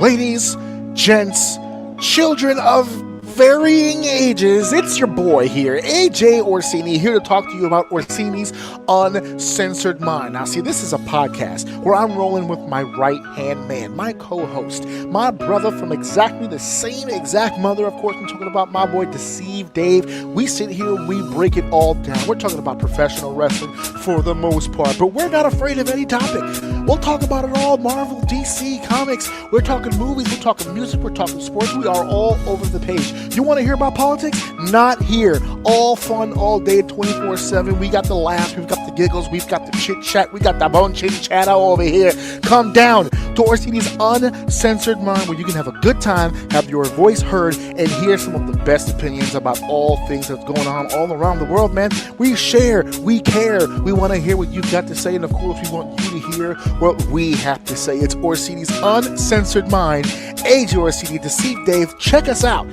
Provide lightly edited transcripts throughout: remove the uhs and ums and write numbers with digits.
Ladies, gents, children of varying ages, it's your boy here, AJ Orsini, here to talk to you about Orsini's Uncensored Mind. Now, see, this is a podcast where I'm rolling with my right-hand man, my co-host, my brother from exactly the same exact mother. Of course, I'm talking about my boy, Deceived Dave. We sit here and we break it all down. We're talking about professional wrestling for the most part, but we're not afraid of any topic. We'll talk about it all, Marvel, DC, comics. We're talking movies, we're talking music, we're talking sports. We are all over the page. You want to hear about politics? Not here. All fun, all day, 24/7. We got the laughs, we've got the giggles, we've got the chit-chat, we got the bone chit-chat over here. Come down to Orsini's Uncensored Mind, where you can have a good time, have your voice heard, and hear some of the best opinions about all things that's going on all around the world, man. We share, we care, we want to hear what you've got to say, and of course, we want you to hear what we have to say. It's Orsini's Uncensored Mind. AJ Orsini, Deceived Dave. Check us out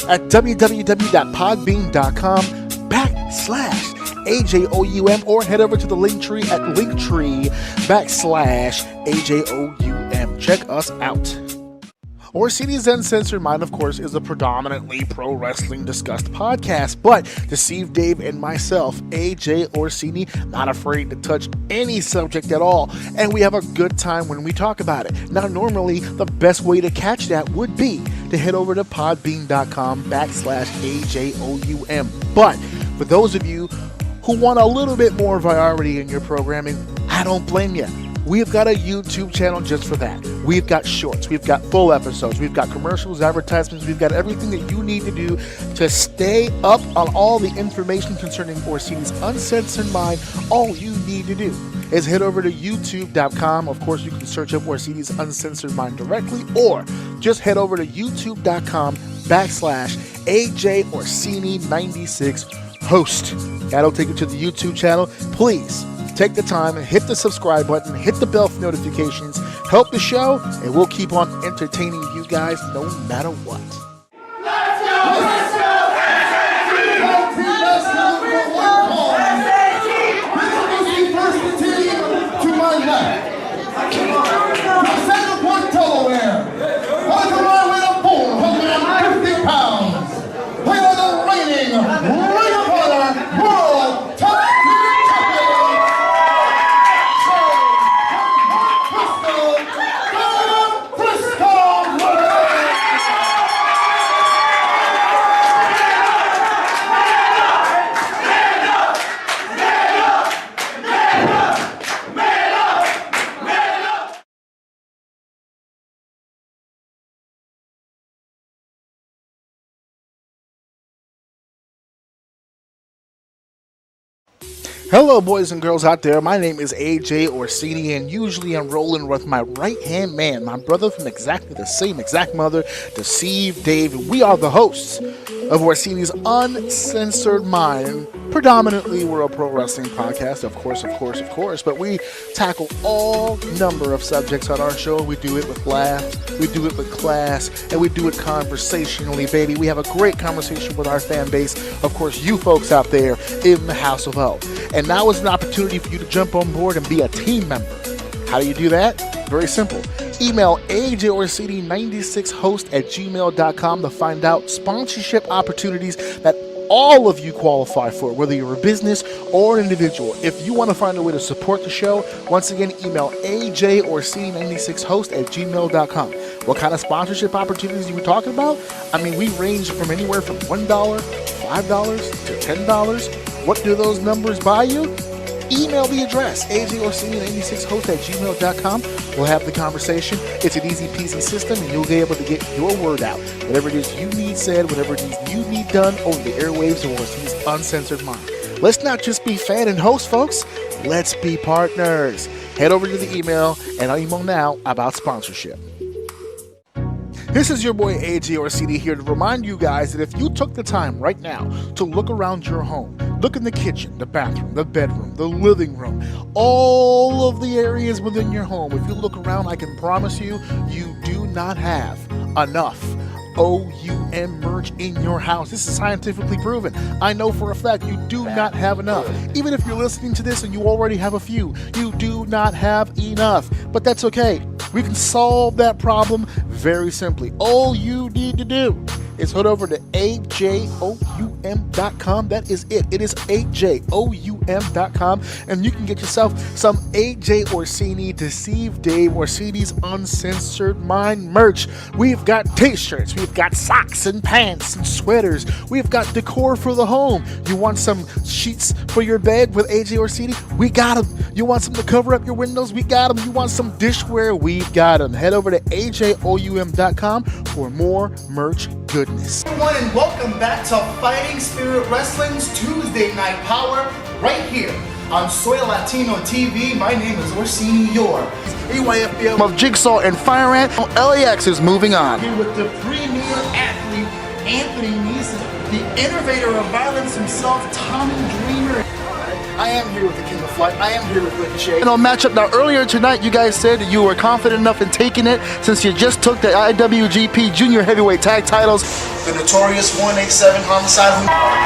at www.podbean.com/AJOUM, or head over to the Linktree at Linktree/AJOUM. Check us out. Orsini's Uncensored Mind, of course, is a predominantly pro wrestling discussed podcast, but Deceived Dave and myself, AJ Orsini, not afraid to touch any subject at all, and we have a good time when we talk about it. Now, normally, the best way to catch that would be to head over to podbean.com/AJOUM, but for those of you who want a little bit more variety in your programming, I don't blame you. We've got a YouTube channel just for that. We've got shorts, we've got full episodes, we've got commercials, advertisements, we've got everything that you need to do to stay up on all the information concerning Orsini's Uncensored Mind. All you need to do is head over to youtube.com. Of course, you can search up Orsini's Uncensored Mind directly, or just head over to youtube.com/AJ Orsini96 host. That'll take you to the YouTube channel. Please take the time and hit the subscribe button, hit the bell for notifications, help the show, and we'll keep on entertaining you guys no matter what. Let's go! To my left, from Center Point, Delaware, welcome our way to 450 pounds. We are the reigning Ring of Honor World Tag Hello, boys and girls out there. My name is AJ Orsini, and usually I'm rolling with my right-hand man, my brother from exactly the same exact mother, Deceived Dave. And we are the hosts of Orsini's Uncensored Mind. Predominantly, we're a pro wrestling podcast, of course, but we tackle all number of subjects on our show. We do it with laughs, we do it with class, and we do it conversationally, baby. We have a great conversation with our fan base, of course, you folks out there in the House of O. And now is an opportunity for you to jump on board and be a team member. How do you do that? Very simple. Email AJOrsini96host@gmail.com to find out sponsorship opportunities that all of you qualify for, whether you're a business or an individual. If you want to find a way to support the show, once again, email AJOrsini96host@gmail.com. What kind of sponsorship opportunities are we talking about? I mean, we range from anywhere from $1, $5 to $10. What do those numbers buy you? Email the address, AJOrsini96host@gmail.com. We'll have the conversation. It's an easy peasy system, and you'll be able to get your word out. Whatever it is you need said, whatever it is you need done over the airwaves of Orsini's Uncensored Mind. Let's not just be fan and host, folks. Let's be partners. Head over to the email, and I'll email now about sponsorship. This is your boy AJ Orsini here to remind you guys that if you took the time right now to look around your home, look in the kitchen, the bathroom, the bedroom, the living room, all of the areas within your home, if you look around, I can promise you, you do not have enough OUM merch in your house. This is scientifically proven. I know for a fact you do not have enough. Even if you're listening to this and you already have a few, you do not have enough. But that's okay. We can solve that problem very simply. All you need to do is head over to AJOUM.com. That is it. It is AJOUM.com. And you can get yourself some AJ Orsini Deceive Dave Orsini's Uncensored Mind merch. We've got t-shirts, we've got socks and pants and sweaters, we've got decor for the home. You want some sheets for your bed with AJ Orsini? We got them. You want some to cover up your windows? We got them. You want some dishware? We've got them. Head over to AJOUM.com for more merch goodness. Everyone, and welcome back to Fighting Spirit Wrestling's Tuesday Night Power right here on Soy Latino TV. My name is Orsini Yor. EYFBM of Jigsaw and Fire Ant. LAX is moving on. Here with the premier athlete, Anthony Neeson, the innovator of violence himself, Tommy Dreamer. I am here with the King of Flight. I am here with Ricochet. Matchup. Now, earlier tonight, you guys said that you were confident enough in taking it since you just took the IWGP Junior Heavyweight Tag Titles. The notorious 187 Homicide.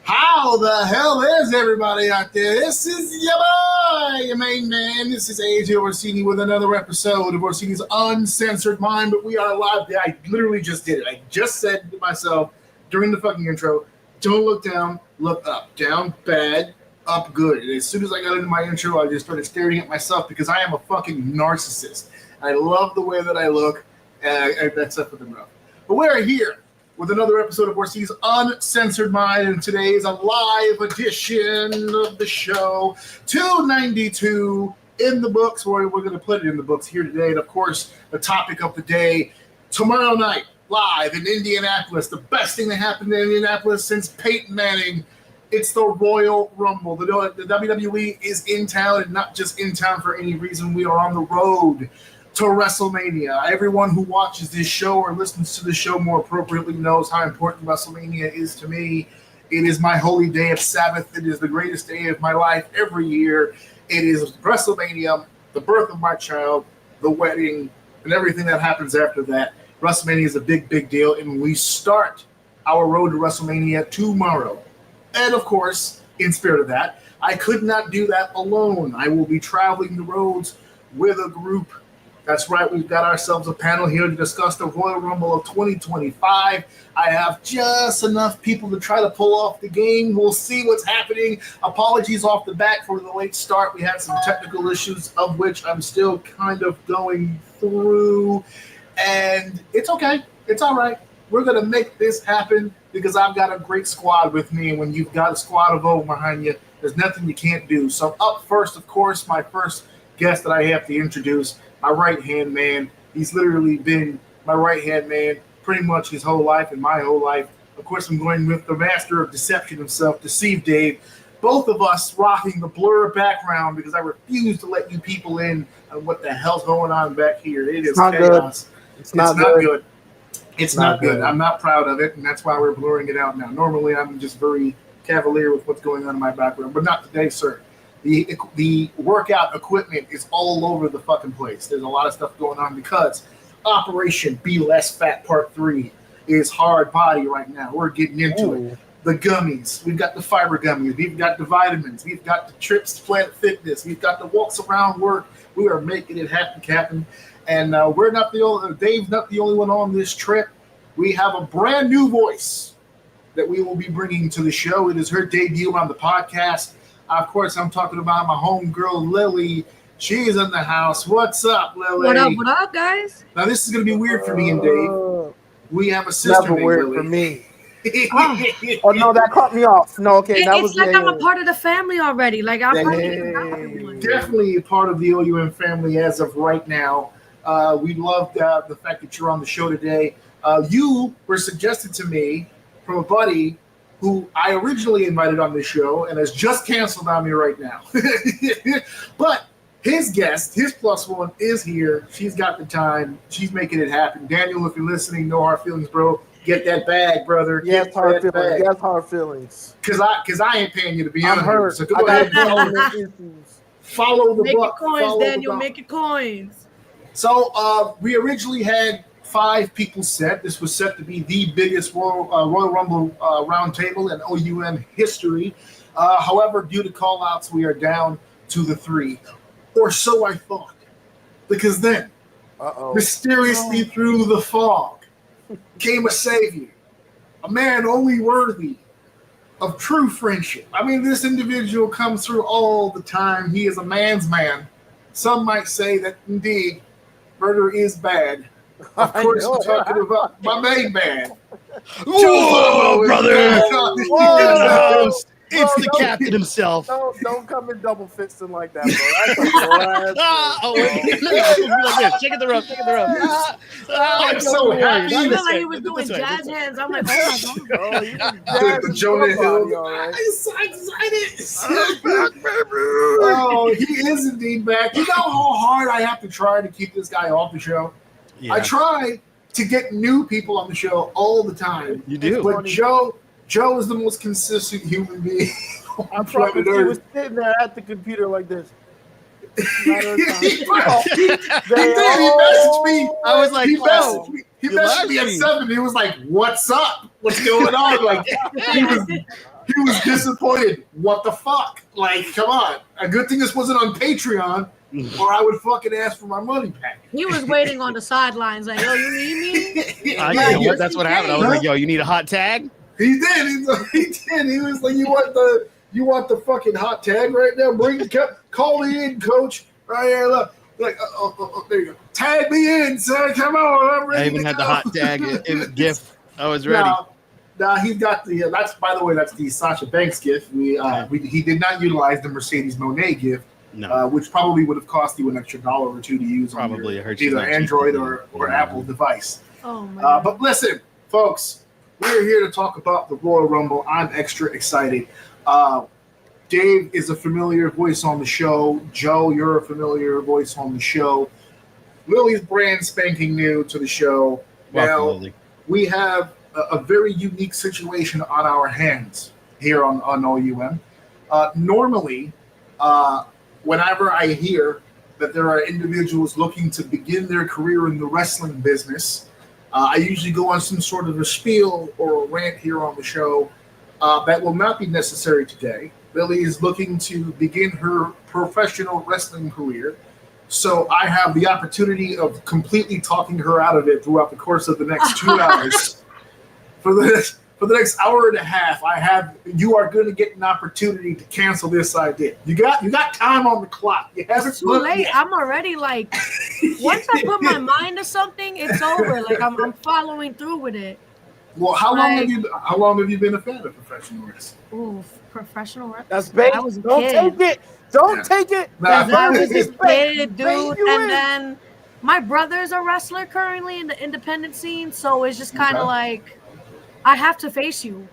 How the hell is everybody out there? This is your boy, your main man. This is AJ Orsini with another episode of Orsini's Uncensored Mind, but we are live. I literally just did it. I just said to myself during the fucking intro, don't look down, look up. Down, bad, up, good. And as soon as I got into my intro, I just started staring at myself because I am a fucking narcissist. I love the way that I look, except for the rough. But we are here with another episode of Orsini's Uncensored Mind, and today is a live edition of the show, 292 in the books. We're going to put it in the books here today, and of course, the topic of the day, tomorrow night, live in Indianapolis, the best thing that happened in Indianapolis since Peyton Manning. It's the Royal Rumble. The WWE is in town, and not just in town for any reason. We are on the road to WrestleMania. Everyone who watches this show or listens to the show more appropriately knows how important WrestleMania is to me. It is my holy day of Sabbath. It is the greatest day of my life every year. It is WrestleMania, the birth of my child, the wedding, and everything that happens after that. WrestleMania is a big, big deal, and we start our road to WrestleMania tomorrow. And of course, in spirit of that, I could not do that alone. I will be traveling the roads with a group. That's right, we've got ourselves a panel here to discuss the Royal Rumble of 2025. I have just enough people to try to pull off the game. We'll see what's happening. Apologies off the bat for the late start. We had some technical issues, of which I'm still kind of going through. And it's okay. It's all right. We're going to make this happen because I've got a great squad with me. And when you've got a squad of old behind you, there's nothing you can't do. So up first, of course, my first guest that I have to introduce, my right-hand man. He's literally been my right-hand man pretty much his whole life and my whole life. Of course, I'm going with the master of deception himself, Deceive Dave. Both of us rocking the blur background because I refuse to let you people in on what the hell's going on back here. It is chaos. It's not good. It's not good. I'm not proud of it, and that's why we're blurring it out now. Normally, I'm just very cavalier with what's going on in my background, but not today, sir. The workout equipment is all over the fucking place. There's a lot of stuff going on because Operation Be Less Fat Part 3 is hard body right now. We're getting into it. The gummies. We've got the fiber gummies. We've got the vitamins. We've got the trips to Planet Fitness. We've got the walks around work. We are making it happen, Captain. And we're not the only. Dave's not the only one on this trip. we have a brand new voice that we will be bringing to the show. It is her debut on the podcast. Of course, I'm talking about my homegirl, Lily. She's in the house. What's up, Lily? What up, guys? Now, this is going to be weird for me and Dave. We have a sister Never named weird Lily. for me. Oh no, that caught me off. No, okay, It's like I'm a part of the family already. Like I'm Definitely a part of the OUM family as of right now. We love the fact that you're on the show today. You were suggested to me from a buddy who I originally invited on the show and has just canceled on me right now. But his guest, his plus one, is here. She's got the time. She's making it happen. Daniel, if you're listening, no hard feelings, bro. Get that bag, brother. Yes, hard feelings. Yes, hard feelings. Cause I ain't paying you to be I'm on hurt. here. So go ahead. Follow the Make buck. it coins, Follow the Daniel. buck. Make it coins. So we originally had 5 people set. This was set to be the biggest Royal Rumble roundtable in OUM history. However, due to call-outs, we are down to the 3. Or so I thought. Because then, mysteriously through the fog, came a savior. A man only worthy of true friendship. I mean, this individual comes through all the time. He is a man's man. Some might say that, indeed, murder is bad. Of course, I'm talking about my main man. Whoa, brother! Whoa. It's the captain himself. Don't come in double fisting like that, bro. Oh, wait. Like this. Check it the rope. Check it the rope. I'm so happy. I feel like he was doing jazz hands. I'm like, oh my god. The Jonah Hill. Right? I'm so excited. Oh, he is indeed back. You know how hard I have to try to keep this guy off the show? Yeah. I try to get new people on the show all the time. You do. But Joe is the most consistent human being on I'm planet probably was Earth. sitting there at the computer like this. He messaged me. I was like, He oh, messaged me. He messaged me at 7. He was like, "What's up? What's going on?" Like he was disappointed. What the fuck? Like, come on. A good thing this wasn't on Patreon, or I would fucking ask for my money back. He was waiting on the sidelines, like, yo, you need me? you know what? That's what happened. I was like, yo, you need a hot tag? He did. He did. He was like, "You want the fucking hot tag right now? Call me in, coach. Right here, look. Like, there you go. Tag me in, son. Come on, I'm ready. I even to had go." the hot tag gift. I was ready. Now he's got the. That's, by the way, that's the Sasha Banks gift. He did not utilize the Mercedes Moné gift, No. which probably would have cost you an extra $1 or $2 to use Probably. on It hurts you either not Android cheap. or Apple device. Oh my god. But listen, folks, we're here to talk about the Royal Rumble. I'm extra excited. Dave is a familiar voice on the show. Joe, you're a familiar voice on the show. Lily's brand spanking new to the show. Welcome, Now, Lily. we have a very unique situation on our hands here on OUM. Normally, whenever I hear that there are individuals looking to begin their career in the wrestling business, I usually go on some sort of a spiel or a rant here on the show. That will not be necessary today. Lily is looking to begin her professional wrestling career. So I have the opportunity of completely talking her out of it throughout the course of the next 2 hours. For the next hour and a half, you are going to get an opportunity to cancel this idea. You got time on the clock. You haven't It's too late. I'm already like, once I put my mind to something, it's over. Like I'm following through with it. Well, how long have you been a fan of professional wrestling? Ooh, professional wrestling. That's bait. I was a Don't kid. take it. Don't take it. Nah. I was It's a bait. kid, Bait dude. you And in. then my brother's a wrestler currently in the independent scene, so it's just kind of like I have to face you.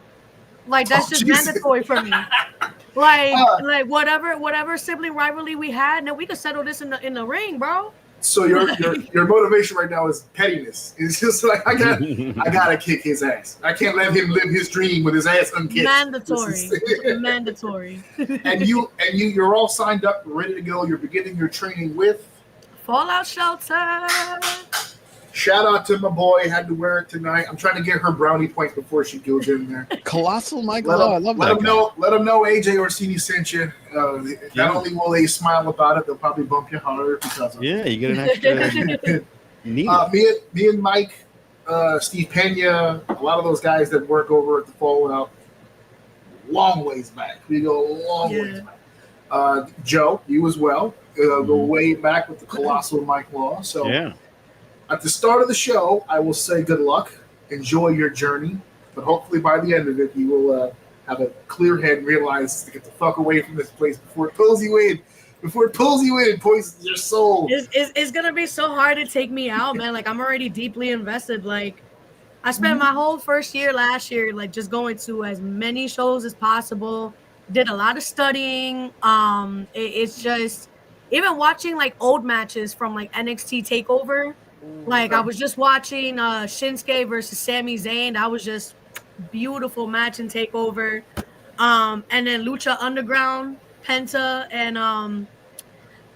Like that's just Jesus. mandatory for me. Like whatever sibling rivalry we had, now we could settle this in the ring, bro. So your motivation right now is pettiness. It's just like I gotta kick his ass. I can't let him live his dream with his ass unkicked. Mandatory. Mandatory. And you're all signed up, ready to go. You're beginning your training with Fallout Shelter. Shout out to my boy. Had to wear it tonight. I'm trying to get her brownie points before she goes in there. Colossal Michael. I love that. Let them know AJ Orsini sent you. Not only will they smile about it, they'll probably bump you harder because of it. Yeah, you get an extra. Neat. Me and Mike Steve Pena, a lot of those guys that work over at the Fallout, long ways back. We go a long ways back. Joe, you as well. Go way back with the colossal Mike Law. So at the start of the show, I will say good luck. Enjoy your journey. But hopefully by the end of it, you will have a clear head and realize to get the fuck away from this place before it pulls you in. Before it pulls you in and poisons your soul. It's going to be so hard to take me out, man. Like, I'm already deeply invested. Like, I spent my whole first year last year, like, just going to as many shows as possible. Did a lot of studying. It's just, even watching, like, old matches from, like, NXT TakeOver. Like, I was just watching Shinsuke versus Sami Zayn. That was just beautiful match in TakeOver. And then Lucha Underground, Penta, and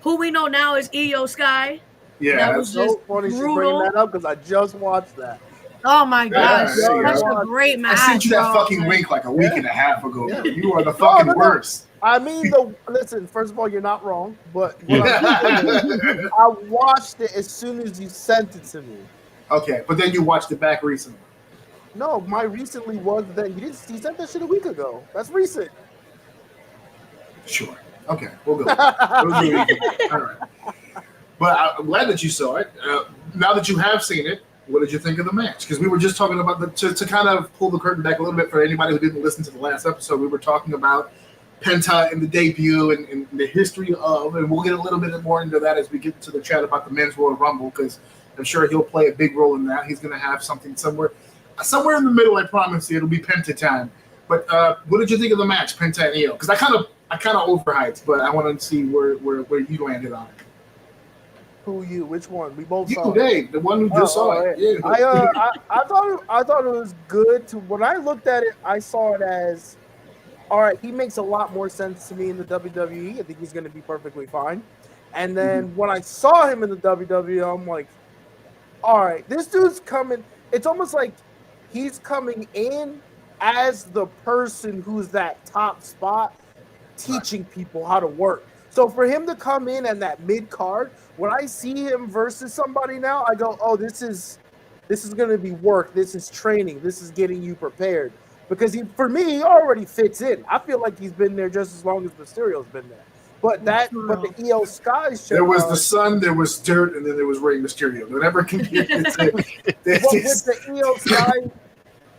who we know now is Io Sky. Yeah, that was just so funny. She's bringing that up because I just watched that. Oh my gosh, that's a great match. I sent you that fucking link like a week and a half ago. Yeah. You are the fucking worst. I mean, listen. First of all, you're not wrong, but I watched it as soon as you sent it to me. Okay, but then you watched it back recently. No, my recently was that you sent that shit a week ago. That's recent. Sure. Okay, we'll go. All right. But I'm glad that you saw it. Now that you have seen it, what did you think of the match? Because we were just talking about to kind of pull the curtain back a little bit for anybody who didn't listen to the last episode. We were talking about Penta and the debut and the history of, and we'll get a little bit more into that as we get to the chat about the Men's Royal Rumble, because I'm sure he'll play a big role in that. He's going to have something somewhere in the middle. I promise you, it'll be Penta time. But what did you think of the match, Penta and Io? Because I kind of overhyped, but I want to see where you landed on it. Who you? Which one? We both you, saw Dave, the one who just saw it. Yeah. I thought it was good. When I looked at it, I saw it as, all right, he makes a lot more sense to me in the WWE. I think he's going to be perfectly fine. And then when I saw him in the WWE, I'm like, all right, this dude's coming. It's almost like he's coming in as the person who's that top spot, teaching people how to work. So for him to come in at that mid card, when I see him versus somebody now, I go, oh, this is going to be work. This is training. This is getting you prepared. Because for me, he already fits in. I feel like he's been there just as long as Mysterio's been there. But the Io Sky show. There was the sun, there was dirt, and then there was Rey Mysterio. Whatever can get it. What with the Io Sky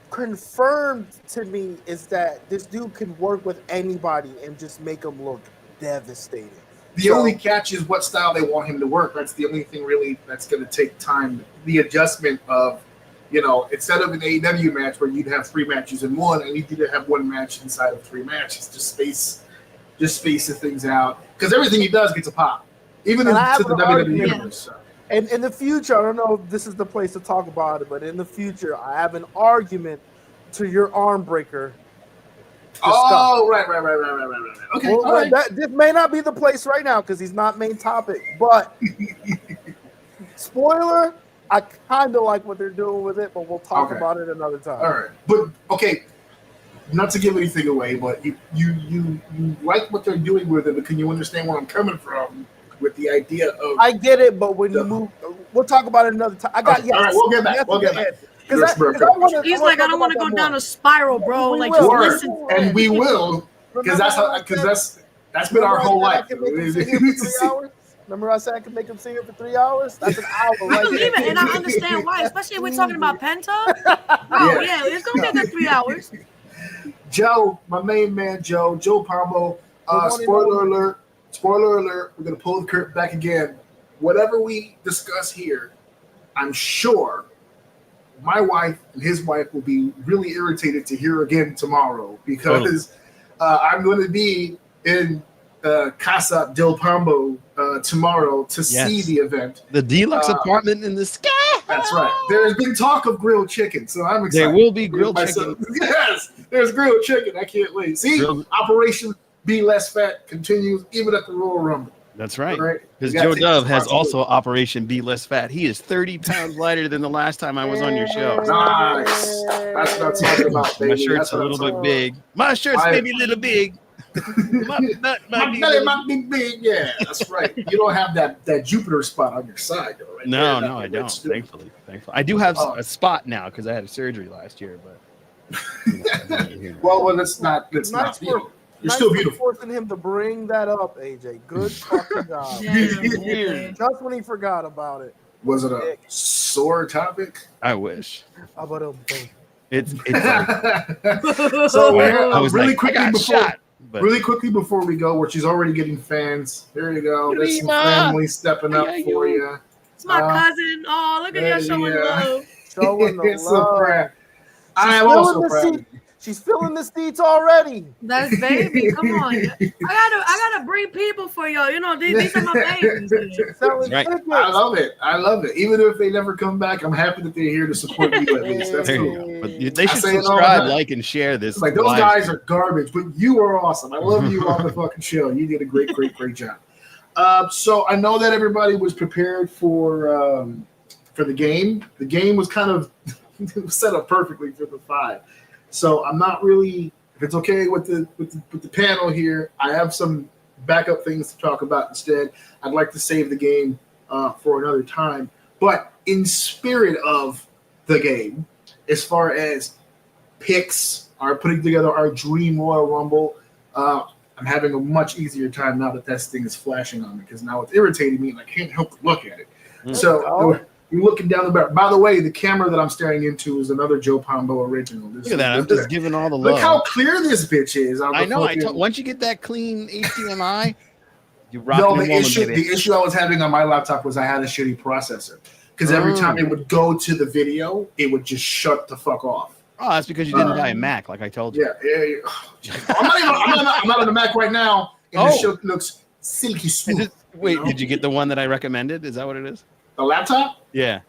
confirmed to me is that this dude can work with anybody and just make him look devastating. The only catch is what style they want him to work. That's the only thing really that's going to take time. The adjustment of, instead of an AEW match where you'd have 3 matches in one, and you need to have 1 match inside of 3 matches. Just spaces things out. Because everything he does gets a pop. Even to the WWE universe. So. And in the future, I don't know if this is the place to talk about it, but in the future, I have an argument to your arm breaker. Oh, right. Okay, well, all right. This may not be the place right now because he's not main topic, but spoiler, I kind of like what they're doing with it, but we'll talk about it another time. All right, but okay, not to give anything away, but you like what they're doing with it, but can you understand where I'm coming from with the idea of? I get it, but when you move, we'll talk about it another time. All right, we'll get back. He's like, I don't want to go down a spiral, bro. Like, just listen. And we will, because that's been our whole life. Remember I said I could make him sing it for 3 hours? That's an hour, right? I believe it, and I understand why, especially if we're talking about Penta. Oh, yeah, it's going to take 3 hours. Joe, my main man, Joe Pombo. Spoiler alert, we're going to pull the curtain back again. Whatever we discuss here, I'm sure my wife and his wife will be really irritated to hear again tomorrow, because I'm going to be in Casa del Pombo tomorrow to see the event. The deluxe apartment in the sky. That's right. There has been talk of grilled chicken, so I'm excited. There will be grilled chicken. Yes, there's grilled chicken. I can't wait. See, Operation Be Less Fat continues even at the Royal Rumble. That's right. Because Joe Dove has also Operation Be Less Fat. He is 30 pounds lighter than the last time I was on your show. Nice. That's what I'm talking about, baby. My shirt's a little bit big. My shirt's maybe a little big. My belly might be big. Yeah, that's right. You don't have that Jupiter spot on your side, though, right? No, there. no, I don't. Thankfully. I do have a spot now because I had a surgery last year, but. Well, let's not. You're still beautiful. Forcing him to bring that up, AJ. Good fucking job. Just when he forgot about it. Was it a sore topic? I wish. How about a It's so I was really like, quickly I got before shot, but... really quickly before we go, where she's already getting fans. There you go. There's some family stepping up for you. It's my cousin. Oh, look at you showing love. Showing the it's love. So proud. I am also proud. She's filling the seats already. That's baby. Come on. I gotta bring people for y'all. You know, these are my babies. Right. I love it. Even if they never come back, I'm happy that they're here to support you at least. That's cool. But they should subscribe, like, and share this. Like, those guys are garbage, but you are awesome. I love you on the fucking show. You did a great job. So I know that everybody was prepared for the game. The game was kind of set up perfectly for the 5. So I'm not really, if it's okay with the panel here, I have some backup things to talk about instead. I'd like to save the game for another time. But in spirit of the game, as far as picks, our putting together our dream Royal Rumble, I'm having a much easier time now that thing is flashing on me, because now it's irritating me and I can't help but look at it. So you're looking down the back. By the way, the camera that I'm staring into is another Joe Pombo original. Look at that. I'm just giving all the love. Look how clear this bitch is. I know. Once you get that clean HDMI, you rock. No, the issue I was having on my laptop was I had a shitty processor. Because every time it would go to the video, it would just shut the fuck off. Oh, that's because you didn't buy a Mac, like I told you. Yeah. I'm not on the Mac right now, and the show looks silky smooth. Wait, did you get the one that I recommended? Is that what it is? The laptop? Yeah.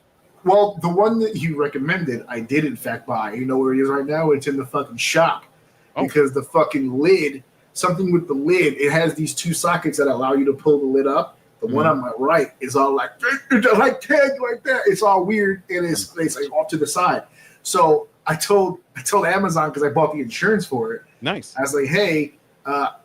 Well, the one that you recommended, I did in fact buy. You know where it is right now? It's in the fucking shop. Because the fucking lid, something with the lid, it has these 2 sockets that allow you to pull the lid up. The one on my right is all like tagged like that. It's all weird, and it's like off to the side. So I told Amazon, because I bought the insurance for it. Nice. I was like, hey,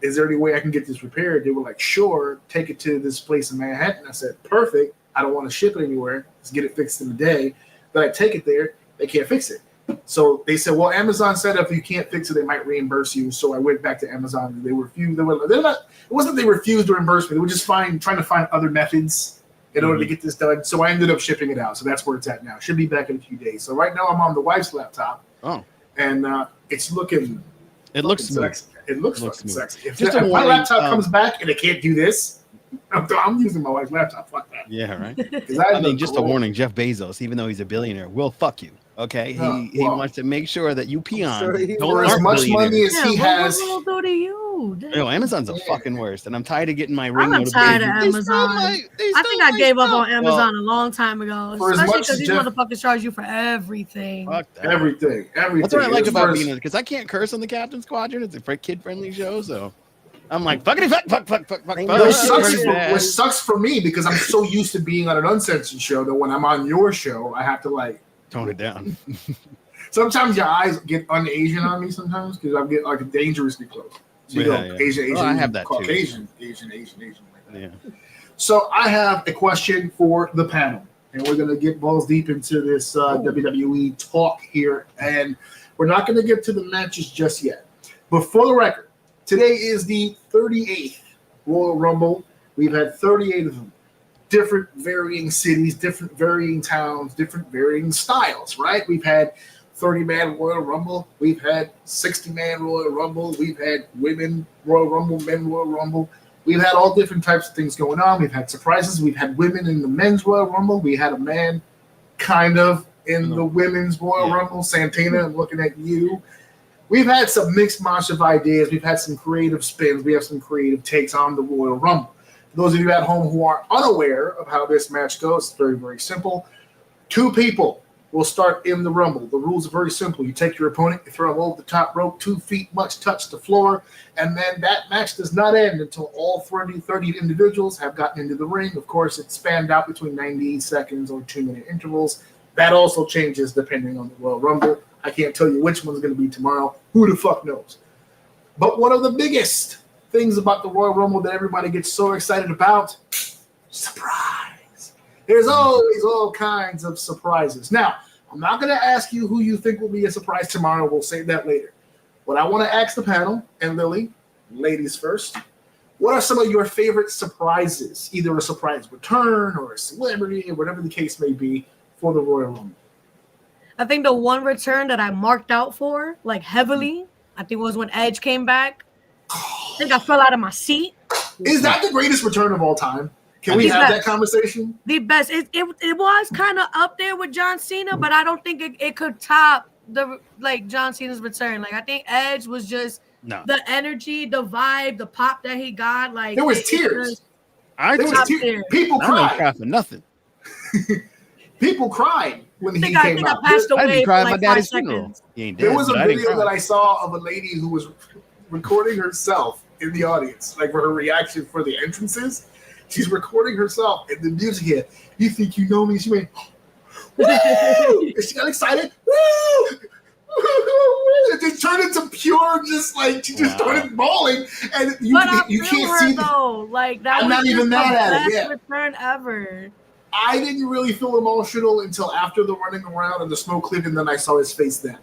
is there any way I can get this repaired? They were like, sure, take it to this place in Manhattan. I said, perfect. I don't want to ship it anywhere. Let's get it fixed in a day. But I take it there. They can't fix it. So they said, well, Amazon said if you can't fix it, they might reimburse you. So I went back to Amazon. And they refused. It wasn't they refused to reimburse me. They were just trying to find other methods in order to get this done. So I ended up shipping it out. So that's where it's at now. Should be back in a few days. So right now I'm on the wife's laptop. Oh. And it's looking. It looks sexy. It looks fucking sexy. If my laptop comes back and it can't do this, I'm using my wife's laptop. Fuck that. Yeah, right. I mean, just a warning: Jeff Bezos, even though he's a billionaire, will fuck you. Okay, he wants to make sure that you peons for as much money as he has. What will do to you? Yo, Amazon's the fucking worst, and I'm tired of getting my ring. I'm tired of Amazon. I think I gave up on Amazon a long time ago, especially because these motherfuckers charge you for everything. Fuck that. Everything. That's what I like about being in it, because I can't curse on the Captain Squadron. It's a kid-friendly show, so. I'm like, fuck. Which sucks for me, because I'm so used to being on an uncensored show that when I'm on your show, I have to like tone it down. Sometimes your eyes get un-Asian on me sometimes, because I get like dangerously close. So you go Asian, I have that Caucasian, too. Asian. Like that. Yeah. So I have a question for the panel, and we're gonna get balls deep into this WWE talk here, and we're not gonna get to the matches just yet. But for the record, today is the 38th Royal Rumble. We've had 38 of them. Different varying cities, different varying towns, different varying styles, right? We've had 30-man Royal Rumble. We've had 60-man Royal Rumble. We've had women Royal Rumble, men Royal Rumble. We've had all different types of things going on. We've had surprises. We've had women in the men's Royal Rumble. We had a man kind of in the women's Royal Rumble. Santana, I'm looking at you. We've had some mixed match of ideas. We've had some creative spins. We have some creative takes on the Royal Rumble. For those of you at home who are unaware of how this match goes, it's very, very simple. 2 people will start in the Rumble. The rules are very simple. You take your opponent, you throw them over the top rope, 2 feet must touch the floor, and then that match does not end until all 30 individuals have gotten into the ring. Of course, it's spanned out between 90 seconds or 2-minute intervals. That also changes depending on the Royal Rumble. I can't tell you which one's going to be tomorrow. Who the fuck knows? But one of the biggest things about the Royal Rumble that everybody gets so excited about. Surprise. There's always all kinds of surprises. Now, I'm not going to ask you who you think will be a surprise tomorrow. We'll save that later. What I want to ask the panel, and Lily, ladies first, what are some of your favorite surprises? Either a surprise return or a celebrity, or whatever the case may be, for the Royal Rumble. I think the one return that I marked out for, like heavily, I think was when Edge came back. I think I fell out of my seat. Is that the greatest return of all time? Can we have that conversation? The best. It was kind of up there with John Cena, but I don't think it could top John Cena's return. Like I think Edge was just the energy, the vibe, the pop that he got. Like there was tears. There was tears. People cried. I don't cry for nothing. People cried when he came out. I passed away. I didn't cry at my daddy's funeral. There was a video that I saw of a lady who was recording herself in the audience, like for her reaction for the entrances. She's recording herself, and the music hit. You think you know me? She went, woo! And she got excited. Woo! It just turned into pure, just like she just started bawling, and you can't see though. Like that. I'm not even mad at it. Yeah. Return ever. I didn't really feel emotional until after the running around and the smoke cleared, and then I saw his face then.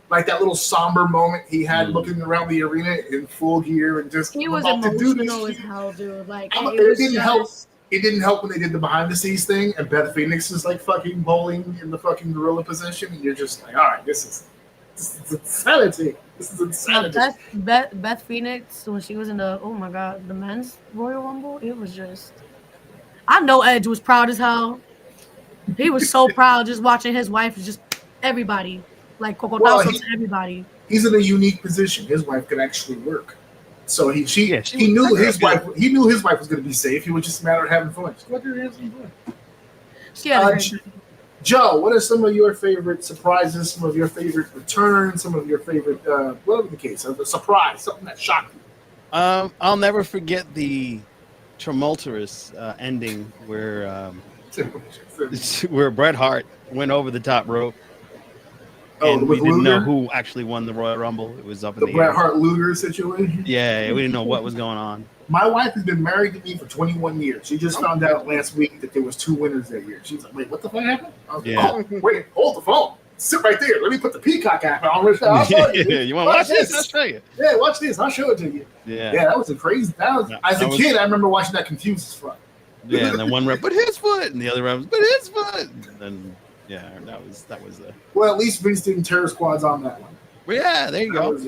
Like that little somber moment he had looking around the arena in full gear and just he was emotional as hell, dude. Like it didn't help. It didn't help when they did the behind the scenes thing and Beth Phoenix is like fucking bowling in the fucking gorilla position, and you're just like, all right, this is insanity. This is insanity. Beth Phoenix when she was in the the men's Royal Rumble, it was just. I know Edge was proud as hell. He was so proud just watching his wife, just everybody. Like Coco to everybody. He's in a unique position. His wife could actually work, so he knew his wife. He knew his wife was going to be safe. It was just a matter of having fun. Joe, what are some of your favorite surprises? Some of your favorite returns? Some of your favorite whatever the case, a surprise, something that shocked you. I'll never forget the tumultuous ending where Bret Hart went over the top rope. And we didn't know who actually won the Royal Rumble. It was up in the Bret air. Hart Luger situation. Yeah, we didn't know what was going on. My wife has been married to me for 21 years. She just found out last week that there was 2 winners that year. She's like, "Wait, what the fuck happened?" I was like, "Oh, wait, hold the phone. Sit right there. Let me put the Peacock app on. I'll show you. You want to watch this? I'll show you. Yeah, watch this. I'll show it to you." Yeah, that was a crazy. As a kid, I remember watching that confused as fuck. Yeah, and then one rep, but his foot, and the other rep, but his foot, and then. Yeah, that was the. Well, at least Vince didn't tear squads on that one. Well, yeah, there you go.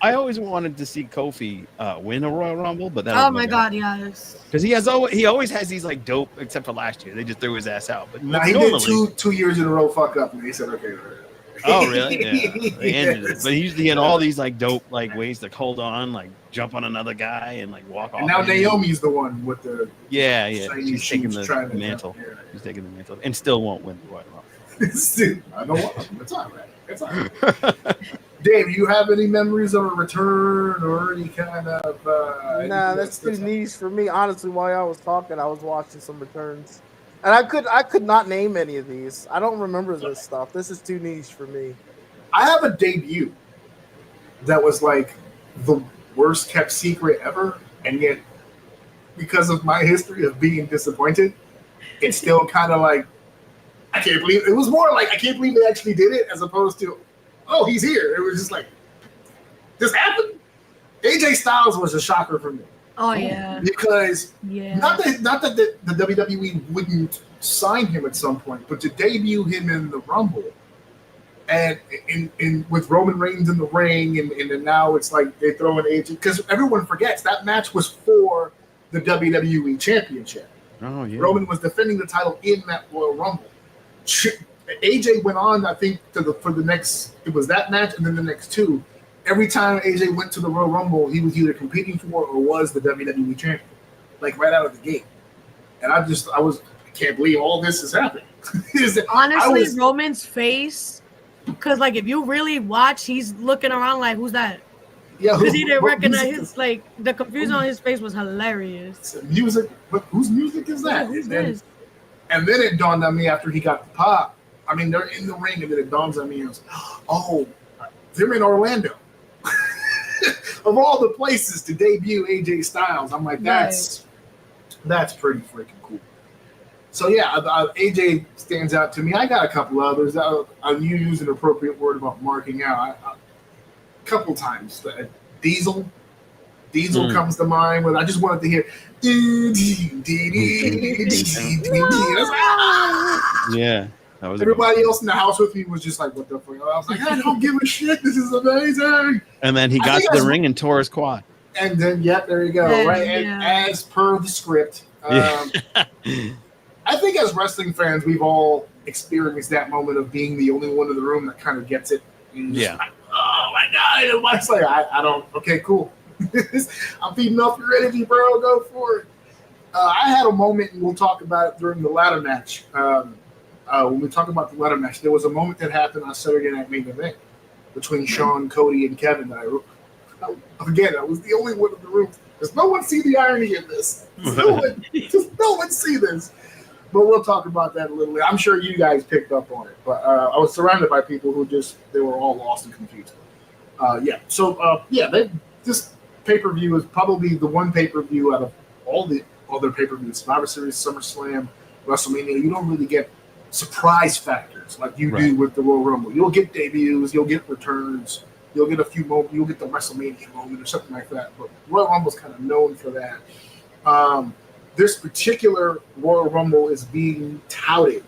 I always wanted to see Kofi win a Royal Rumble, but that. Oh my God, yes. Because he always has these like dope, except for last year, they just threw his ass out. But he did two years in a row fuck up, and they said okay. Oh really? Yeah, they ended it. But he usually had all these like dope like ways to hold on, like jump on another guy and like walk off. And now Naomi's the one with the she's taking the mantle. She's taking the mantle and still won't win the Royal Rumble. I know what. It's all right. It's all right. Dave, you have any memories of a return or any kind of? Nah, that's too niche for me. Honestly, while I was talking, I was watching some returns, and I could not name any of these. I don't remember this stuff. This is too niche for me. I have a debut that was like the worst kept secret ever, and yet because of my history of being disappointed, it's still kind of like I can't believe it was more like I can't believe they actually did it as opposed to oh he's here. It was just like this happened. AJ Styles was a shocker for me. Oh yeah, because not that the WWE wouldn't sign him at some point, but to debut him in the Rumble. And in with Roman Reigns in the ring, and now it's like they throw in AJ because everyone forgets that match was for the WWE Championship. Oh yeah, Roman was defending the title in that Royal Rumble. AJ went on, I think, for the next. It was that match, and then the next 2. Every time AJ went to the Royal Rumble, he was either competing for or was the WWE champion, like right out of the gate. And I can't believe all this is happening. Honestly, Roman's face. Because, like, if you really watch, he's looking around like, who's that? Yeah, because he didn't recognize his, like, the confusion on his face was hilarious. Music, whose music is that? Who's this? And then it dawned on me after he got the pop. I mean, they're in the ring, and then it dawns on me, they're in Orlando. of all the places to debut AJ Styles, I'm like, that's pretty freaking cool. So yeah, AJ stands out to me. I got a couple others. You use an appropriate word about marking out. A couple times. Diesel comes to mind. When I just wanted to hear. Yeah. That was everybody else in the house with me was just like, "What the fuck?" I was like, "I don't give a shit. This is amazing." And then he got to the ring and tore his quad. And then, there you go. Right, and as per the script. I think as wrestling fans, we've all experienced that moment of being the only one in the room that kind of gets it. Like, oh my God! Everybody's like, I don't. Okay, cool. I'm feeding off your energy, bro. Go for it. I had a moment, and we'll talk about it during the ladder match. When we talk about the ladder match, there was a moment that happened on Saturday Night Main Event between Sean, Cody, and Kevin. Again, I was the only one in the room. Does no one see the irony in this? Does no one see this? But we'll talk about that a little bit. I'm sure you guys picked up on it. But I was surrounded by people who they were all lost and confused. This pay-per-view is probably the one pay-per-view out of all the other pay-per-views, Survivor Series, SummerSlam, WrestleMania. You don't really get surprise factors like you do with the Royal Rumble. You'll get debuts, you'll get returns, you'll get a few moments, you'll get the WrestleMania moment or something like that. But Royal Rumble's kind of known for that. This particular Royal Rumble is being touted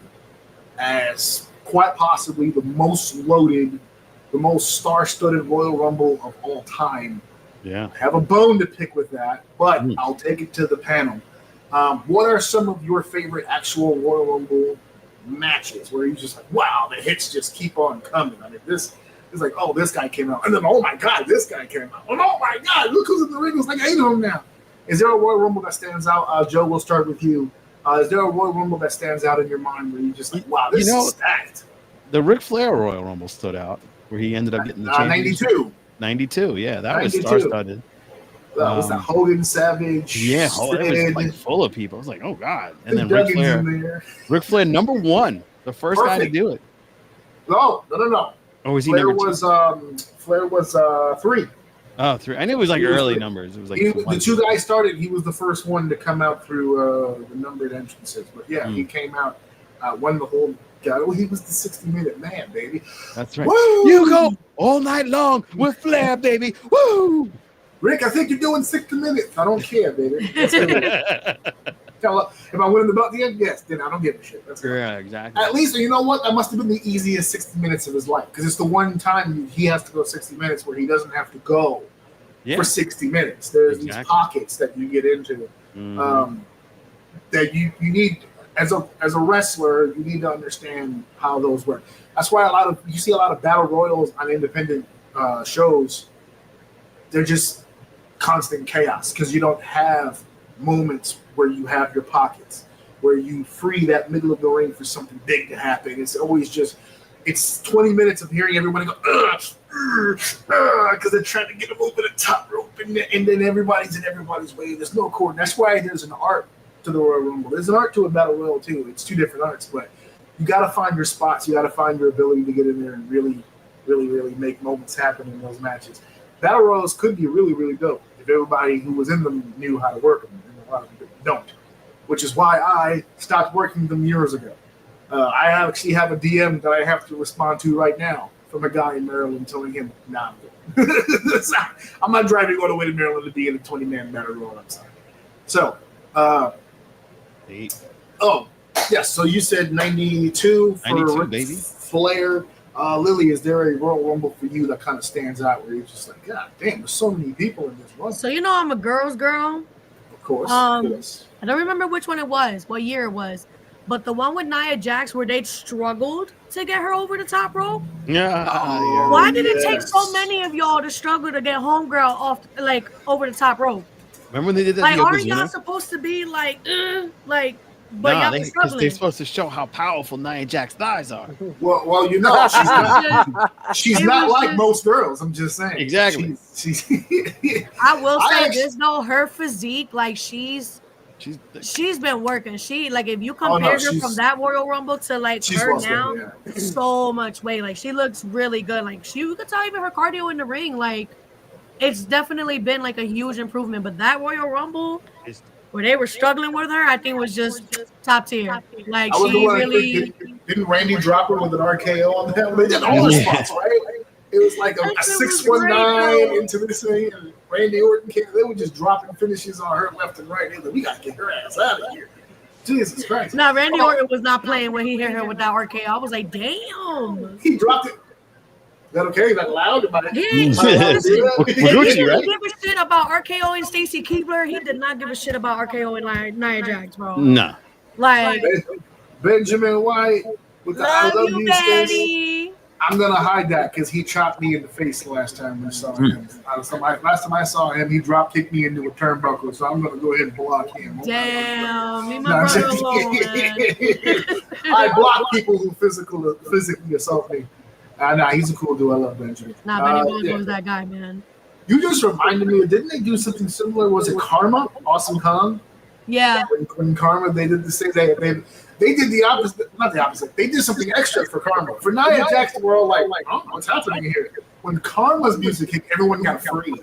as quite possibly the most loaded, the most star-studded Royal Rumble of all time. Yeah. I have a bone to pick with that, but I'll take it to the panel. What are some of your favorite actual Royal Rumble matches where you're just like, wow, the hits just keep on coming? I mean, this is like, oh, this guy came out. And then, oh my God, this guy came out. And oh my God, look who's in the ring. It's like 8 of them now. Is there a Royal Rumble that stands out? Joe, we'll start with you. Is there a Royal Rumble that stands out in your mind where you're just like, wow, this is stacked? The Ric Flair Royal Rumble stood out where he ended up getting the championship. 92, yeah, that 92. Was star-studded. Was that Hogan, Savage? Yeah, it was like full of people. I was like, oh God. And then Ric Flair, number 1, the first guy to do it. No. Oh, was he number 2? Flair was 3. Oh, 3. I knew it was like early numbers. It was like the 2 guys started. He was the first one to come out through the numbered entrances. But yeah, he came out, won the whole. Oh, he was the 60-minute man, baby. That's right. Woo! You go all night long with Flair, baby. Woo! Rick, I think you're doing 60 minutes. I don't care, baby. If I win the belt at the end, yes, then I don't give a shit. That's exactly. At least, you know what? That must have been the easiest 60 minutes of his life because it's the one time he has to go 60 minutes where he doesn't have to go for 60 minutes. There's these pockets that you get into that you need. As a wrestler, you need to understand how those work. That's why you see a lot of battle royals on independent shows. They're just constant chaos because you don't have moments where you have your pockets, where you free that middle of the ring for something big to happen. It's always it's 20 minutes of hearing everybody go, because they're trying to get a move at the top rope, and then everybody's in everybody's way. There's no cord. That's why there's an art to the Royal Rumble. There's an art to a battle royal too. It's 2 different arts, but you got to find your spots. You got to find your ability to get in there and really, really, really make moments happen in those matches. Battle royals could be really, really dope if everybody who was in them knew how to work them, and a lot of people don't, which is why I stopped working them years ago. I actually have a DM that I have to respond to right now from a guy in Maryland telling him, nah, I'm not driving all the way to Maryland to be in a 20-man battle royal. I'm sorry. So, yes. So you said 92 for Ric Flair. Lily, is there a Royal Rumble for you that kind of stands out where you're just like, God damn, there's so many people in this one? So I'm a girl's girl. Of course. I don't remember which one it was, what year it was, but the one with Nia Jax where they struggled to get her over the top rope. Yeah. Why did it take so many of y'all to struggle to get homegirl off, like, over the top Remember when they did that? Like, aren't y'all supposed to be like, but y'all because struggling? they're supposed to show how powerful Nia Jax's thighs are. Well, she's not like most girls. I'm just saying. Exactly. I will say this though, her physique, like she's been working. She if you compare her from that Royal Rumble to like her now, so much weight. Like she looks really good. Like you could tell even her cardio in the ring. Like it's definitely been like a huge improvement. But that Royal Rumble where they were struggling with her, I think was just top tier. Like I was the she one that really. didn't Randy drop her with an RKO on them? They did all the spots, right? It was like a That shit was 619 great, into this thing, and Randy Orton came. They were just dropping finishes on her left and right. They were like, we gotta get her ass out of here. Jesus Christ! Now Randy Orton was not playing when he hit her with that RKO. I was like, damn. He dropped it. Is that okay? Is that loud? He For didn't Gucci, right? give a shit about RKO and Stacy Keibler. He did not give a shit about RKO and Nia Jax, bro. No. Like, Benjamin White with the I love love you, you face. Betty. I'm gonna hide that because he chopped me in the face last time we saw him. Last time I saw him, he drop kicked me into a turnbuckle. So I'm gonna go ahead and block him. Damn, leave my No, I'm brother just alone, man. kidding. I block people who physically assault me. Nah, he's a cool dude. I love Benjamin. Nah, Benny Blanco was that guy, man. You just reminded me. Didn't they do something similar? Was it Karma? Awesome Kong? Yeah. When Karma, they did the same. They did the opposite. Not the opposite. They did something extra for Karma. For Nia Jax, we're all like, oh, what's happening here? When Karma's music hit, everyone got free.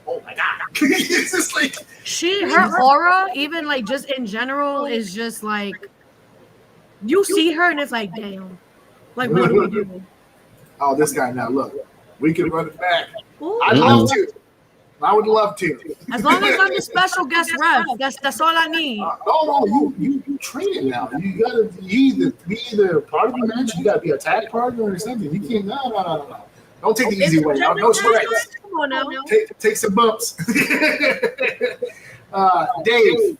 Oh my god! It's just like Her aura, even like just in general, is just like you see her and it's like, damn. Like, what do we do? Oh, this guy now. Look, we can run it back. Ooh. I'd love to. I would love to. As long as I'm the special guest ref, that's all I need. No, you train it now. You gotta be either part of the match. You gotta be a tag partner or something. You can't. No. Don't take the easy way. No sweats. Come on now. Take some bumps. Dave.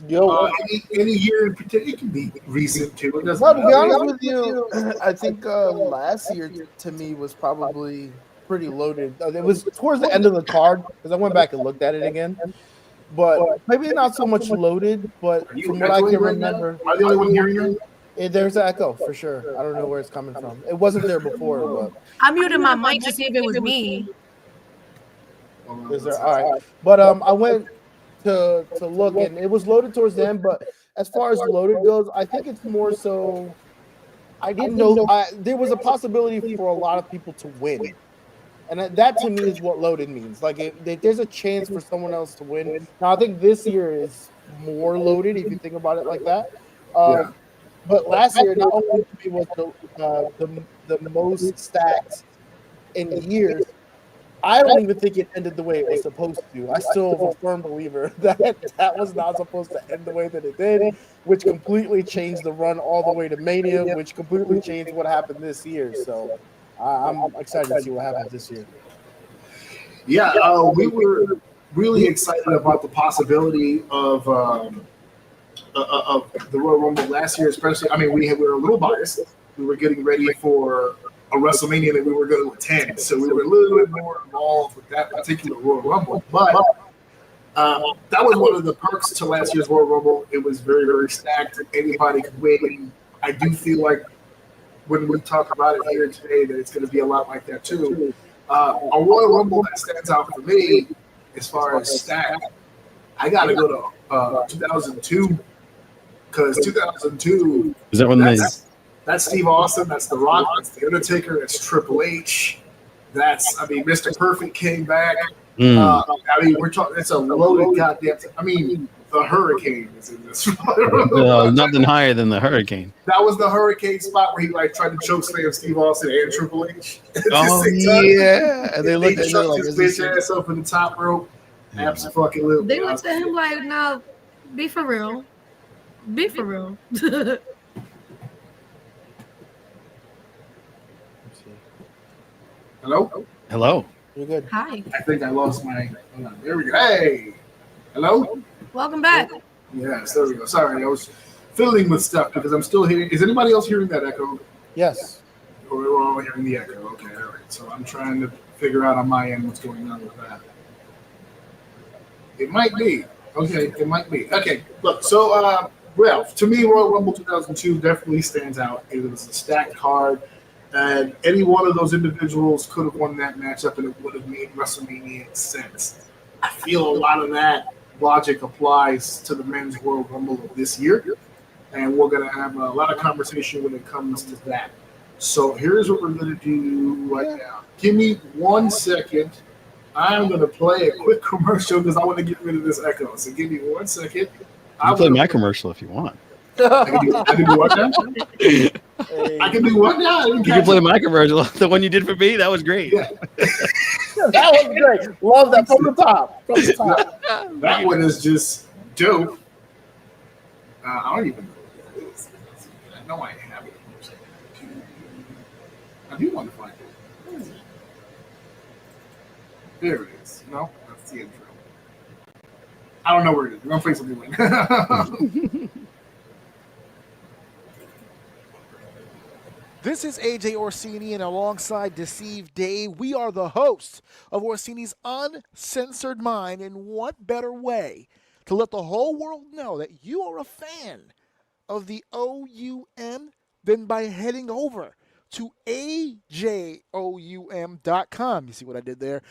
Yo, any year in particular, it can be recent too. It doesn't well, to be matter. honest with you, I think last year to me was probably pretty loaded. It was towards the end of the card because I went back and looked at it again. But maybe not so much loaded, but from what I can remember, Am I the only one hearing you? there's an echo for sure. I don't know where it's coming from. It wasn't there before, but I muted my mic to see if it was me. is there? All right, but I went to look and it was loaded towards the end. But as far as loaded goes, I think it's more so. I didn't know there was a possibility for a lot of people to win. And that to me is what loaded means. Like, there's a chance for someone else to win. Now, I think this year is more loaded if you think about it like that. But last year, not only to me was the most stacked in years, I don't even think it ended the way it was supposed to. I still am a firm believer that was not supposed to end the way that it did, which completely changed the run all the way to Mania, which completely changed what happened this year. So I'm excited to see what happens this year. Yeah, we were really excited about the possibility of the Royal Rumble last year, especially. I mean, we were a little biased. We were getting ready for a WrestleMania that we were going to attend, so we were a little bit more involved with that particular Royal Rumble. But that was one of the perks to last year's Royal Rumble. It was very, very stacked. Anybody could win. I do feel like when we talk about it here today, that it's going to be a lot like that too. A Royal Rumble that stands out for me as far as stacked, I got to go to 2002 because 2002 Is that when that's Steve Austin, that's The Rock, that's The Undertaker, that's Triple H, Mr. Perfect came back. We're talking. It's a loaded goddamn. The Hurricane is in this. nothing higher than the Hurricane. That was the Hurricane spot where he tried to choke slam Steve Austin and Triple H. Oh yeah, and they looked at chucked like, his bitch ass up in the top rope. Absolutely. They looked at him like, "Now, be for real, be for real." Hello. Hello. You're good. Hi, I think I lost my. Hold on. There we go. Hey. Hello. welcome back. Yes. There we go. Sorry, I was fiddling with stuff because I'm still hearing. Is anybody else hearing that echo? Yes. We're all hearing the echo. Okay. All right. So I'm trying to figure out on my end what's going on with that. It might be. Okay. It might be. Okay. Look. So, Ralph, to me, Royal Rumble 2002 definitely stands out. It was a stacked card. And any one of those individuals could have won that matchup, and it would have made WrestleMania sense. I feel a lot of that logic applies to the men's Royal Rumble of this year, and we're going to have a lot of conversation when it comes to that. So here's what we're going to do right now. Give me 1 second. I'm going to play a quick commercial because I want to get rid of this echo. So give me 1 second. You play my commercial if you want. I can do what now? I can do what now? You can play my commercial. The one you did for me, that was great. Yeah. That was great. Love that from the top. From the top. That one is just dope. I don't even know what that is. I know I have it. I do want to find it. There it is. No, that's the intro. I don't know where it is. We're going to play something like This is AJ Orsini, and alongside Deceived Dave, we are the hosts of Orsini's Uncensored Mind. And what better way to let the whole world know that you are a fan of the OUM than by heading over to AJOUM.com. You see what I did there?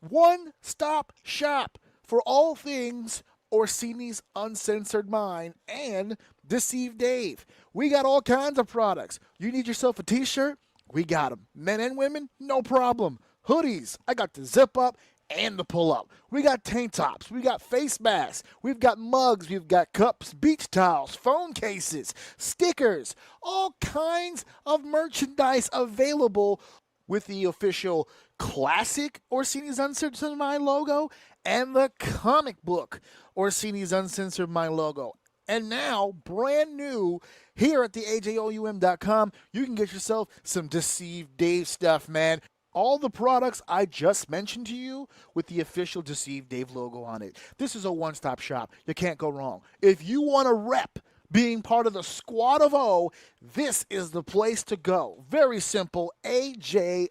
One-stop shop for all things Orsini's Uncensored Mind and Deceived Dave. We got all kinds of products. You need yourself a t-shirt? We got them. Men and women? No problem. Hoodies. I got the zip up and the pull up. We got tank tops. We got face masks. We've got mugs. We've got cups, beach towels, phone cases, stickers, all kinds of merchandise available with the official classic Orsini's Uncensored Mind logo and the comic book Orsini's Uncensored Mind logo. And now, brand new, here at the AJOUM.com, you can get yourself some Deceived Dave stuff, man. All the products I just mentioned to you with the official Deceived Dave logo on it. This is a one-stop shop. You can't go wrong. If you want to rep being part of the Squad of O, this is the place to go. Very simple, AJOUM.com.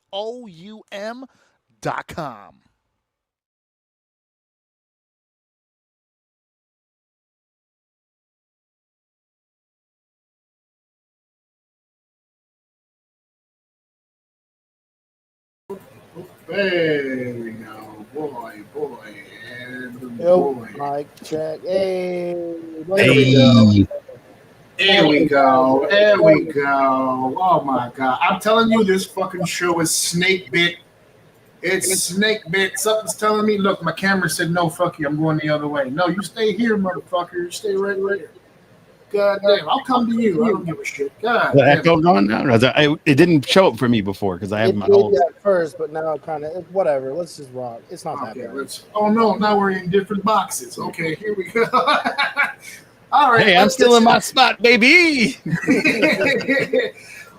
There we go. Boy, and Yo, boy. mic check. Hey. There we go. There we go. There we go. Oh my God. I'm telling you, this fucking show is snake bit. It's snake bit. Something's telling me, look, my camera said, no, fuck you. I'm going the other way. No, you stay here, motherfucker. You stay right here. God damn. I'll come to you. I don't give a shit. God The damn. echo going down? It didn't show up for me before because I have It my did whole. at first, but now it kind of whatever. Let's just rock. It's not that Okay, bad. oh no, now we're in different boxes. Okay, here we go. All right. Hey, I'm still in my spot, baby.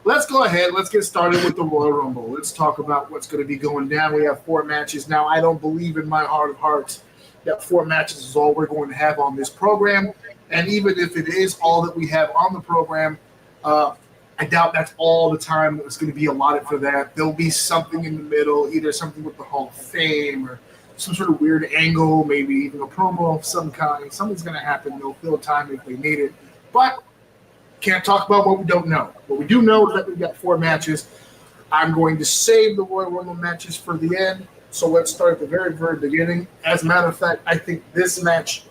Let's go ahead. Let's get started with the Royal Rumble. Let's talk about what's going to be going down. We have 4 matches now. I don't believe in my heart of hearts that 4 matches is all we're going to have on this program. And even if it is all that we have on the program, I doubt that's all the time that's going to be allotted for that. There'll be something in the middle, either something with the Hall of Fame or some sort of weird angle, maybe even a promo of some kind. Something's going to happen. They'll fill time if they need it. But can't talk about what we don't know. What we do know is that we've got 4 matches. I'm going to save the Royal Rumble matches for the end. So let's start at the very, very beginning. As a matter of fact, I think this match,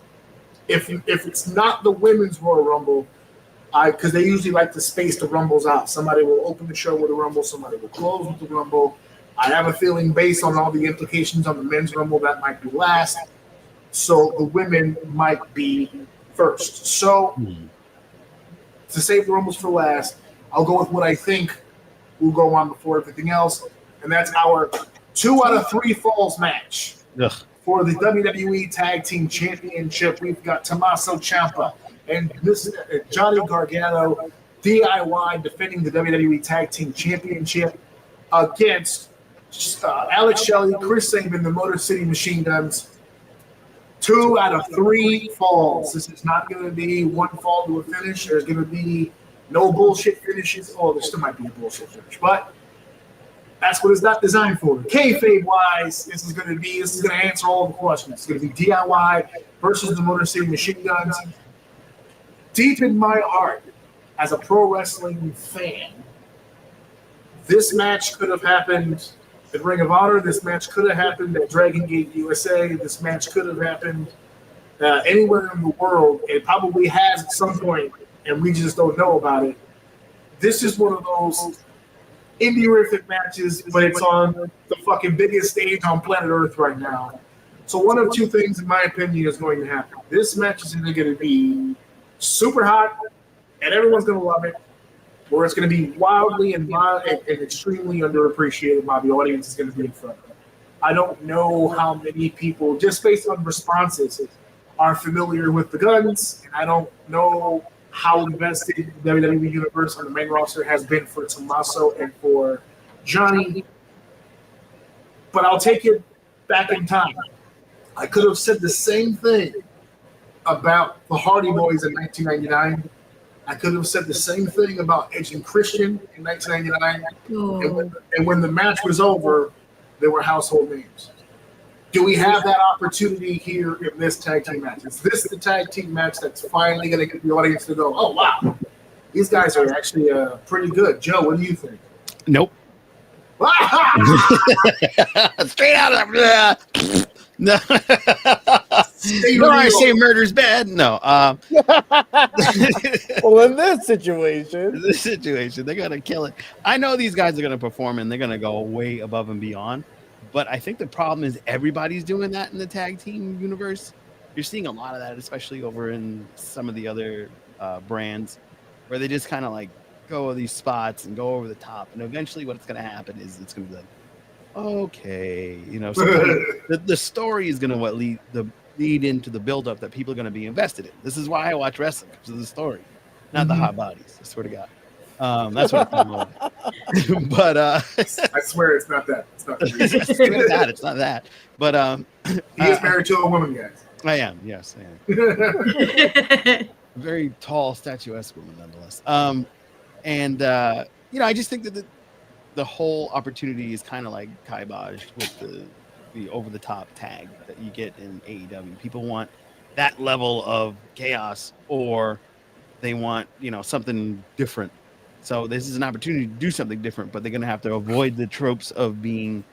if it's not the women's Royal Rumble, because they usually like to space the Rumbles out. Somebody will open the show with a Rumble. Somebody will close with the Rumble. I have a feeling based on all the implications on the men's Rumble that might be last. So the women might be first. So to save the Rumbles for last, I'll go with what I think will go on before everything else. And that's our 2 out of 3 falls match. Ugh. For the WWE Tag Team Championship, we've got Tommaso Ciampa and this Johnny Gargano, DIY, defending the WWE Tag Team Championship against Alex Shelley, Chris Sabin, the Motor City Machine Guns. 2 out of 3 falls. This is not going to be one fall to a finish. There's going to be no bullshit finishes. Oh, there still might be a bullshit finish, but that's what it's not designed for. Kayfabe-wise, this is going to answer all the questions. It's going to be DIY versus the Motor City Machine Guns. Deep in my heart, as a pro wrestling fan, this match could have happened at Ring of Honor. This match could have happened at Dragon Gate USA. This match could have happened anywhere in the world. It probably has at some point, and we just don't know about it. This is one of those indie-rific matches, but it's on the fucking biggest stage on planet Earth right now. So one of two things, in my opinion, is going to happen. This match is either going to be super hot, and everyone's going to love it, or it's going to be wildly and extremely underappreciated by the audience is going to be in front of it. I don't know how many people, just based on responses, are familiar with the Guns, and I don't know how invested the WWE Universe on the main roster has been for Tommaso and for Johnny. But I'll take it back in time. I could have said the same thing about the Hardy Boys in 1999. I could have said the same thing about Edge and Christian in 1999. Oh. And when the match was over, they were household names. Do we have that opportunity here in this tag team match? Is this the tag team match that's finally going to get the audience to go, oh, wow, these guys are actually pretty good? Joe, what do you think? Nope. Straight out of there. No. No, I say murder's bad. No. Well, in this situation, they're gonna kill it. I know these guys are gonna perform and they're gonna go way above and beyond. But I think the problem is everybody's doing that in the tag team universe. You're seeing a lot of that, especially over in some of the other brands, where they just kind of like go these spots and go over the top. And eventually, what's gonna happen is it's gonna be like, okay, the story is going to lead into the buildup that people are going to be invested in. This is why I watch wrestling, because of the story, not the hot bodies. I swear to God. That's what I'm talking about. But I swear it's not that. It's not that. It's not that. But he is married to a woman, guys. I am. Yes, I am. Very tall, statuesque woman, nonetheless. I just think that the whole opportunity is kind of like kiboshed with the over-the-top tag that you get in AEW. People want that level of chaos, or they want, something different. So this is an opportunity to do something different, but they're going to have to avoid the tropes of being,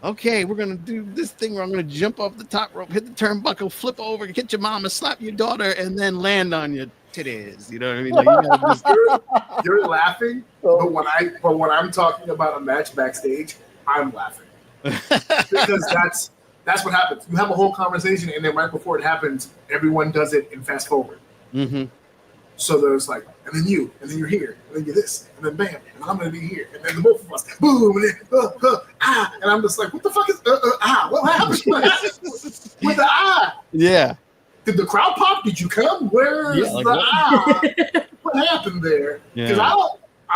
okay, we're going to do this thing where I'm going to jump off the top rope, hit the turnbuckle, flip over, hit your mama, slap your daughter, and then land on your titties. You know what I mean? Like, you're laughing, but when I'm talking about a match backstage, I'm laughing because that's what happens. You have a whole conversation, and then right before it happens, everyone does it in fast forward. Mm-hmm. So there's like, and then you, and then you're here, and then you're this, and then bam, and I'm gonna be here, and then the both of us, boom, and then and I'm just like, what the fuck is what happened? With the Yeah. Did the crowd pop? Did you come? Where's what happened there? Because I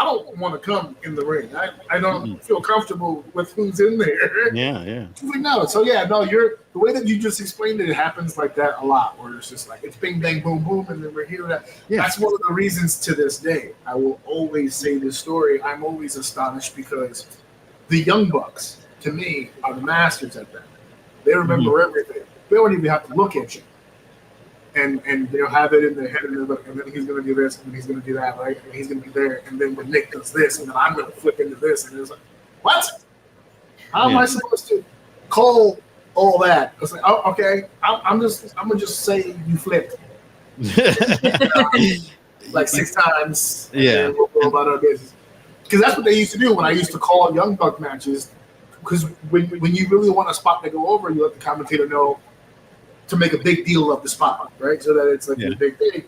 don't want to come in the ring. I don't feel comfortable with who's in there. Yeah. No. So the way that you just explained it happens like that a lot, where it's just like it's bing bang boom boom, and then we're here. That's one of the reasons to this day I will always say this story. I'm always astonished because the Young Bucks, to me, are the masters at that. They remember everything. They don't even have to look at you. And have it in their head, and then he's going to do this, and then he's going to do that, right? And he's going to be there, and then when Nick does this, and then I'm going to flip into this, and it's like, what? How am I supposed to call all that? It's like, oh, okay, I'm gonna just say you flipped like 6 times, and then we'll go about our business. Because that's what they used to do when I used to call Young Buck matches. Because when you really want a spot to go over, you let the commentator know to make a big deal of the spot, right? So that it's like a big thing.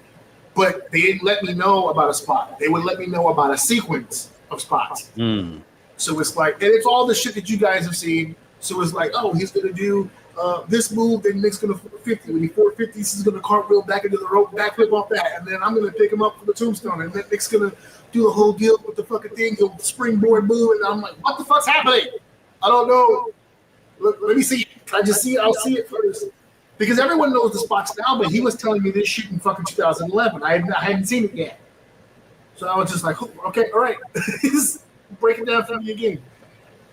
But they didn't let me know about a spot. They would let me know about a sequence of spots. So it's like, and it's all the shit that you guys have seen. So it's like, oh, he's going to do this move, then Nick's going to 450. When he 450, he's going to cartwheel back into the rope, backflip off that. And then I'm going to pick him up for the tombstone. And then Nick's going to do the whole deal with the fucking thing, he'll springboard move. And I'm like, what the fuck's happening? I don't know. Let me see. I'll see it first. Because everyone knows the spots now, but he was telling me this shit in fucking 2011. I hadn't seen it yet. So I was just like, okay, all right. Break it down for me again.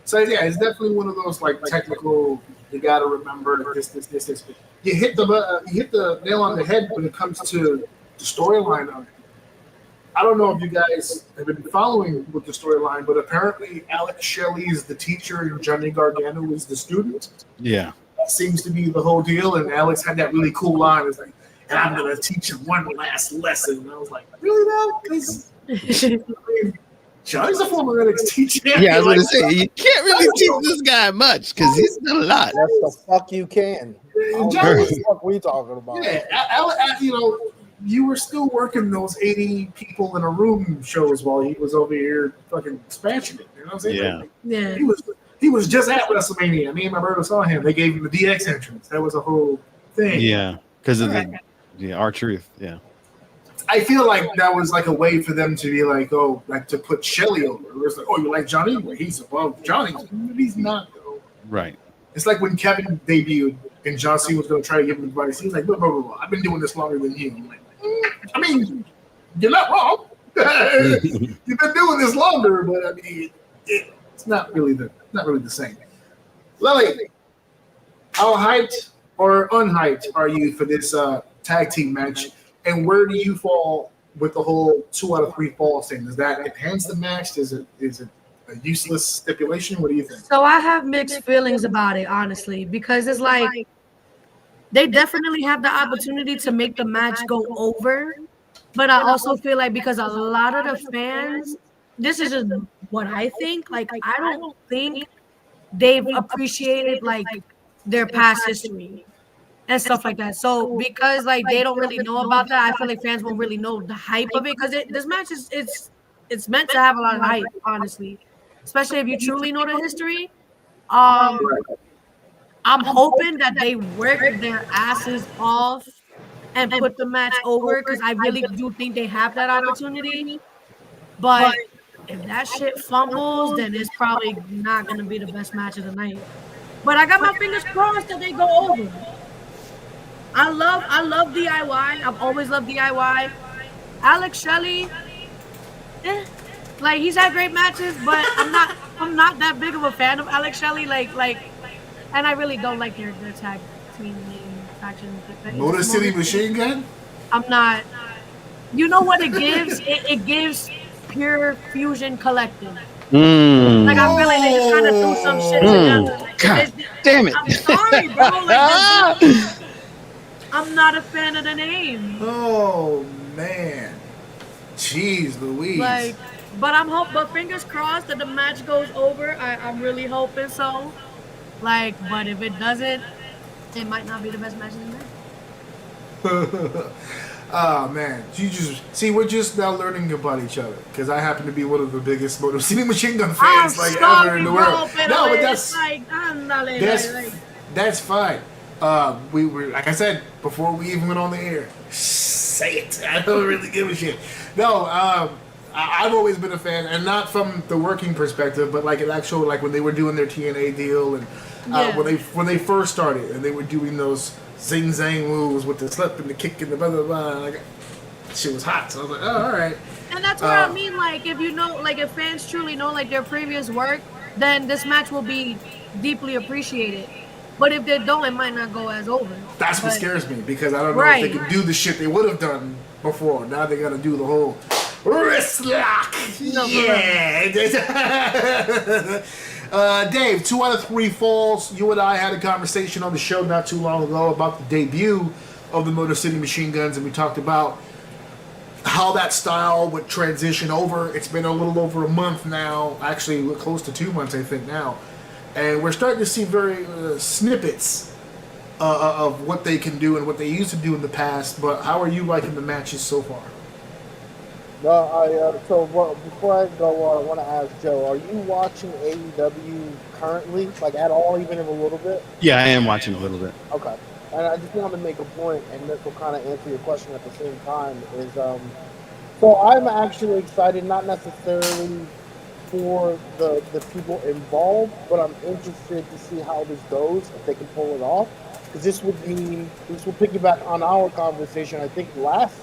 So yeah, it's definitely one of those like technical, you got to remember this. You hit the nail on the head when it comes to the storyline of it. I don't know if you guys have been following with the storyline, but apparently Alex Shelley is the teacher and Johnny Gargano is the student. Yeah. That seems to be the whole deal. And Alex had that really cool line. It's like, and I'm going to teach him one last lesson. And I was like, really, though? Johnny's a former NXT champion. Yeah, I was going to say, you can't really teach this guy much because he's done a lot. Yes, the fuck you can. I don't know what the fuck we talking about. Yeah, you were still working those 80 people in a room shows while he was over here fucking smashing it. You know what I'm saying? Yeah. Like, Yeah. He was just at WrestleMania. Me and my brother saw him. They gave him the DX entrance. That was a whole thing. Yeah, because of the R-Truth. Yeah. I feel like that was like a way for them to be like, oh, like to put Shelly over. It was like, oh, you like Johnny? Well, he's above Johnny. He's not, though. Right. It's like when Kevin debuted and John Cena was going to try to give him advice. He's like, blah, blah, blah, blah. I've been doing this longer than you. I'm like, I mean, you're not wrong. You've been doing this longer, but I mean, it's not really the same. Lily, how hyped or unhyped are you for this tag team match? And where do you fall with the whole 2 out of 3 falls thing? Does that enhance the match? Is it a useless stipulation? What do you think? So I have mixed feelings about it, honestly, because it's like they definitely have the opportunity to make the match go over. But I also feel like because a lot of the fans, this is just what I think, like I don't think they've appreciated like their past history and stuff like that. So because like they don't really know about that, I feel like fans won't really know the hype of it because this match is it's meant to have a lot of hype, honestly, especially if you truly know the history. I'm hoping that they work their asses off and put the match over because I really do think they have that opportunity. But if that shit fumbles, then it's probably not going to be the best match of the night. But I got my fingers crossed that they go over. I love DIY. I've always loved DIY. Alex Shelley, like he's had great matches, but I'm not that big of a fan of Alex Shelley. Like, and I really don't like their tag team faction. Motor City Machine Gun? I'm not. You know what it gives? It gives Pure Fusion Collective. Like I feel like they just kind of threw some shit together. Like, God damn it! I'm sorry, bro. Like, I'm not a fan of the name. Oh man, jeez, Louise. Like, but fingers crossed that the match goes over. I'm really hoping so. Like, but if it doesn't, it might not be the best match in the night. Oh man, we're just now learning about each other because I happen to be one of the biggest Motor City Machine Gun fans ever in the world. No, but that's fine. We were, like I said before we even went on the air. Say it. I don't really give a shit. No, I've always been a fan, and not from the working perspective, but like an actual, like when they were doing their TNA deal, and when they first started, and they were doing those zing zang moves with the slip and the kick and the blah blah blah. Like, shit was hot, so I was like, oh, all right. And that's what I mean. Like, if you know, like, if fans truly know like their previous work, then this match will be deeply appreciated. But if they don't, it might not go as over. That's what scares me because I don't know if they can do the shit they would have done before. Now they got to do the whole wrist lock. Yeah. Dave, 2 out of 3 falls. You and I had a conversation on the show not too long ago about the debut of the Motor City Machine Guns, and we talked about how that style would transition over. It's been a little over a month now. Actually, we're close to 2 months, I think, now. And we're starting to see very snippets of what they can do and what they used to do in the past. But how are you liking the matches so far? No, before I go on, I want to ask Joe: are you watching AEW currently, like at all, even in a little bit? Yeah, I am watching a little bit. Okay, and I just wanted to make a point, and this will kind of answer your question at the same time. Is so I'm actually excited, not necessarily for the people involved, but I'm interested to see how this goes, if they can pull it off. Because this will piggyback on our conversation, I think, last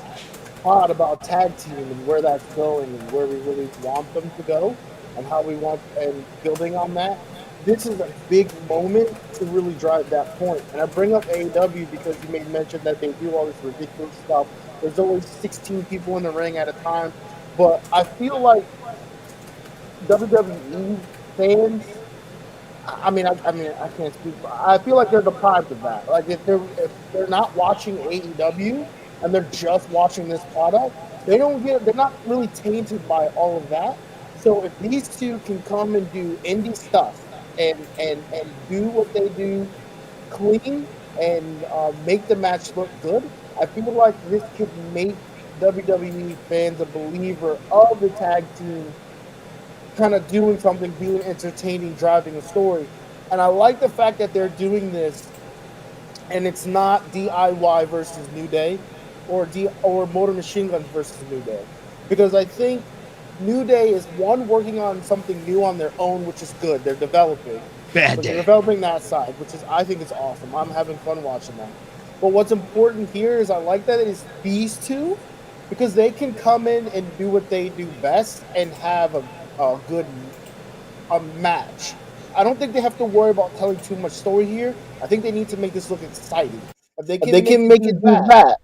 pod about tag team and where that's going and where we really want them to go and how we want, and building on that. This is a big moment to really drive that point. And I bring up AEW because you made mention that they do all this ridiculous stuff. There's always 16 people in the ring at a time. But I feel like WWE fans, I can't speak. I feel like they're deprived of that. Like if they're not watching AEW and they're just watching this product, they're not really tainted by all of that. So if these two can come and do indie stuff and do what they do clean and make the match look good, I feel like this could make WWE fans a believer of the tag team kind of doing something, being entertaining, driving a story. And I like the fact that they're doing this and it's not DIY versus New Day or Motor Machine Guns versus New Day. Because I think New Day is working on something new on their own, which is good. They're developing. Bad They're day. developing that side, which is I think it's awesome. I'm having fun watching that. But what's important here is I like that it is these two because they can come in and do what they do best and have a good match. I don't think they have to worry about telling too much story here. I think they need to make this look exciting. If they can make it do that,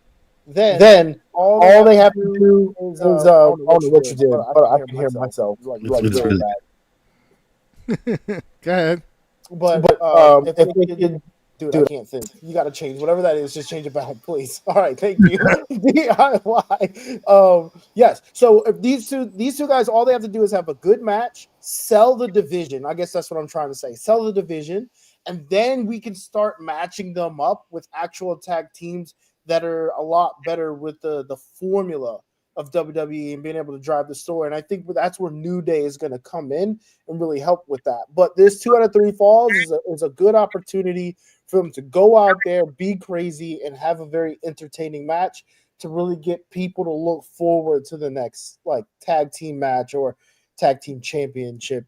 then all they have to do is I don't know what you did, but I can hear myself like really bad. Go ahead. But if they could, dude, I can't think. You got to change whatever that is. Just change it back, please. All right, thank you. DIY. Yes. So if these two guys, all they have to do is have a good match, sell the division. I guess that's what I'm trying to say. Sell the division, and then we can start matching them up with actual tag teams that are a lot better with the formula of WWE and being able to drive the story. And I think that's where New Day is going to come in and really help with that. But this 2 out of 3 falls is a good opportunity for them to go out there, be crazy, and have a very entertaining match to really get people to look forward to the next like tag team match or tag team championship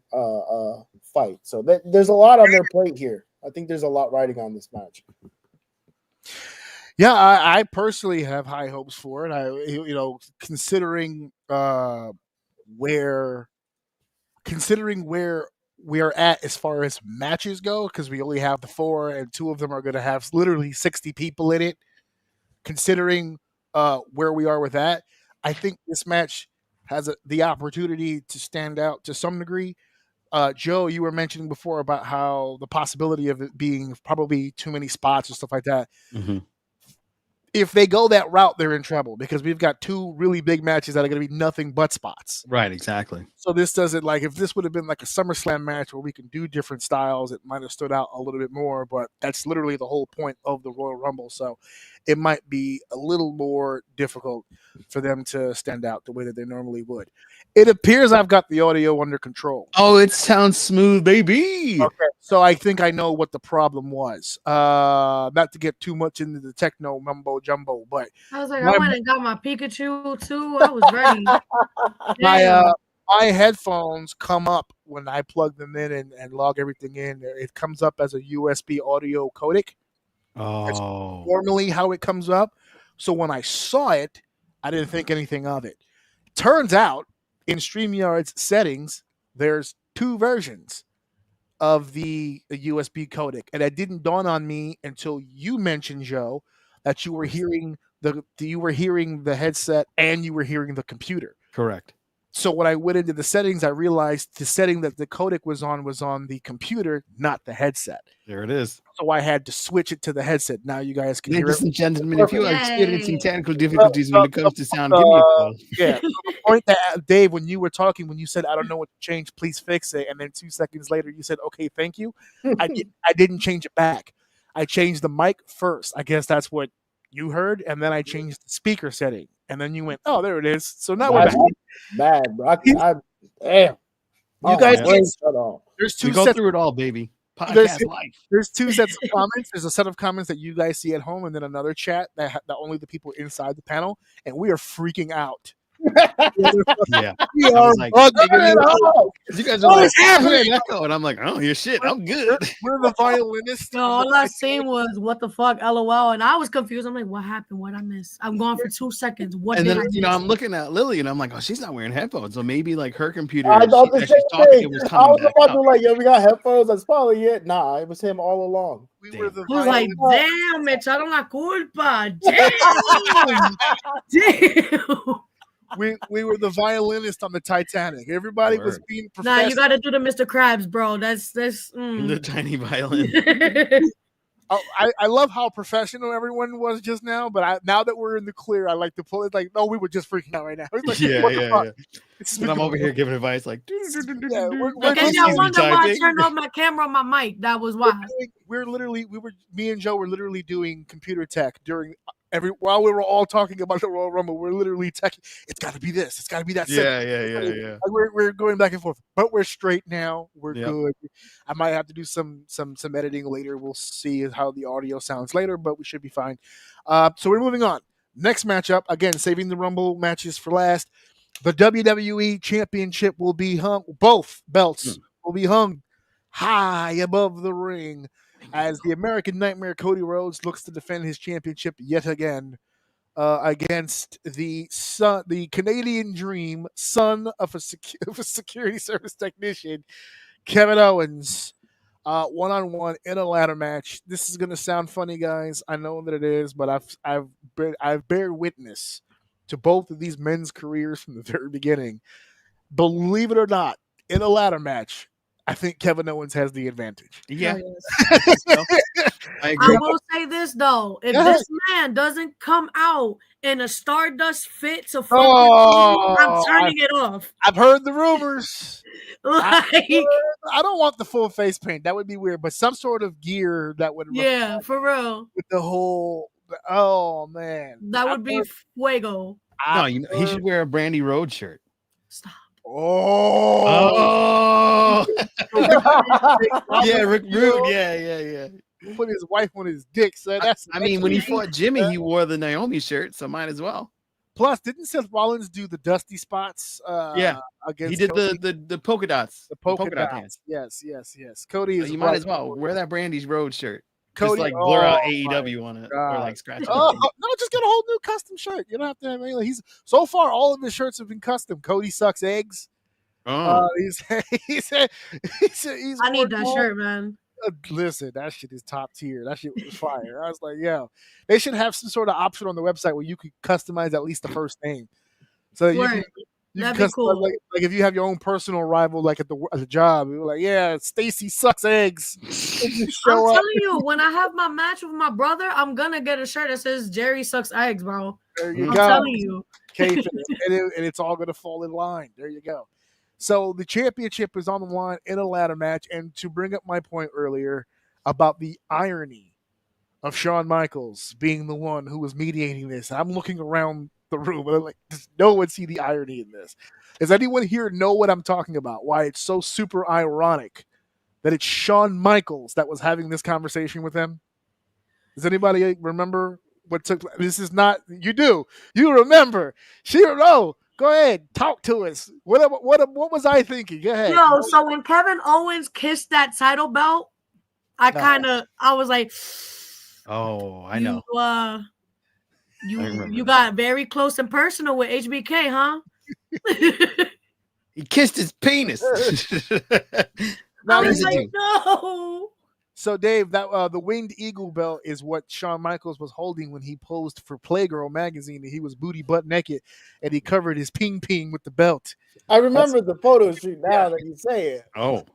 fight. So there's a lot on their plate here. I think there's a lot riding on this match. Yeah, I personally have high hopes for it. Considering where we are at as far as matches go, because we only have the 4, and 2 of them are going to have literally 60 people in it. Considering where we are with that, I think this match has the opportunity to stand out to some degree. Joe, you were mentioning before about how the possibility of it being probably too many spots or stuff like that. Mm-hmm. If they go that route, they're in trouble because we've got 2 really big matches that are going to be nothing but spots. Right, exactly. So this doesn't, like, if this would have been like a SummerSlam match where we can do different styles, it might have stood out a little bit more, but that's literally the whole point of the Royal Rumble. So it might be a little more difficult for them to stand out the way that they normally would. It appears I've got the audio under control. Oh, it sounds smooth, baby. Okay. So I think I know what the problem was. Not to get too much into the techno mumbo jumbo, but I was like, I went and got my Pikachu too. I was ready. my headphones come up when I plug them in and log everything in. It comes up as a USB audio codec. Oh, That's normally how it comes up. So when I saw it, I didn't think anything of it. Turns out, in StreamYard's settings, there's 2 versions of the USB codec, and it didn't dawn on me until you mentioned, Joe, that you were hearing the headset and you were hearing the computer. correct. So when I went into the settings, I realized the setting that the codec was on the computer, not the headset. There it is. So I had to switch it to the headset. Now you guys can hear Ladies it. and gentlemen, if you are experiencing Yay. technical difficulties when it comes to sound, give me a call. Yeah. So the point that Dave, when you were talking, when you said, "I don't know what to change, please fix it," and then 2 seconds later you said, "Okay, thank you," I didn't change it back. I changed the mic first. I guess that's what you heard, and then I changed the speaker setting, and then you went, "Oh, there it is." So now we're back. Bad, bro. Damn. You guys, We there's 2 go sets. through it all, baby. There's- Podcast life. There's 2 sets of comments. There's a set of comments that you guys see at home, and then another chat that only the people inside the panel, and we are freaking out. Yeah. We I are was like, bugging. you guys are What like, is happening? echo, and I'm like, oh, your shit, I'm good. We're the violinists. No, all I seen was what the fuck, LOL, and I was confused. I'm like, what happened? What I missed? I'm gone for 2 seconds. What And did then, I miss? I'm looking at Lily, and I'm like, oh, she's not wearing headphones. So maybe like her computer, I thought the as she's same talking, thing. it was I coming was back about to up. like, yo, we got headphones. That's probably it. Nah, it was him all along. We were the I was like, violinists. damn, me echaron la culpa. Damn. Damn. We were the violinist on the Titanic. Everybody was Word. being Nah, professional. you got to do the Mr. Krabs, bro. That's The tiny violin. Oh, I love how professional everyone was just now, but now that we're in the clear, I like to pull it like, no, we were just freaking out right now. It's like, what the fuck? It's And I'm over here giving advice like, Yeah, we're Like, if He y'all sees me wonder why I typing. turned off my camera on my mic, that was why. me and Joe were literally doing computer tech during while we were all talking about the Royal Rumble. We're literally tech. It's got to be this. It's got to be that. Yeah. Like, we're going back and forth, but we're straight now. We're Yep. good. I might have to do some editing later. We'll see how the audio sounds later, but we should be fine. So we're moving on. Next matchup, again, saving the Rumble matches for last. The WWE Championship will be hung. Both belts will be hung high above the ring as the American Nightmare Cody Rhodes looks to defend his championship yet again against the Canadian Dream, son of a security service technician, Kevin Owens. 1-on-1 in a ladder match. This is gonna sound funny, guys. I know that it is, but I've bear witness to both of these men's careers from the very beginning. Believe it or not, in a ladder match, I think Kevin Owens has the advantage. Yeah, Oh, yes. I agree. I will say this though: if Yeah. this man doesn't come out in a Stardust fit to fucking, Oh, I'm turning it off. I've heard the rumors. Like, I don't want the full face paint. That would be weird. But some sort of gear that would yeah, for real, with the whole. Oh man, that would be fuego. No, he should wear a Brandy Road shirt. Stop. Oh, Yeah, Rick Rude. Yeah. put his wife on his dick. So that's. I mean, when he fought Jimmy, he wore the Naomi shirt, so might as well. Plus, didn't Seth Rollins do the dusty spots? Yeah, against he did Cody? the polka dots. The polka dot dots. Yes. Cody So is. you might as well wear that Brandy's Road shirt. Cody, Just like blur out oh AEW on it, or like scratch it. Oh no, just get a whole new custom shirt. You don't have to have any. He's so far all of his shirts have been custom. Cody sucks eggs. He's I need that shirt, man. Listen, that shit is top tier. That shit was fire. I was like, yo, they should have some sort of option on the website where you could customize at least the first name. So you can That'd be cool. like if you have your own personal rival, like at the job, you're like, yeah, Stacy sucks eggs. I'm telling you, when I have my match with my brother, I'm gonna get a shirt that says Jerry sucks eggs, bro. There you I'm go. telling you. And it's all gonna fall in line. There you go. So the championship is on the line in a ladder match, and to bring up my point earlier about the irony of Shawn Michaels being the one who was mediating this, I'm looking around the room and I'm like, does no one see the irony in this? Does anyone here know what I'm talking about? Why it's so super ironic that it's Shawn Michaels that was having this conversation with him? Does anybody remember what took place? This is not you do. You remember. Go ahead, talk to us. What was I thinking? Go ahead. Yo, so when Kevin Owens kissed that title belt, I was like, oh, I know. You got very close and personal with HBK, huh? He kissed his penis. I was like, no. So, Dave, that the Winged Eagle belt is what Shawn Michaels was holding when he posed for Playgirl magazine. And he was booty butt naked, and he covered his ping with the belt. I remember the photo shoot now that you say it. Oh,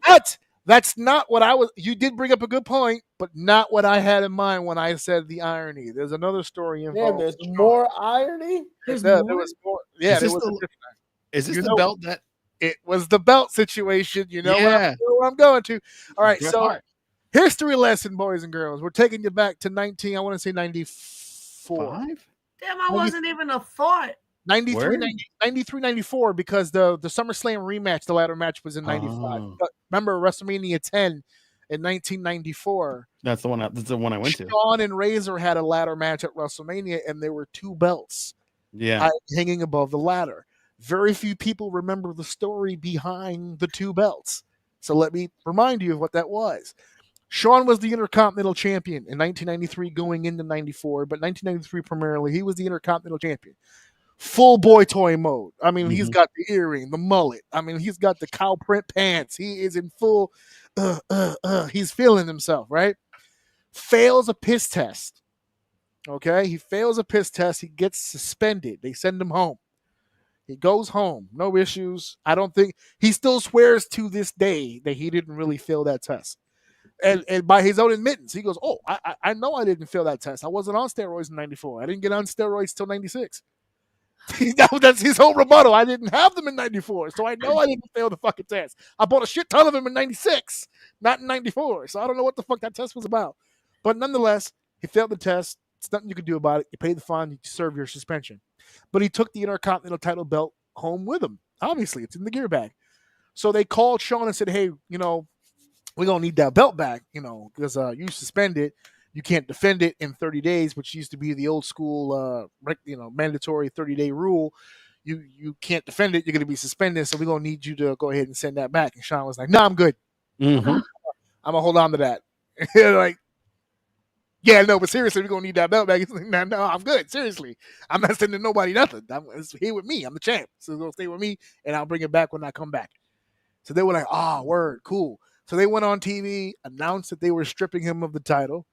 that's not what I was. You did bring up a good point, but not what I had in mind when I said the irony. There's another story involved. Yeah, there's more irony. There was more. Yeah, is this the belt that? It was the belt situation. You know what I'm going to. All right, so. History lesson, boys and girls. We're taking you back to 94. Damn, I wasn't even a thought. 93, 94, because the SummerSlam rematch, the ladder match, was in 95. But remember WrestleMania 10 in 1994. That's the one I went to. Shawn and Razor had a ladder match at WrestleMania, and there were two belts hanging above the ladder. Very few people remember the story behind the two belts. So let me remind you of what that was. Shawn was the Intercontinental Champion in 1993 going into 94, but 1993 primarily, he was the Intercontinental Champion. Full boy toy mode. I mean, he's got the earring, the mullet. I mean, he's got the cow print pants. He is in full, he's feeling himself, right? Fails a piss test. Okay? He fails a piss test. He gets suspended. They send him home. He goes home. No issues. I don't think, he still swears to this day that he didn't really fail that test. And by his own admittance, he goes, "Oh, I know I didn't fail that test. I wasn't on steroids in '94. I didn't get on steroids till '96." That's his whole rebuttal. I didn't have them in '94, so I know I didn't fail the fucking test. I bought a shit ton of them in '96, not in '94. So I don't know what the fuck that test was about. But nonetheless, he failed the test. It's nothing you can do about it. You pay the fine, you serve your suspension. But he took the Intercontinental title belt home with him. Obviously, it's in the gear bag. So they called Sean and said, "Hey, we're gonna need that belt back, because you suspended. You can't defend it in 30 days, which used to be the old school, mandatory 30-day rule. You can't defend it. You're going to be suspended. So we're going to need you to go ahead and send that back." And Sean was like, "No, I'm good. Mm-hmm. I'm going to hold on to that." Like, yeah, no, but seriously, we're going to need that belt back. He's like, no, I'm good. Seriously. I'm not sending nobody nothing. It's here with me. I'm the champ. So it's going to stay with me, and I'll bring it back when I come back. So they were like, word, cool. So they went on TV, announced that they were stripping him of the title.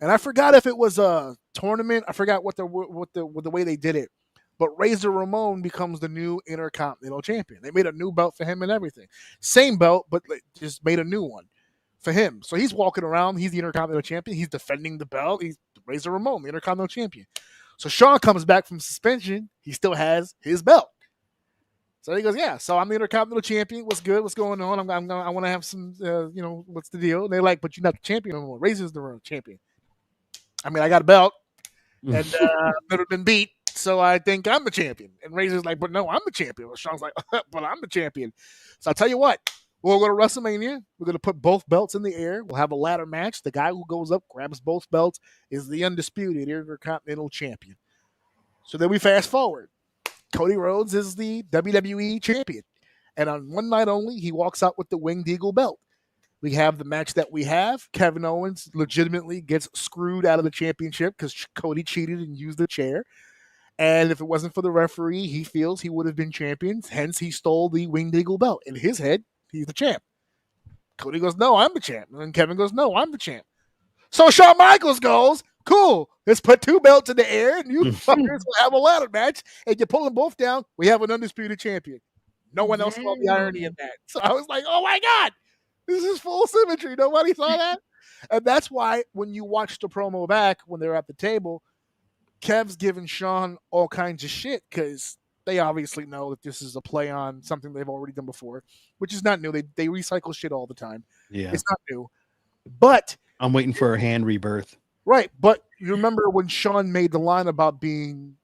And I forgot if it was a tournament. I forgot what the way they did it. But Razor Ramon becomes the new Intercontinental Champion. They made a new belt for him and everything. Same belt, but just made a new one for him. So he's walking around. He's the Intercontinental Champion. He's defending the belt. He's Razor Ramon, the Intercontinental Champion. So Sean comes back from suspension. He still has his belt. So he goes, "Yeah, so I'm the Intercontinental Champion. What's good? What's going on? I want to have some, what's the deal?" And they're like, "But you're not the champion anymore. Razor's the champion." I mean, I got a belt and never been beat, so I think I'm the champion. And Razor's like, "But no, I'm the champion." Well, Sean's like, "But I'm the champion." So I'll tell you what, we'll go to WrestleMania. We're going to put both belts in the air. We'll have a ladder match. The guy who goes up, grabs both belts, is the undisputed Intercontinental Champion. So then we fast forward. Cody Rhodes is the WWE Champion. And on one night only, he walks out with the Winged Eagle belt. We have the match that we have. Kevin Owens legitimately gets screwed out of the championship because Cody cheated and used the chair. And if it wasn't for the referee, he feels he would have been champion. Hence, he stole the Winged Eagle belt. In his head, he's the champ. Cody goes, "No, I'm the champ." And then Kevin goes, "No, I'm the champ." So Shawn Michaels goes, "Cool, let's put two belts in the air and you fuckers will have a ladder match. And you pull them both down, we have an undisputed champion." No one else saw the irony in that. So I was like, "Oh my God. This is full symmetry. Nobody saw that." And that's why when you watch the promo back, when they're at the table, Kev's giving Sean all kinds of shit because they obviously know that this is a play on something they've already done before, which is not new. They recycle shit all the time. Yeah. It's not new. But I'm waiting for a hand rebirth. right. But you remember when Sean made the line about being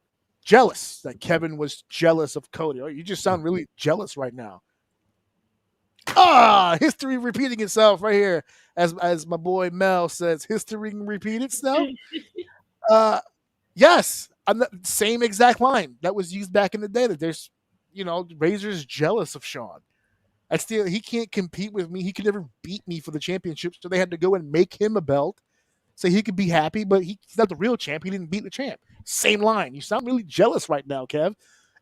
jealous, that Kevin was jealous of Cody. Oh, you just sound really jealous right now. History repeating itself right here. As my boy Mel says, history can repeat itself. Yes, same exact line that was used back in the day. That there's, Razor's jealous of Sean. He can't compete with me. He could never beat me for the championship. So they had to go and make him a belt so he could be happy. But he's not the real champ. He didn't beat the champ. Same line. You sound really jealous right now, Kev.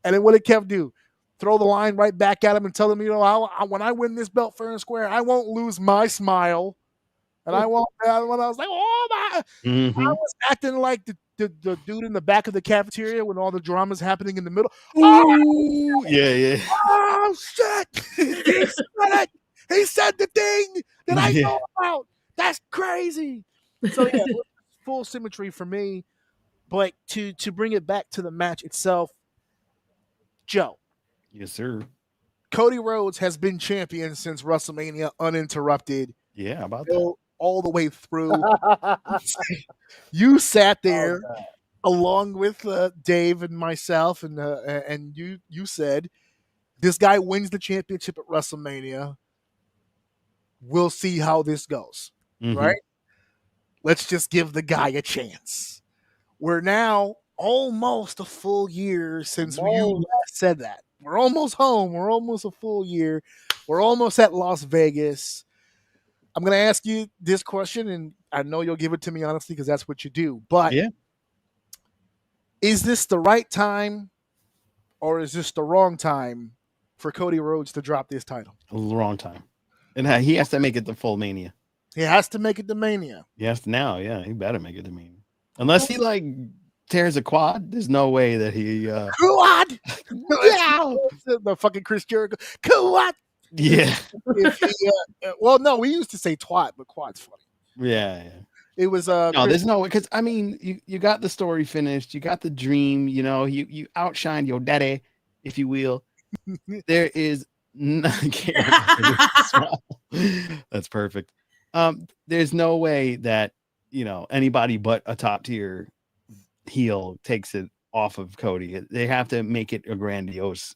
And then what did Kev do? Throw the line right back at him and tell him, when I win this belt fair and square, I won't lose my smile. And I won't. When I was like, "Oh my!" I was acting like the dude in the back of the cafeteria when all the drama's happening in the middle. Ooh, yeah. Oh shit! He said it. He said the thing that I know about. That's crazy. So yeah, full symmetry for me. But to bring it back to the match itself, Joe. Yes, sir. Cody Rhodes has been champion since WrestleMania uninterrupted. Yeah, how about that? All the way through. You sat there along with Dave and myself, and you said, "This guy wins the championship at WrestleMania. We'll see how this goes." Right? Let's just give the guy a chance. We're now almost a full year since you last said that. We're almost home. We're almost a full year. We're almost at Las Vegas. I'm going to ask you this question, and I know you'll give it to me honestly because that's what you do. But is this the right time or is this the wrong time for Cody Rhodes to drop this title? Wrong time. And he has to make it the full Mania. He has to make it the Mania. Yes, now, yeah. He better make it the Mania. Unless he, tears a quad, there's no way that he... Quad! Yeah! The fucking Chris Jericho. Quad! Yeah. If he, well, no, we used to say twat, but quad's funny. Yeah. It was No, Chris. there's no way because I mean you got the story finished, you got the dream, you outshined your daddy, if you will. There is I can't remember this one. That's perfect. There's no way that anybody but a top tier heel takes it off of Cody. They have to make it a grandiose.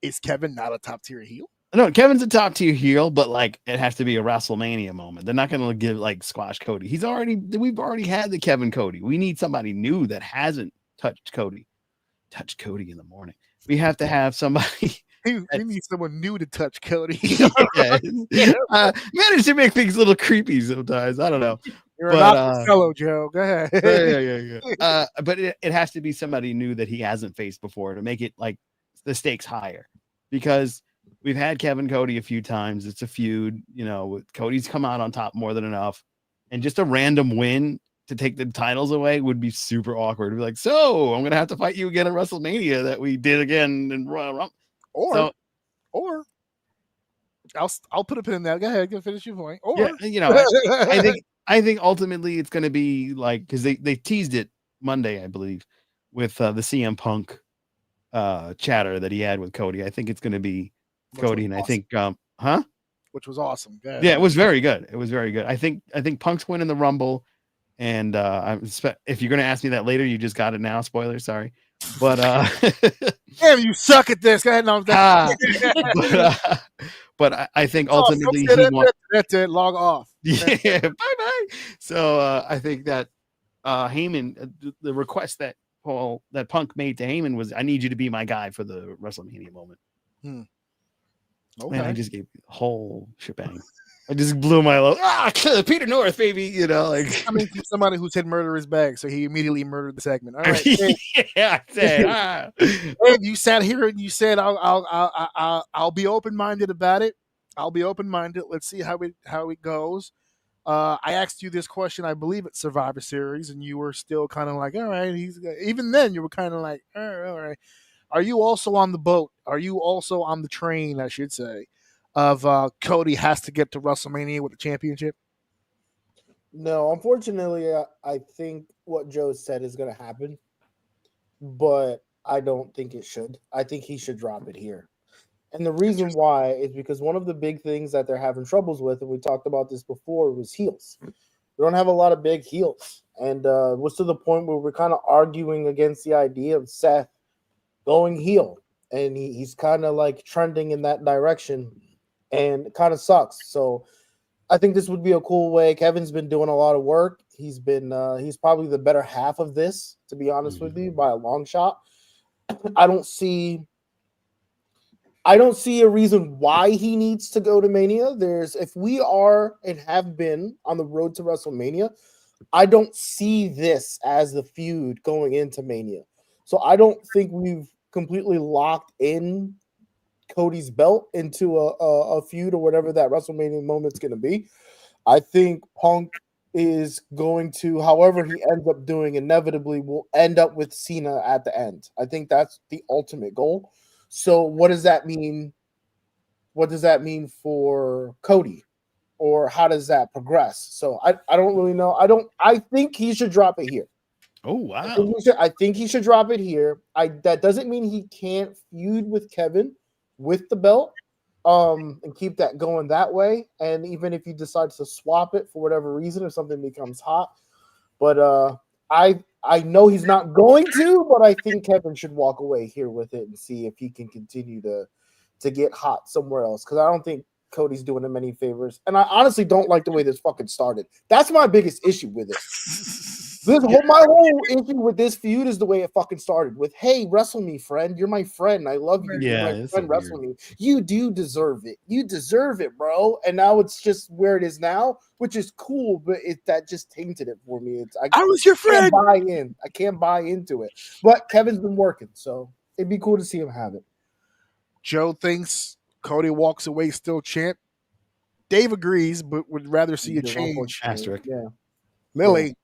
Is Kevin not a top tier heel? No, Kevin's a top tier heel, but like it has to be a WrestleMania moment. They're not going to give like squash Cody. We've already had the Kevin Cody. We need somebody new that hasn't touched Cody. Touch Cody in the morning. We have to have somebody. We need someone new to touch Cody. Manage to make things a little creepy sometimes. I don't know. You're not fellow Joe. Go ahead. Yeah. But it has to be somebody new that he hasn't faced before to make it like the stakes higher, because we've had Kevin Cody a few times. It's a feud. Cody's come out on top more than enough, and just a random win to take the titles away would be super awkward. It'd be like, so I'm gonna have to fight you again at WrestleMania that we did again in Royal Rumble. Or I'll put a pin in that. Go ahead, go finish your point. Or I think ultimately it's gonna be like, because they teased it Monday, I believe, with the CM Punk chatter that he had with Cody. I think it's gonna be Cody, and awesome. I think which was awesome. Yeah, it was very good. I think Punk's winning the Rumble. And if you're going to ask me that later, you just got it now. Spoiler, sorry. But damn, you suck at this. Go ahead, no. But I think ultimately that's it. Log off. Yeah, bye. So I think that Heyman, the request that Punk made to Heyman was, I need you to be my guy for the WrestleMania moment. Okay. And I just gave the whole shebang. I just blew my load. Peter North, baby. Coming from somebody who said murder his bag, so he immediately murdered the segment. All right. Yeah, I said. Dave, you sat here and you said, "I'll be open minded about it. I'll be open minded. Let's see how it goes." I asked you this question, I believe, at Survivor Series, and you were still kind of like, "All right." Even then, you were kind of like, "All right." Are you also on the boat? Are you also on the train, I should say, of Cody has to get to WrestleMania with the championship? No, unfortunately, I think what Joe said is going to happen, but I don't think it should. I think he should drop it here. And the reason why is because one of the big things that they're having troubles with, and we talked about this before, was heels. We don't have a lot of big heels. And was to the point where we're kind of arguing against the idea of Seth going heel. And he's kind of like trending in that direction, and it kind of sucks. So I think this would be a cool way. Kevin's been doing a lot of work. He's probably the better half of this, to be honest with you, by a long shot. I don't see a reason why he needs to go to Mania. If we are and have been on the road to WrestleMania, I don't see this as the feud going into Mania. So I don't think we've completely locked in Cody's belt into a feud or whatever that WrestleMania moment's going to be. I think Punk is going to, however he ends up doing, inevitably will end up with Cena at the end. I think that's the ultimate goal. So what does that mean? What does that mean for Cody? Or how does that progress? So I don't really know. I think he should drop it here. Oh, wow. I think he should drop it here. That doesn't mean he can't feud with Kevin with the belt, and keep that going that way. And even if he decides to swap it for whatever reason, or something becomes hot, but I know he's not going to, but I think Kevin should walk away here with it and see if he can continue to get hot somewhere else, because I don't think Cody's doing him any favors, and I honestly don't like the way this fucking started. That's my biggest issue with it. My whole issue with this feud is the way it fucking started with, "Hey, wrestle me, friend. You're my friend. I love you. Yeah, You're my friend. Wrestle me. You do deserve it. You deserve it, bro." And now it's just where it is now, which is cool, but that just tainted it for me. I was your friend. I can't buy into it. But Kevin's been working, so it'd be cool to see him have it. Joe thinks Cody walks away still champ. Dave agrees, but would rather see a change. Asterisk. Yeah. Lily.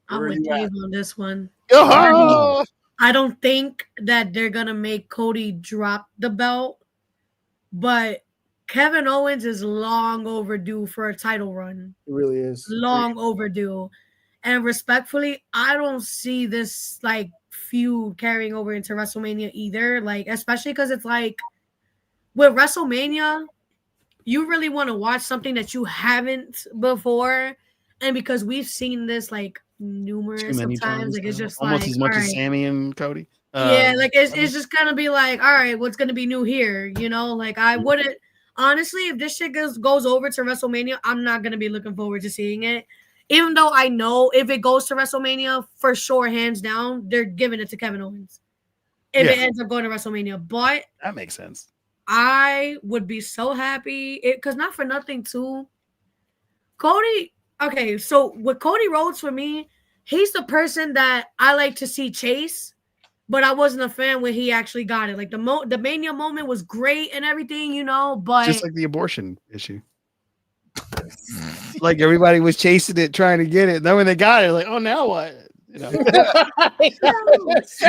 I'm with Dave on this one. Oh! I don't think that they're gonna make Cody drop the belt, but Kevin Owens is long overdue for a title run. It really is. Long overdue. And respectfully, I don't see this like feud carrying over into WrestleMania either. Like, especially because it's like with WrestleMania, you really want to watch something that you haven't before. And because we've seen this like Too numerous many of times, times. like it's just Almost like as much all as right. Sammy and Cody. Yeah, like it's just gonna be like, all right, what's gonna be new here? You know, like I wouldn't honestly, if this shit goes over to WrestleMania, I'm not gonna be looking forward to seeing it. Even though I know if it goes to WrestleMania, for sure, hands down, they're giving it to Kevin Owens. If it ends up going to WrestleMania. But that makes sense. I would be so happy because not for nothing too. Cody, okay, so with Cody Rhodes for me, he's the person that I like to see chase. But I wasn't a fan when he actually got it. Like the Mania moment was great and everything, you know. But Just like the abortion issue. Like everybody was chasing it, trying to get it. Then when they got it, like, oh, now what? You know,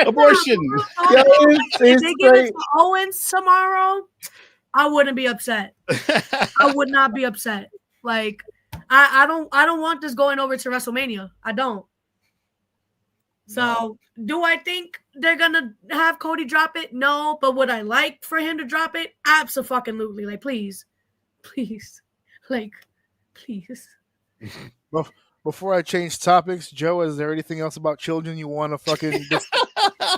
abortion. If they give it to Owens tomorrow, I wouldn't be upset. I would not be upset. Like I don't want this going over to WrestleMania. I don't. So, do I think they're gonna have Cody drop it? No, but would I like for him to drop it? Absolutely. Like, please, like, please. Well, before I change topics, Joe, is there anything else about children you want to fucking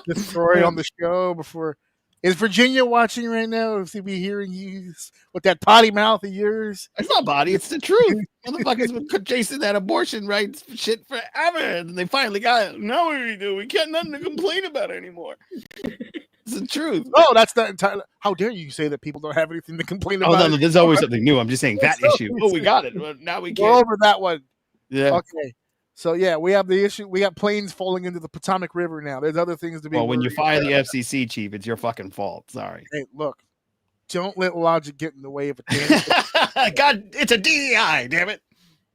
destroy on the show? Before is Virginia watching right now? Is he be hearing you with that potty mouth of yours? It's not body, it's the truth. Motherfuckers been chasing that abortion rights shit forever, and they finally got it. Now what do we do? We got nothing to complain about anymore. It's the truth. No, that's not entirely. How dare you say that people don't have anything to complain about? Oh no, there's always something new. I'm just saying that issue. Oh, we got it. Well, now we Go can't. over that one. Yeah. Okay. So yeah, we have the issue. We got planes falling into the Potomac River now. There's other things to be. Well, when you worried fire about. the FCC chief, it's your fucking fault. Sorry. Hey, look, don't let logic get in the way of a God, it's a DEI, damn it.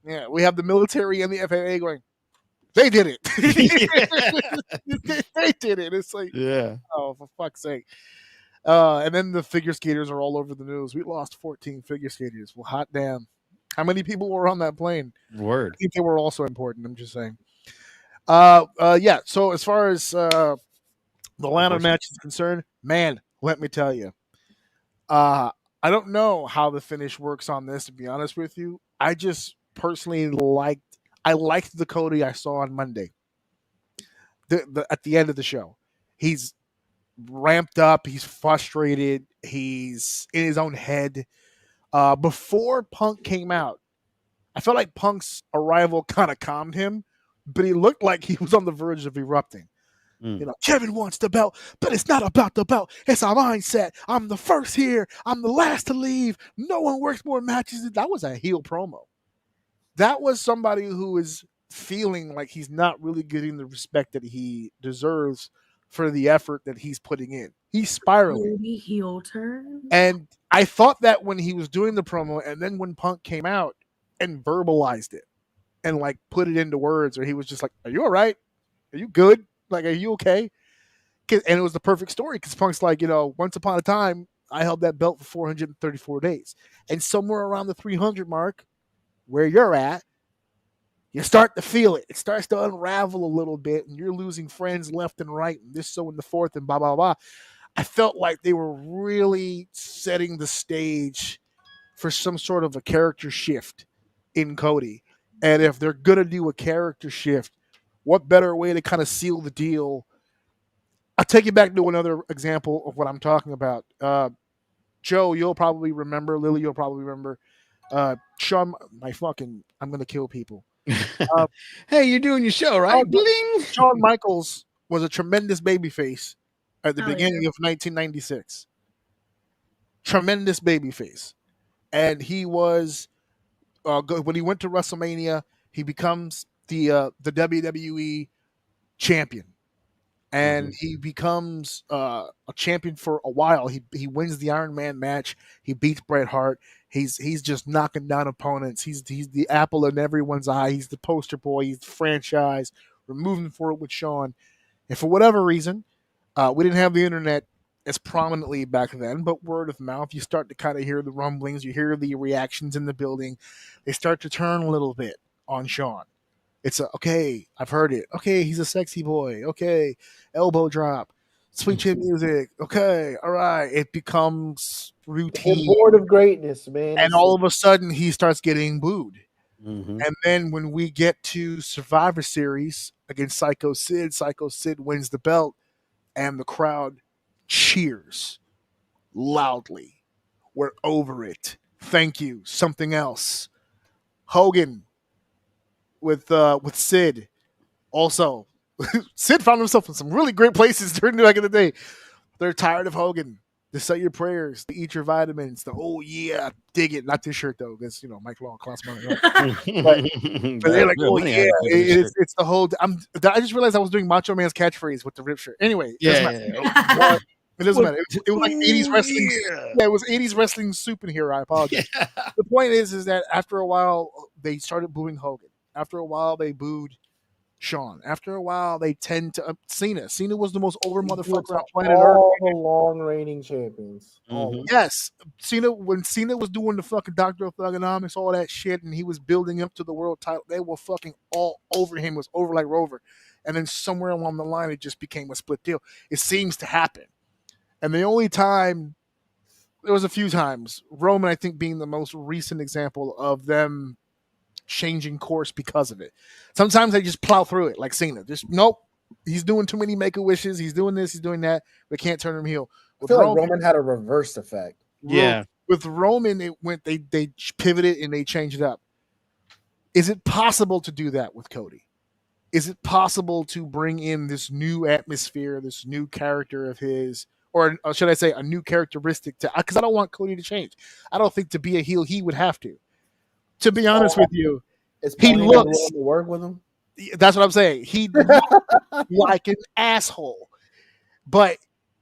Yeah, we have the military and the FAA going, they did it. They did it. It's like, Yeah. oh, for fuck's sake. And then the figure skaters are all over the news. We lost 14 figure skaters. Well, hot damn. How many people were on that plane? Word. I think they were also important. I'm just saying. Yeah. So as far as the ladder match is concerned, man, let me tell you, I don't know how the finish works on this. To be honest with you, I just personally liked the Cody I saw on Monday. At the end of the show, he's ramped up. He's frustrated. He's in his own head. Before Punk came out, I felt like Punk's arrival kind of calmed him, but he looked like he was on the verge of erupting. You know, Kevin wants the belt, but it's not about the belt. It's our mindset. I'm the first here. I'm the last to leave. No one works more matches. That was a heel promo. That was somebody who is feeling like he's not really getting the respect that he deserves for the effort that he's putting in. He's spiraling. Cody heel turn. And I thought that when he was doing the promo, and then when Punk came out and verbalized it and like put it into words, or he was just like, "Are you all right? Are you good? Like, are you okay?" And it was the perfect story because Punk's like, you know, once upon a time, I held that belt for 434 days. And somewhere around the 300 mark, where you're at, you start to feel it. It starts to unravel a little bit, and you're losing friends left and right, and this, so, and the fourth, and blah, blah, blah. I felt like they were really setting the stage for some sort of a character shift in Cody. And if they're going to do a character shift, what better way to kind of seal the deal? I'll take you back to another example of what I'm talking about. Joe, you'll probably remember. Lily, you'll probably remember. Shawn, I'm going to kill people. Hey, you're doing your show, right? Bling. Shawn Michaels was a tremendous babyface at the beginning of 1996. Tremendous babyface. And he was, when he went to WrestleMania, he becomes the WWE champion. And he becomes a champion for a while. He wins the Iron Man match. He beats Bret Hart. He's just knocking down opponents. He's the apple in everyone's eye. He's the poster boy. He's the franchise. We're moving forward with Shawn. And for whatever reason, we didn't have the internet as prominently back then, but word of mouth, you start to kind of hear the rumblings, you hear the reactions in the building. They start to turn a little bit on Sean. It's okay, I've heard it. Okay, he's a sexy boy. Okay, elbow drop, sweet chin music. Okay, all right. It becomes Him routine, bored of greatness, man. and all of a sudden he starts getting booed. Mm-hmm. And then when we get to Survivor Series against Psycho Sid wins the belt, and the crowd cheers loudly. We're over it. Thank you. Something else. Hogan with Sid. Also, Sid found himself in some really great places during the back of the day. They're tired of Hogan. To say your prayers, to eat your vitamins, to oh yeah, dig it. Not this shirt though, because Mike Long costs money. But they're like, oh yeah, it's the whole. I just realized I was doing Macho Man's catchphrase with the rip shirt. Anyway, it doesn't matter. Yeah. It doesn't matter. It was like 80s wrestling. Yeah, it was 80s wrestling soup in here. I apologize. Yeah. The point is that after a while they started booing Hogan. After a while they booed Shawn. After a while they tend to Cena. Cena was the most over motherfucker on planet Earth. All the long reigning champions. Mhm. Yes, when Cena was doing the fucking Doctor of Thugonomics, all that shit, and he was building up to the world title, they were fucking all over him. It was over like Rover, and then somewhere along the line, it just became a split deal. It seems to happen, and the only time there was a few times Roman, I think, being the most recent example of them changing course because of it. Sometimes they just plow through it, like Cena. Just nope. He's doing too many make a wishes. He's doing this. He's doing that. We can't turn him heel. I feel like Roman had a reverse effect. Yeah. With Roman, it went. They pivoted and they changed it up. Is it possible to do that with Cody? Is it possible to bring in this new atmosphere, this new character of his, or should I say, a new characteristic? Because I don't want Cody to change. I don't think to be a heel he would have to. To be honest with you, he looks to work with him. That's what I'm saying. He looks like an asshole, but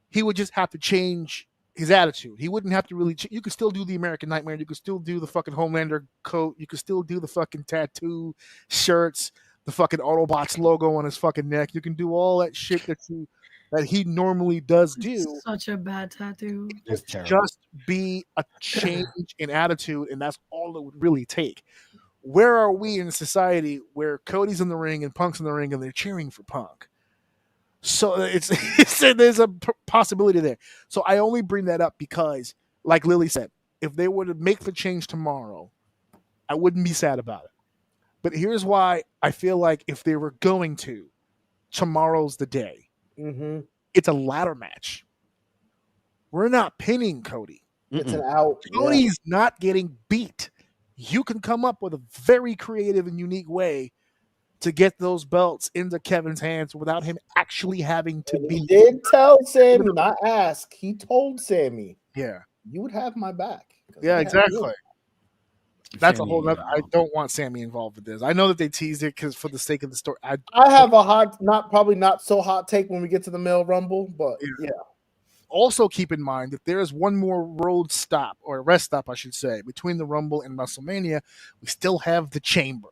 he would just have to change his attitude. He wouldn't have to really. You could still do the American Nightmare. You could still do the fucking Homelander coat. You could still do the fucking tattoo shirts, the fucking Autobots logo on his fucking neck. You can do all that shit that he normally does do. Such a bad tattoo. Just be a change in attitude, and that's all it would really take. Where are we in a society where Cody's in the ring and Punk's in the ring and they're cheering for Punk? So there's a possibility there. So I only bring that up because, like Lily said, if they were to make the change tomorrow, I wouldn't be sad about it. But here's why I feel like if they were going to, tomorrow's the day. Mm-hmm. It's a ladder match. We're not pinning Cody. It's an out. Cody's not getting beat. You can come up with a very creative and unique way to get those belts into Kevin's hands without him actually having to be. He did tell Sammy, not ask. He told Sammy, Yeah. You would have my back. Yeah, exactly. That's a whole other. I don't want Sammy involved with this. I know that they teased it because for the sake of the story. I have a probably not so hot take when we get to the male rumble, but yeah. Also keep in mind that there is one more road stop or rest stop, I should say, between the Rumble and WrestleMania. We still have the Chamber,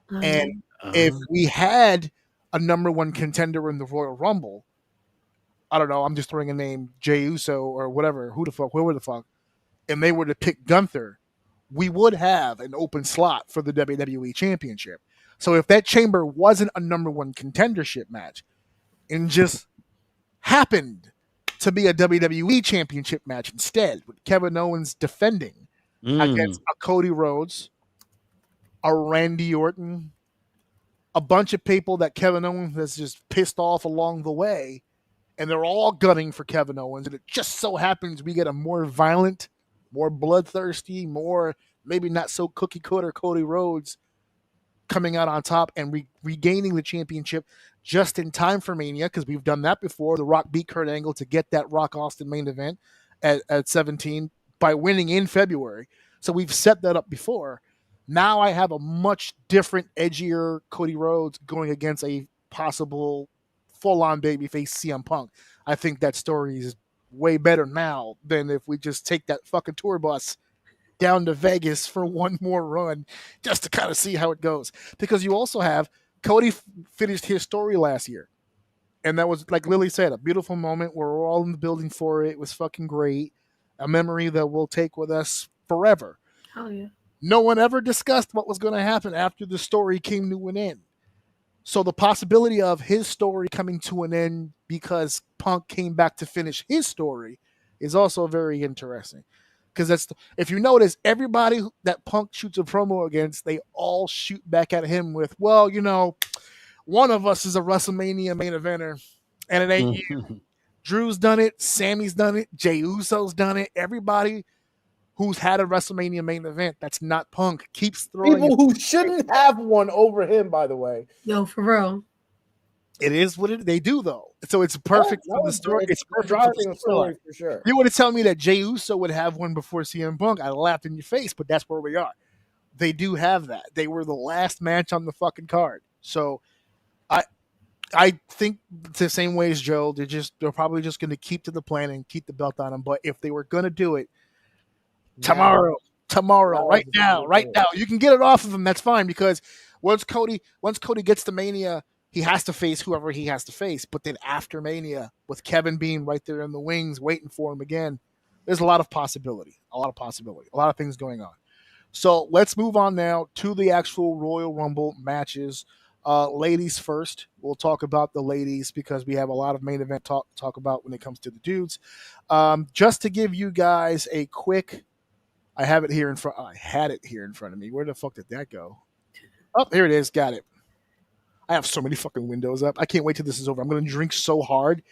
and if we had a number one contender in the Royal Rumble, I don't know. I'm just throwing a name, Jey Uso or whatever, whoever the fuck, and they were to pick Gunther, we would have an open slot for the WWE Championship. So if that Chamber wasn't a number one contendership match and just happened to be a WWE Championship match instead, with Kevin Owens defending against a Cody Rhodes, a Randy Orton, a bunch of people that Kevin Owens has just pissed off along the way, and they're all gunning for Kevin Owens, and it just so happens we get a more violent, more bloodthirsty, more maybe not so cookie cutter Cody Rhodes coming out on top and regaining the championship just in time for Mania, because we've done that before. The Rock beat Kurt Angle to get that Rock Austin main event at 17 by winning in February. So we've set that up before. Now I have a much different, edgier Cody Rhodes going against a possible full-on babyface CM Punk. I think that story is way better now than if we just take that fucking tour bus down to Vegas for one more run just to kind of see how it goes. Because you also have Cody finished his story last year. And that was, like Lily said, a beautiful moment. We're all in the building for it. It was fucking great. A memory that we'll take with us forever. Hell yeah. No one ever discussed what was going to happen after the story came to an end. So the possibility of his story coming to an end because Punk came back to finish his story is also very interesting. Because if you notice, everybody that Punk shoots a promo against, they all shoot back at him with, well, one of us is a WrestleMania main eventer, and it ain't you. Drew's done it, Sammy's done it, Jey Uso's done it. Everybody who's had a WrestleMania main event that's not Punk keeps throwing People who shouldn't have one over him, by the way. Yo, for real. It is what they do, though. So it's perfect for the story. It's perfect for the story for sure. You want to tell me that Jey Uso would have one before CM Punk? I laughed in your face, but that's where we are. They do have that. They were the last match on the fucking card. So I think the same way as Joe. They're probably just going to keep to the plan and keep the belt on them. But if they were going to do it tomorrow, right now, you can get it off of him. That's fine, because once Cody gets to Mania, he has to face whoever he has to face. But then after Mania, with Kevin being right there in the wings waiting for him again, there's a lot of possibility, a lot of things going on. So let's move on now to the actual Royal Rumble matches. Ladies first. We'll talk about the ladies because we have a lot of main event talk about when it comes to the dudes. Just to give you guys a quick, I had it here in front of me. Where the fuck did that go? Oh, here it is. Got it. I have so many fucking windows up. I can't wait till this is over. I'm going to drink so hard.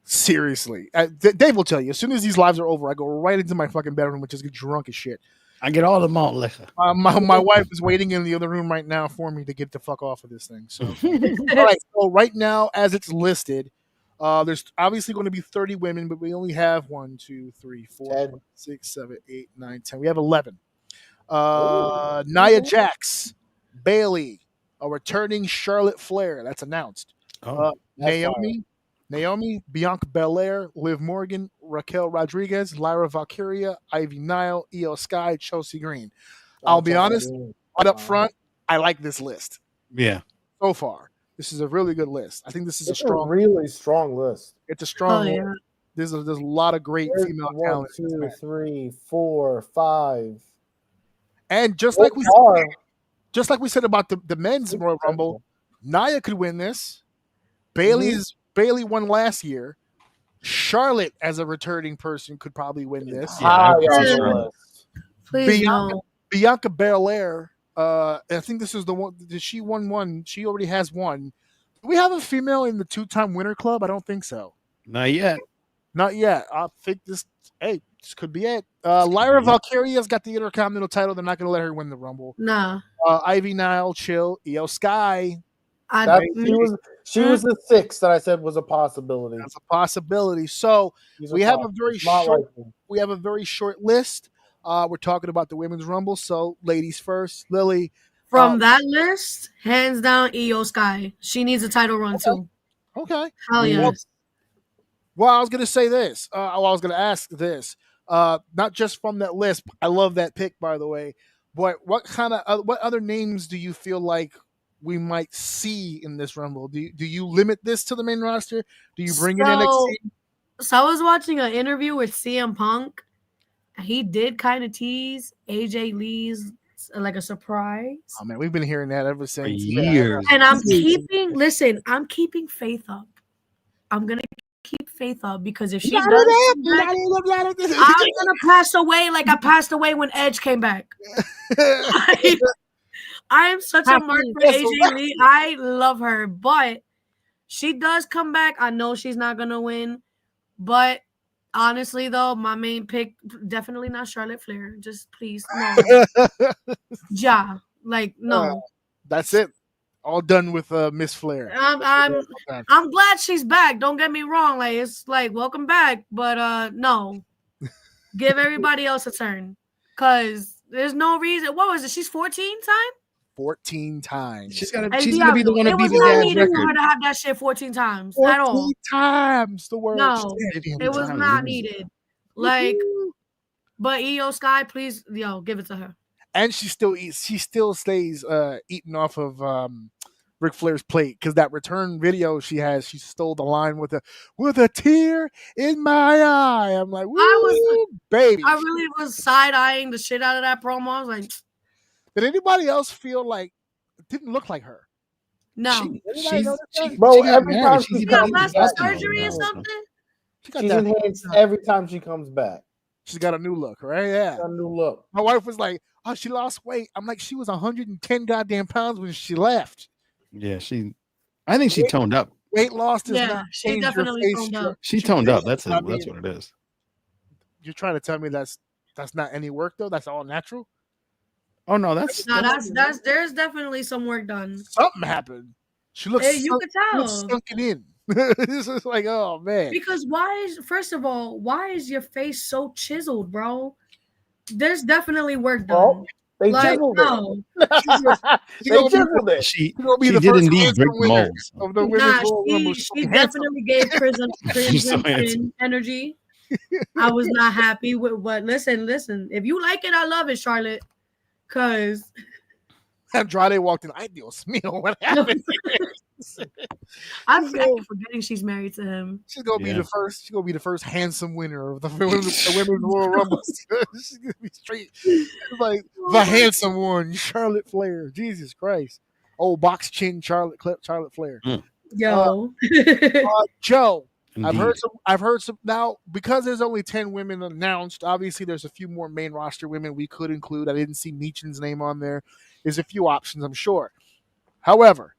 Seriously. Dave will tell you, as soon as these lives are over, I go right into my fucking bedroom and just get drunk as shit. I get all the malt liquor. My wife is waiting in the other room right now for me to get the fuck off of this thing. So, all right. So right now, as it's listed, there's obviously going to be 30 women, but we only have 1, 2, 3, 4, 5, 6, 7, 8, 9, 10. We have 11. Nia Jax, Bailey, a returning Charlotte Flair. That's announced. Naomi, Bianca Belair, Liv Morgan, Raquel Rodriguez, Lyra Valkyria, Ivy Nile, Io Sky, Chelsea Green. I'll be honest, right up front, I like this list. Yeah. So far, this is a really good list. I think this is really strong list. It's a strong list. There's a lot of great female talent. 1, 2, 3, 4, 5. And just like we said about the men's Royal Rumble, Nia could win this. Bailey won last year. Charlotte, as a returning person, could probably win this. Please Bianca Belair. I think this is the one. She won one. She already has one. Do we have a female in the 2-time winner club? I don't think so. Not yet. I think this could be it. Lyra Valkyria's got the Intercontinental title. They're not going to let her win the Rumble. Nah. Ivy Nile, Chill, Io Sky. She was the 6th that I said was a possibility. That's a possibility. So we have a very short list. We're talking about the Women's Rumble. So ladies first. Lily. From that list, hands down, Io Sky. She needs a title run too. Okay. Hell yes. Well, I was going to say this. I was going to ask this. Not just from that list. I love that pick, by the way. But what other names do you feel like we might see in this Rumble? Do you limit this to the main roster? Do you bring in NXT? So I was watching an interview with CM Punk. He did kind of tease AJ Lee's like a surprise. Oh man, we've been hearing that ever since years. And I'm keeping faith up. I'm gonna keep faith up because if she does, I'm gonna pass away like I passed away when Edge came back. I am such a mark for AJ Lee. I love her, but she does come back. I know she's not gonna win, but honestly, though, my main pick definitely not Charlotte Flair. Just please, no. No. That's it. All done with Miss Flair. I'm glad she's back. Don't get me wrong. Like it's like welcome back, but no. Give everybody else a turn, cause there's no reason. What was it? She's 14 times. 14 times. She's gonna be the one to beat the dad's record. For her to have that shit 14 times 14 at all. times the word. No, it was not needed. Like, but Io Sky, please, give it to her. And she still eats. She still stays eating off of Ric Flair's plate because that return video she has, she stole the line with a tear in my eye. I'm like, woo, baby. I really was side eyeing the shit out of that promo. I was like, did anybody else feel like it didn't look like her? no. Bro, got every married. time She's she got comes plastic back, surgery or something? she's enhanced every time she comes back. She's got a new look, right? Yeah. A new look. My wife was like, "Oh, she lost weight." I'm like, "She was 110 goddamn pounds when she left." Yeah, I think she toned up. Weight loss does Yeah, not she change your definitely face toned structure. up. She toned up. That's I mean, what it is. You're trying to tell me that's not any work though? That's all natural? Oh no, that's There's definitely some work done. Something happened. She looks You could tell. sunken in. This is like, oh man. Because first of all, why is your face so chiseled, bro? There's definitely work done. Oh, they chiseled it. They chiseled it. she be the did first indeed handsome break the winner molds. of the women's Royal Rumble. She definitely gave Crimson so handsome. energy. I was not happy with what. Listen. If you like it, I love it, Charlotte. Cause Andrade walked in. Ay, Dios mío, what happened? I'm forgetting she's married to him. She's gonna be the first. She's gonna be the first handsome winner of the women's Royal Rumble. She's gonna be straight. It's like the handsome one, Charlotte Flair. Jesus Christ. Oh, box chin, Charlotte Flair. Yo, Joe. Indeed. I've heard some now because there's only 10 women announced. Obviously, there's a few more main roster women we could include. I didn't see Meechin's name on there. There's a few options, I'm sure. However,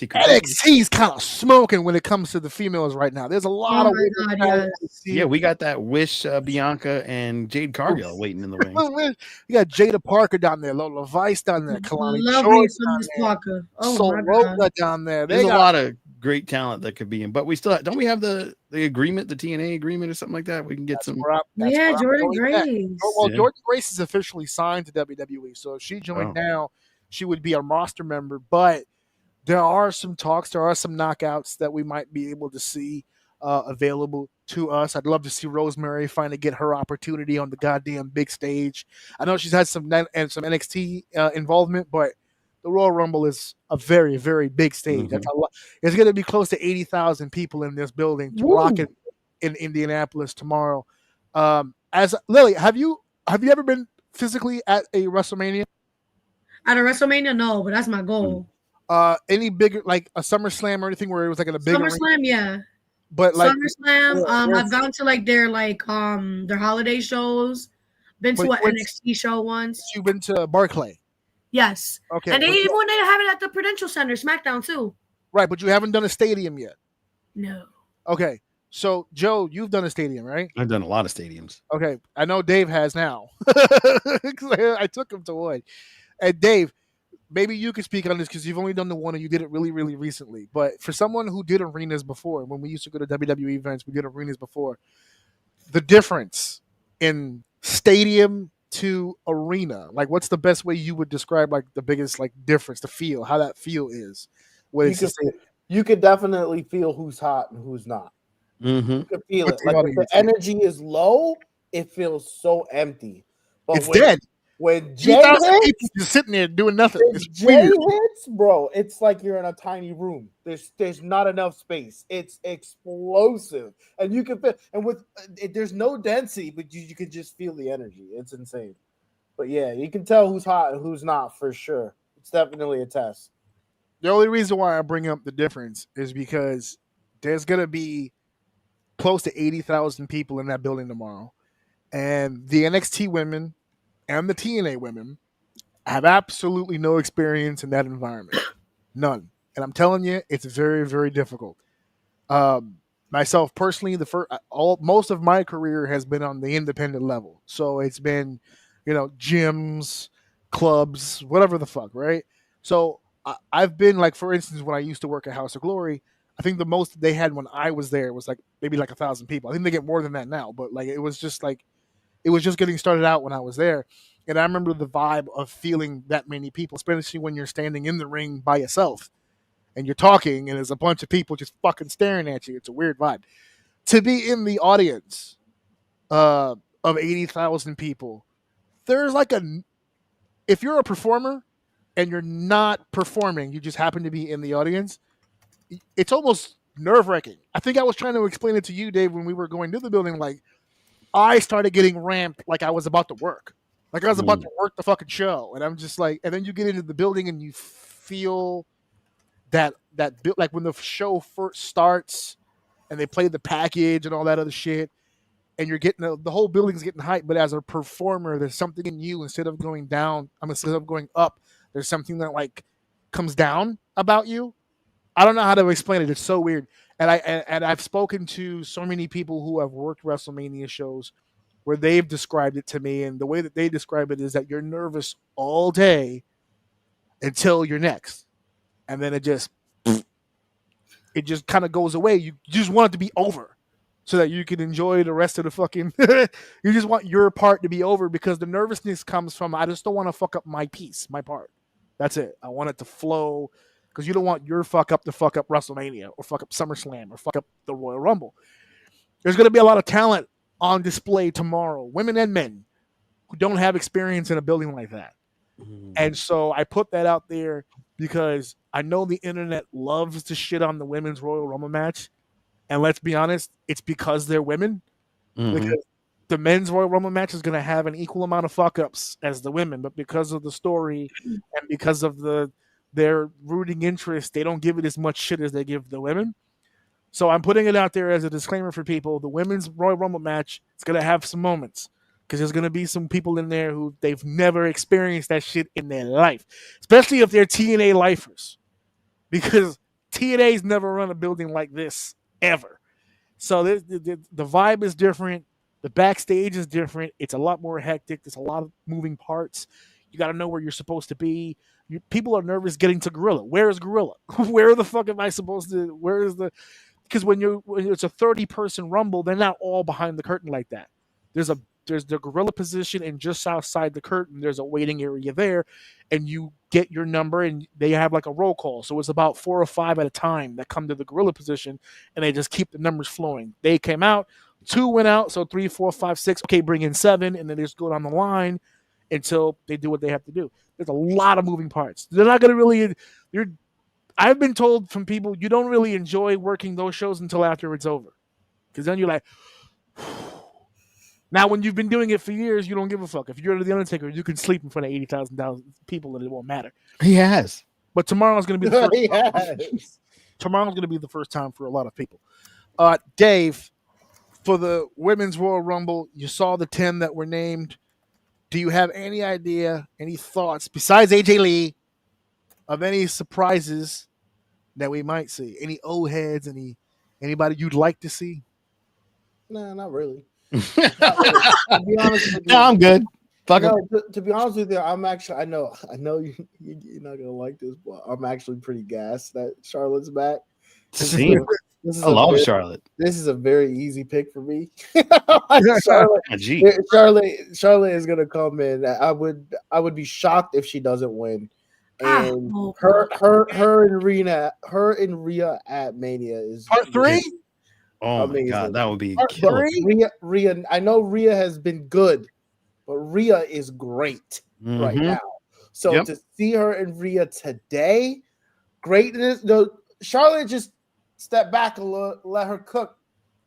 NXT's kind of smoking when it comes to the females right now. There's a lot of women. Yeah, we got that Wish, Bianca, and Jade Cargill waiting in the ring. You got Jada Parker down there, Lola Vice down there, Kalani lovely from Miss Parker. Oh my God. down there. There's a lot of great talent that could be in, but we still don't we have the agreement, the TNA agreement or something like that? We can get some. Jordan Grace. Well, Jordan Grace is officially signed to WWE, so if she joined now, she would be a roster member. But there are some talks, there are some knockouts that we might be able to see available to us. I'd love to see Rosemary finally get her opportunity on the goddamn big stage. I know she's had some NXT involvement, but the Royal Rumble is a very, very big stage. Mm-hmm. That's a lot. It's going to be close to 80,000 people in this building to rock it in Indianapolis tomorrow. As Lily, have you ever been physically at a WrestleMania? At a WrestleMania, no, but that's my goal. Any bigger, like a SummerSlam or anything where it was like in a bigger SummerSlam, yeah. But like SummerSlam, I've gone to like their holiday shows. Been to an NXT show once. You've been to Barclay. Yes. Okay. And even when they have it at the Prudential Center, SmackDown too. Right, but you haven't done a stadium yet. No. Okay. So Joe, you've done a stadium, right? I've done a lot of stadiums. Okay. I know Dave has now. I took him to one. And Dave, maybe you could speak on this because you've only done the one and you did it really, really recently. But for someone who did arenas before, when we used to go to WWE events, we did arenas before. The difference in stadium to arena, like what's the best way you would describe like the biggest like difference, the feel, how that feel is? You could definitely feel who's hot and who's not. Mm-hmm. You can feel it. Like if the energy is low, it feels so empty. But it's dead. When Jay hits, just sitting there doing nothing. Jay hits, bro, it's like you're in a tiny room. There's not enough space. It's explosive, and you can feel. And there's no density, but you can just feel the energy. It's insane. But yeah, you can tell who's hot and who's not for sure. It's definitely a test. The only reason why I bring up the difference is because there's gonna be close to 80,000 people in that building tomorrow, and the NXT women and the TNA women have absolutely no experience in that environment. None. And I'm telling you, it's very, very difficult. Myself personally, most of my career has been on the independent level. So it's been, gyms, clubs, whatever the fuck, right? So I've been like, for instance, when I used to work at House of Glory, I think the most they had when I was there was like maybe like 1,000 people. I think they get more than that now, but like it was just getting started out when I was there. And I remember the vibe of feeling that many people, especially when you're standing in the ring by yourself and you're talking and there's a bunch of people just fucking staring at you. It's a weird vibe. To be in the audience of 80,000 people, there's like if you're a performer and you're not performing, you just happen to be in the audience, it's almost nerve-wracking. I think I was trying to explain it to you, Dave, when we were going to the building. Like, I started getting ramped like I was about to work. Like I was about to work the fucking show. And I'm just like, and then you get into the building and you feel that like when the show first starts and they play the package and all that other shit, and you're getting the whole building's getting hyped, but as a performer, there's something in you instead of going down, instead of going up, there's something that like comes down about you. I don't know how to explain it. It's so weird. And I've spoken to so many people who have worked WrestleMania shows where they've described it to me, and the way that they describe it is that you're nervous all day until you're next, and then it just kind of goes away. You just want it to be over so that you can enjoy the rest of the fucking. You just want your part to be over because the nervousness comes from I just don't want to fuck up my piece, my part. That's it. I want it to flow because you don't want your fuck up to fuck up WrestleMania or fuck up SummerSlam or fuck up the Royal Rumble. There's going to be a lot of talent on display tomorrow, women and men who don't have experience in a building like that. And so I put that out there because I know the internet loves to shit on the women's Royal Rumble match. And let's be honest, it's because they're women. Because the men's Royal Rumble match is going to have an equal amount of fuck-ups as the women. But because of the story and because of their rooting interest, they don't give it as much shit as they give the women. So I'm putting it out there as a disclaimer for people. The women's Royal Rumble match is going to have some moments because there's going to be some people in there who they've never experienced that shit in their life, especially if they're TNA lifers, because TNA's never run a building like this ever. So the vibe is different. The backstage is different. It's a lot more hectic. There's a lot of moving parts. You got to know where you're supposed to be. People are nervous getting to Gorilla. Where is Gorilla? Where the fuck am I supposed to? Where is the? Because when it's a 30-person Rumble, they're not all behind the curtain like that. There's the Gorilla position, and just outside the curtain, there's a waiting area there, and you get your number, and they have like a roll call. So it's about 4 or 5 at a time that come to the Gorilla position, and they just keep the numbers flowing. They came out, 2 went out, so 3, 4, 5, 6. Okay, bring in 7, and then they just go down the line until they do what they have to do. There's a lot of moving parts. They're not going to really. I've been told from people you don't really enjoy working those shows until after it's over, because then you're like. Now, when you've been doing it for years, you don't give a fuck. If you're the Undertaker, you can sleep in front of 80,000 people and it won't matter. He has. But tomorrow's going to be the first. Tomorrow's going to be the first time for a lot of people. Dave, for the Women's Royal Rumble, you saw the 10 that were named. Do you have any idea, any thoughts, besides AJ Lee, of any surprises that we might see? Any old heads, anybody you'd like to see? No, not really. To be honest with you, No, I'm good. Fuck no, to be honest with you, I'm actually. I know you're not gonna like this, but I'm actually pretty gassed that Charlotte's back. I love Charlotte. This is a very easy pick for me. Charlotte is gonna come in. I would be shocked if she doesn't win. And her and Rhea at Mania is part 3. Oh amazing. My god, that would be killer. Rhea, I know Rhea has been good, but Rhea is great right now. So to see her and Rhea today, greatness. Charlotte just step back a little, let her cook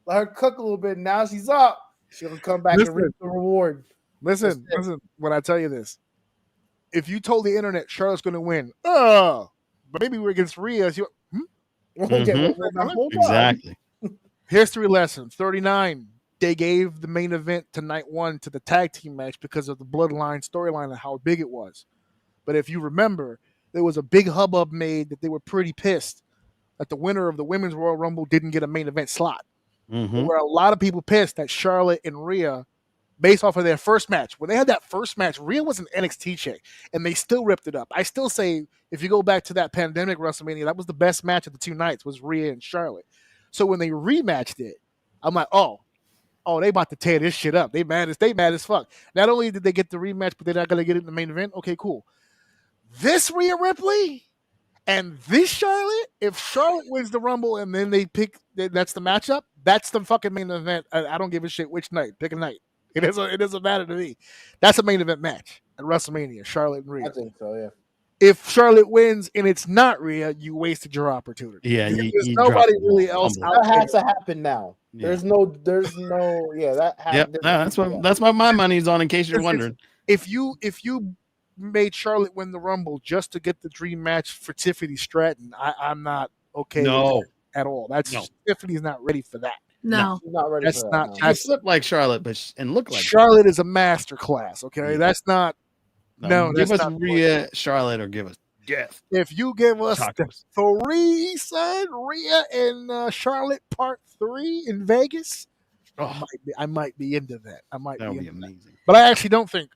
a little bit. Now she's up. She'll come back and reap the reward. Listen. When I tell you this, if you told the internet Charlotte's going to win, but maybe we're against Rhea. Okay, exactly. History lesson 39. They gave the main event to night 1 to the tag team match because of the bloodline storyline and how big it was. But if you remember, there was a big hubbub made that they were pretty pissed that the winner of the Women's Royal Rumble didn't get a main event slot. There were a lot of people pissed that Charlotte and Rhea, based off of their first match, when they had that first match, Rhea was an NXT chick, and they still ripped it up. I still say, if you go back to that pandemic WrestleMania, that was the best match of the 2 nights, was Rhea and Charlotte. So when they rematched it, I'm like, oh, they about to tear this shit up. They mad as fuck. Not only did they get the rematch, but they're not gonna get it in the main event. Okay, cool. This Rhea Ripley and this Charlotte, if Charlotte wins the Rumble and then they pick, that's the matchup. That's the fucking main event. I don't give a shit which night. Pick a night. It doesn't matter to me. That's a main event match at WrestleMania. Charlotte and Rhea. I think so. Yeah. if Charlotte wins and it's not Rhea, you wasted your opportunity. Yeah, There's you nobody dropped the really ball. else Humble. out That there. has to happen now. Yeah. There's no, yeah, that Yep. happened. No, that's what my money's on. In case you're wondering. If you made Charlotte win the Rumble just to get the dream match for Tiffany Stratton, I'm not okay with No. that at all. Tiffany's not ready for that. No. She's not ready That's for that. not- no. She can flip like Charlotte, but and look like Charlotte is a master class. Okay, Yeah. that's not. No, give that's us not Rhea, Charlotte, or give us Death. If you give us Chakras. the 3, son, Rhea and Charlotte Part 3 in Vegas, Oh, I might be into that. I might that would be be into that. amazing. But I actually don't think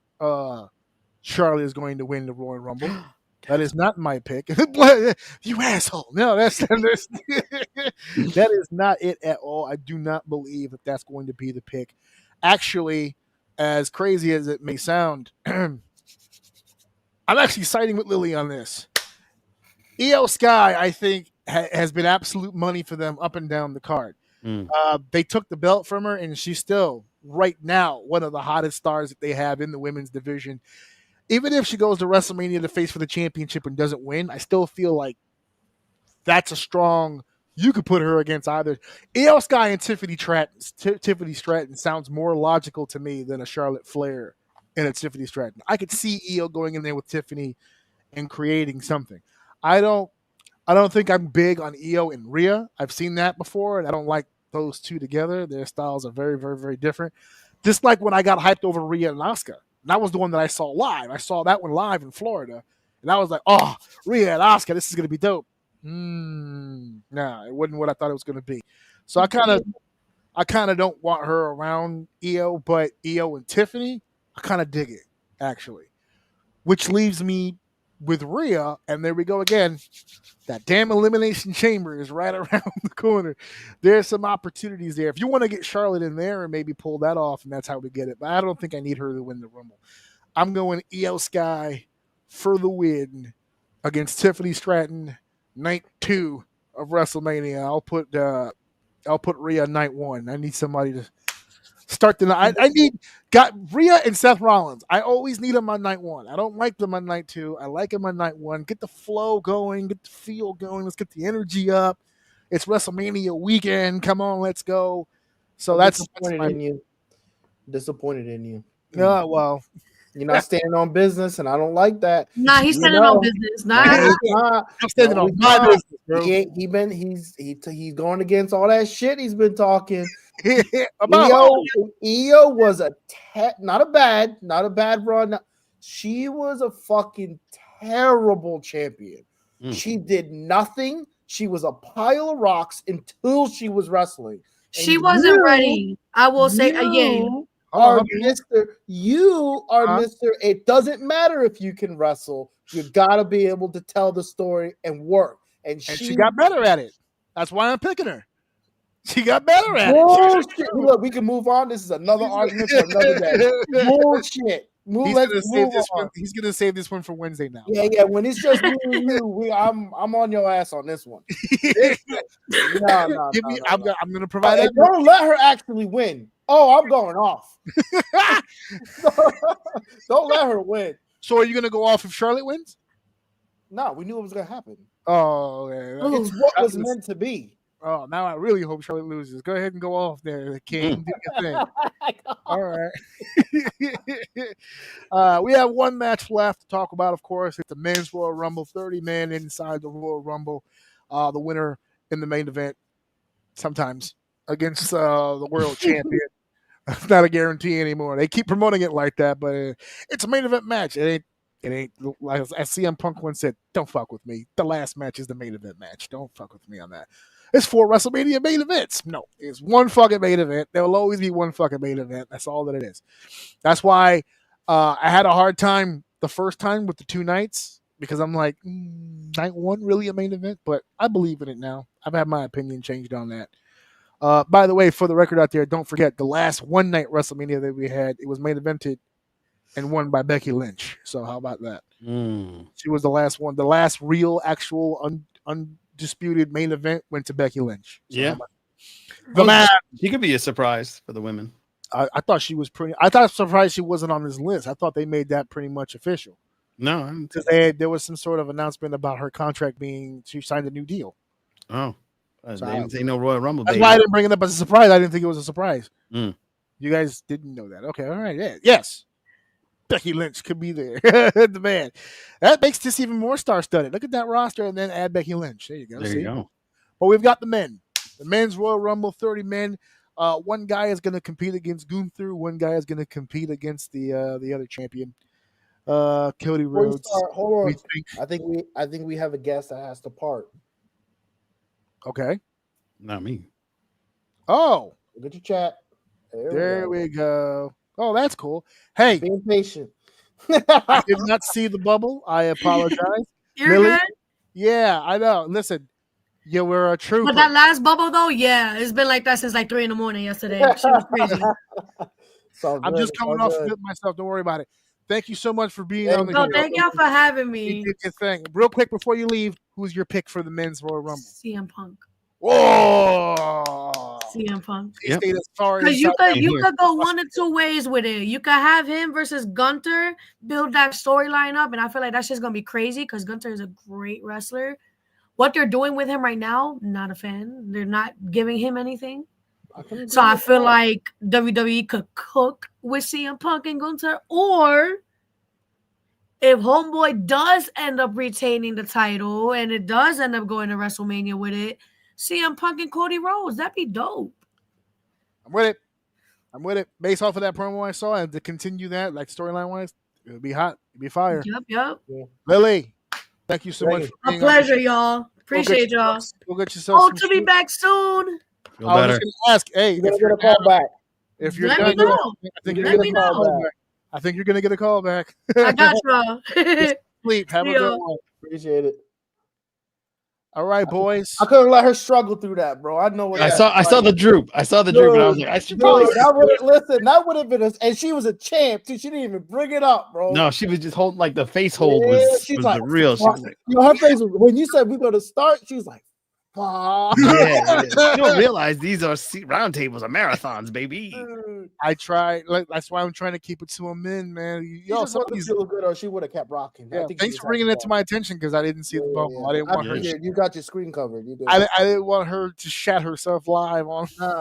Charlotte is going to win the Royal Rumble. That is not my pick. You asshole. No, that is not it at all. I do not believe that that's going to be the pick. Actually, as crazy as it may sound, I'm actually siding with Lily on this. Io Sky, I think, has been absolute money for them up and down the card. Mm. They took the belt from her, and she's still, right now, one of the hottest stars that they have in the women's division. Even if she goes to WrestleMania to face for the championship and doesn't win, I still feel like that's a strong. You could put her against either Io Sky and Tiffany Stratton sounds more logical to me than a Charlotte Flair and a Tiffany Stratton. I could see Io going in there with Tiffany and creating something. I don't think I'm big on Io and Rhea. I've seen that before, and I don't like those two together. Their styles are very, very, very different. Just like when I got hyped over Rhea and Asuka. And that was the one that I saw live. I saw that one live in Florida. And I was like, oh, Rhea and Asuka, this is going to be dope. Nah, it wasn't what I thought it was going to be. So I kind of don't want her around Io, but Io and Tiffany, I kind of dig it, actually. Which leaves me with Rhea, and there we go again. That damn Elimination Chamber is right around the corner. There's some opportunities there. If you want to get Charlotte in there and maybe pull that off, and that's how we get it. But I don't think I need her to win the Rumble. I'm going Io Sky for the win against Tiffany Stratton, night 2 of WrestleMania. I'll put Rhea night 1. I need somebody to start the night. I got Rhea and Seth Rollins. I always need them on night 1. I don't like them on night 2. I like them on night 1. Get the flow going, get the feel going. Let's get the energy up. It's WrestleMania weekend. Come on, let's go. So that's Disappointed in you. No, well, you're not standing on business, and I don't like that. Nah, he's standing on business. Nah, I'm standing on my business, bro. He's going against all that shit he's been talking. About Io was not a bad run. She was a fucking terrible champion. She did nothing. She was a pile of rocks until she was wrestling. She wasn't ready. I will say again. You are Mr. It doesn't matter if you can wrestle. You got to be able to tell the story and work. And she got better at it. That's why I'm picking her. She got better at it. Look, we can move on. This is another argument for another day. Bullshit. He's gonna save this one for Wednesday now. Yeah. When it's just me and you, I'm on your ass on this one. No. I'm gonna provide that. Don't let her actually win. Oh, I'm going off. Don't let her win. So are you gonna go off if Charlotte wins? No, we knew it was gonna happen. Oh, okay. It's what was meant to be. Oh, now I really hope Charlotte loses. Go ahead and go off there, King. Do your thing. All right. We have one match left to talk about, of course. It's the Men's Royal Rumble, 30-man inside the Royal Rumble. The winner in the main event sometimes against the world champion. It's not a guarantee anymore. They keep promoting it like that, but it's a main event match. It ain't like as CM Punk once said, don't fuck with me. The last match is the main event match. Don't fuck with me on that. It's 4 WrestleMania main events. No, it's one fucking main event. There will always be one fucking main event. That's all that it is. That's why I had a hard time the first time with the 2 nights because I'm like, night 1 really a main event? But I believe in it now. I've had my opinion changed on that. By the way, for the record out there, don't forget the last one-night WrestleMania that we had, it was main evented and won by Becky Lynch. So how about that? She was the last one. The last real, actual, undisputed main event went to Becky Lynch. So she could be a surprise for the women. I thought she was pretty. I thought surprised she wasn't on this list. I thought they made that pretty much official. No. Because there was some sort of announcement about her contract she signed a new deal. Oh. They didn't say no Royal Rumble. That's Baby. why I didn't bring it up as a surprise. I didn't think it was a surprise. Mm. You guys didn't know that. Okay, all right. Yeah. Yes. Becky Lynch could be there. The man. That makes this even more star-studded. Look at that roster and then add Becky Lynch. There you go. There you go. But we've got the men. The men's Royal Rumble, 30 men. One guy is going to compete against Gunther. One guy is going to compete against the other champion, Cody Before you Rhodes. start, hold We on. think- I think we have a guest that has to part. Okay. Not me. Oh, Look at your chat. there we go. Oh, that's cool. Hey, Being patient. I did not see the bubble. I apologize. You're Lily? good. Yeah, I know. Listen, you were a trooper. But that last bubble though, yeah, it's been like that since like 3 a.m. yesterday. She was crazy. I'm just coming off of it myself. Don't worry about it. Thank you so much for being on the No, show. thank y'all for having You me. did your thing. Real quick before you leave, who's your pick for the men's Royal Rumble? CM Punk. Whoa! CM Punk. He stayed as far Because inside. you could go one of two ways with it. You could have him versus Gunther, build that storyline up, and I feel like that's just gonna be crazy because Gunther is a great wrestler. What they're doing with him right now, not a fan. They're not giving him anything. So I feel like WWE could cook with CM Punk and Gunther, or if Homeboy does end up retaining the title and it does end up going to WrestleMania with it, CM Punk and Cody Rhodes, that'd be dope. I'm with it. Based off of that promo I saw, and to continue that, like storyline wise, it would be hot. It'd be fire. Yep. Lily, thank you so much for A being on the pleasure, show. y'all. Appreciate y'all. Go get yourself Hope some to be food. back soon. Feel I was better. just gonna ask, hey, You're gonna get a call back. if you're Let done, me know. I think you're Let gonna me get a know. call back. I think you're gonna get a call back. I got y'all. Sleep. Have a See good y'all. one. Appreciate it. All right, boys. I couldn't let her struggle through that, bro. I know what I saw the droop. I saw the droop, and I was like, I should probably. That would have been and she was a champ too. She didn't even bring it up, bro. No, she was just holding like the face hold she's was like, the real. She was like, her face was, when you said we're gonna start, she was like, fuck. yeah. You don't realize these are round tables are marathons, baby. I try. That's why I'm trying to keep it to a min, man. Yo, some of these look good, or she would have kept rocking. Yeah, thanks for bringing it to my attention because I didn't see the bubble. I didn't want her. You got your screen covered. You did. I didn't want her to shat herself live on. No.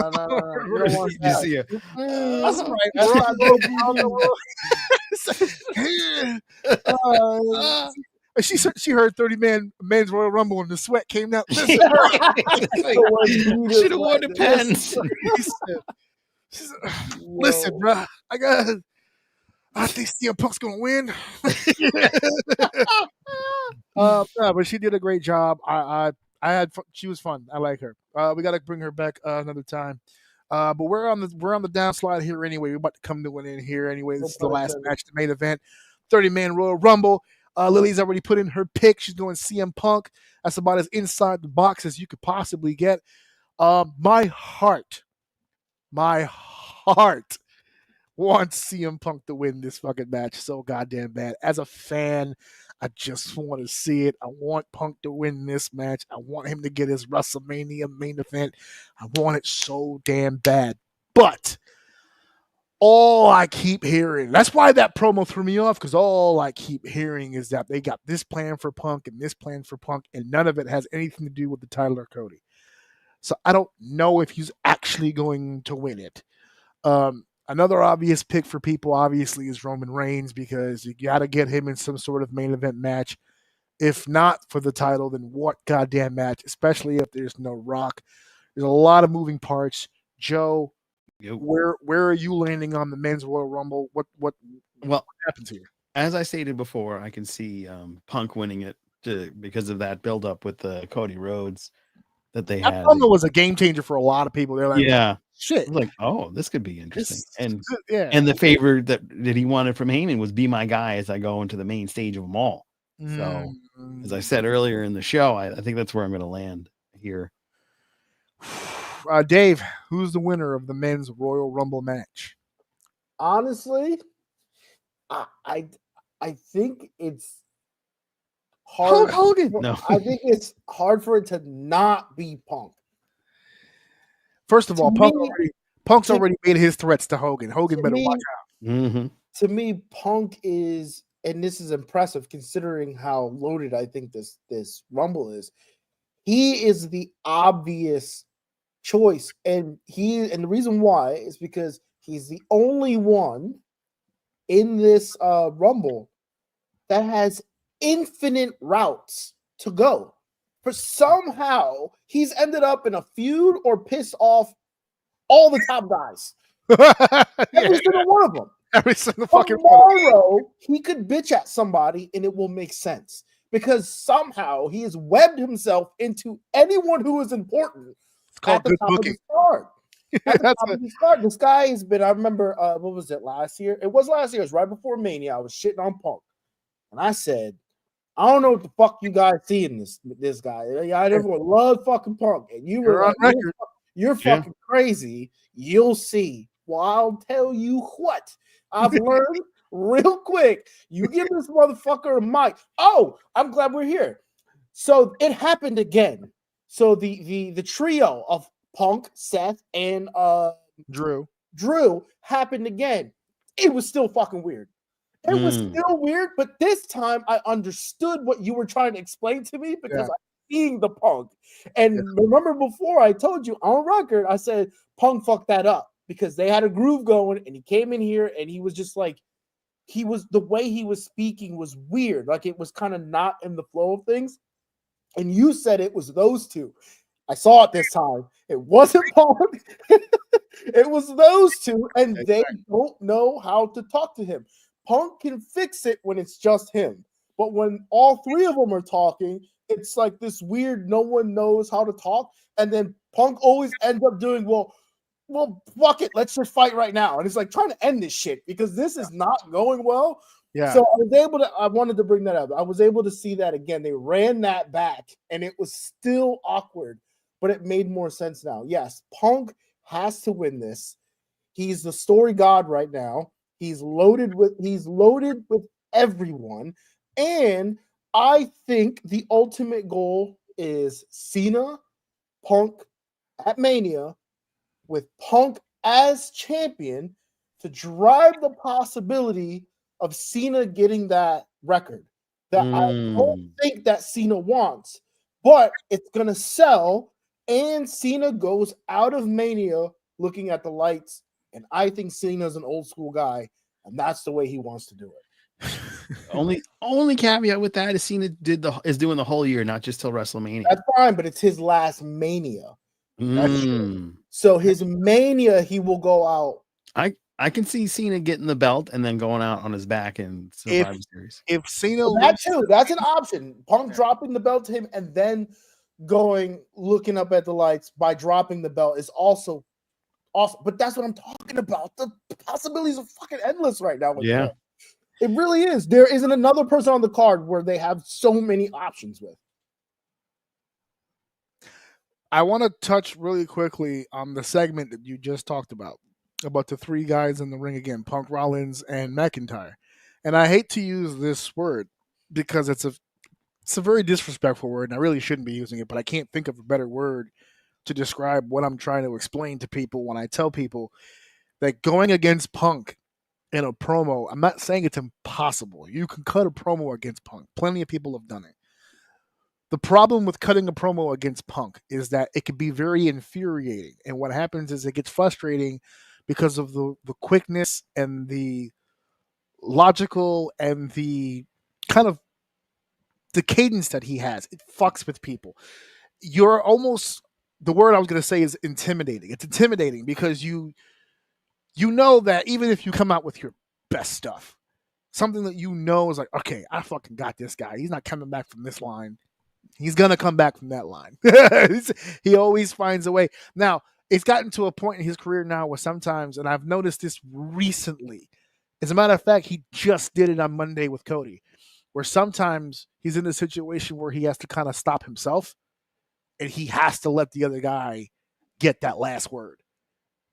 You don't want You see her. That's right. She heard 30 men's Royal Rumble and the sweat came down. Should have worn the pants. She said, listen, bro, I think CM Punk's gonna win. No, but she did a great job. I had fun. She was fun. I like her. We got to bring her back another time. But we're on the downslide here anyway. We're about to come to an end here anyway. This is the last match, the main event, 30-man Royal Rumble. Lily's already put in her pick. She's going CM Punk. That's about as inside the box as you could possibly get. My heart wants CM Punk to win this fucking match so goddamn bad. As a fan, I just want to see it. I want Punk to win this match. I want him to get his WrestleMania main event. I want it so damn bad. But all I keep hearing, that's why that promo threw me off, because all I keep hearing is that they got this plan for Punk and this plan for Punk, and none of it has anything to do with the title or Cody. So I don't know if he's actually going to win it. Another obvious pick for people, obviously, is Roman Reigns, because you got to get him in some sort of main event match. If not for the title, then what goddamn match, especially if there's no Rock. There's a lot of moving parts. Joe, where are you landing on the men's Royal Rumble? What happens here? As I stated before, I can see Punk winning it because of that build up with Cody Rhodes that they had. That promo was a game changer for a lot of people. They're like, yeah, shit. Like, oh, this could be interesting. Yeah. And the favor that he wanted from Heyman was be my guy as I go into the main stage of them all. So, as I said earlier in the show, I think that's where I'm going to land here. Dave, who's the winner of the men's Royal Rumble match? Honestly, I think it's hard. Hulk Hogan. No, I think it's hard for it to not be Punk. First of all, Punk's already made his threats to Hogan. Hogan better watch out. Mm-hmm. To me, Punk is and this is impressive considering how loaded I think this Rumble is. He is the obvious choice, and the reason why is because he's the only one in this Rumble that has infinite routes to go. For somehow he's ended up in a feud or pissed off all the top guys. Every single one of them. Every single fucking one. Tomorrow he could bitch at somebody and it will make sense because somehow he has webbed himself into anyone who is important It's called at the good top booking. of the card. At the That's top of this card. This guy has been, I remember, what was it last year? It was last year. It was right before Mania. I was shitting on Punk. And I said, I don't know what the fuck you guys see in this guy. Everyone loved fucking Punk. And you were You're on like, record. you're fucking crazy. You'll see. Well, I'll tell you what. I've learned real quick. You give this motherfucker a mic. Oh, I'm glad we're here. So it happened again. So the trio of Punk, Seth, and Drew happened again. It was still fucking weird. It was still weird, but this time I understood what you were trying to explain to me because I'm seeing the Punk. And remember before I told you on record, I said Punk fucked that up because they had a groove going and he came in here and he was just like, the way he was speaking was weird. Like it was kind of not in the flow of things. And you said it was those two. I saw it this time. It wasn't Punk. It was those two, and they don't know how to talk to him. Punk can fix it when it's just him. But when all three of them are talking, it's like this weird, no one knows how to talk. And then Punk always ends up doing, well, fuck it. Let's just fight right now. And it's like trying to end this shit because this is not going well. Yeah. So I wanted to bring that up. I was able to see that again. They ran that back and it was still awkward, but it made more sense now. Yes, Punk has to win this. He's the story god right now. He's loaded with everyone. And I think the ultimate goal is Cena, Punk at Mania with Punk as champion to drive the possibility of Cena getting that record that I don't think that Cena wants, but it's going to sell and Cena goes out of Mania looking at the lights. And I think Cena's an old school guy and that's the way he wants to do it. only caveat with that is Cena is doing the whole year, not just till WrestleMania. That's fine, but it's his last Mania. So his Mania, he will go out. I can see Cena getting the belt and then going out on his back in Survivor Series. If Cena that's an option. Punk dropping the belt to him and then looking up at the lights by dropping the belt is also awesome. But that's what I'm talking about. The possibilities are fucking endless right now. Yeah. It really is. There isn't another person on the card where they have so many options with. I want to touch really quickly on the segment that you just talked about the three guys in the ring again, Punk, Rollins, and McIntyre. And I hate to use this word because it's a very disrespectful word, and I really shouldn't be using it, but I can't think of a better word to describe what I'm trying to explain to people when I tell people that going against Punk in a promo, I'm not saying it's impossible. You can cut a promo against Punk. Plenty of people have done it. The problem with cutting a promo against Punk is that it can be very infuriating. And what happens is it gets frustrating because of the quickness and the logical and the kind of the cadence that he has. It fucks with people. You're almost, the word I was going to say is intimidating. It's intimidating because you know that even if you come out with your best stuff, something that you know is like, okay, I fucking got this guy. He's not coming back from this line. He's going to come back from that line. He always finds a way. Now, it's gotten to a point in his career now where sometimes, and I've noticed this recently, as a matter of fact, he just did it on Monday with Cody, where sometimes he's in a situation where he has to kind of stop himself and he has to let the other guy get that last word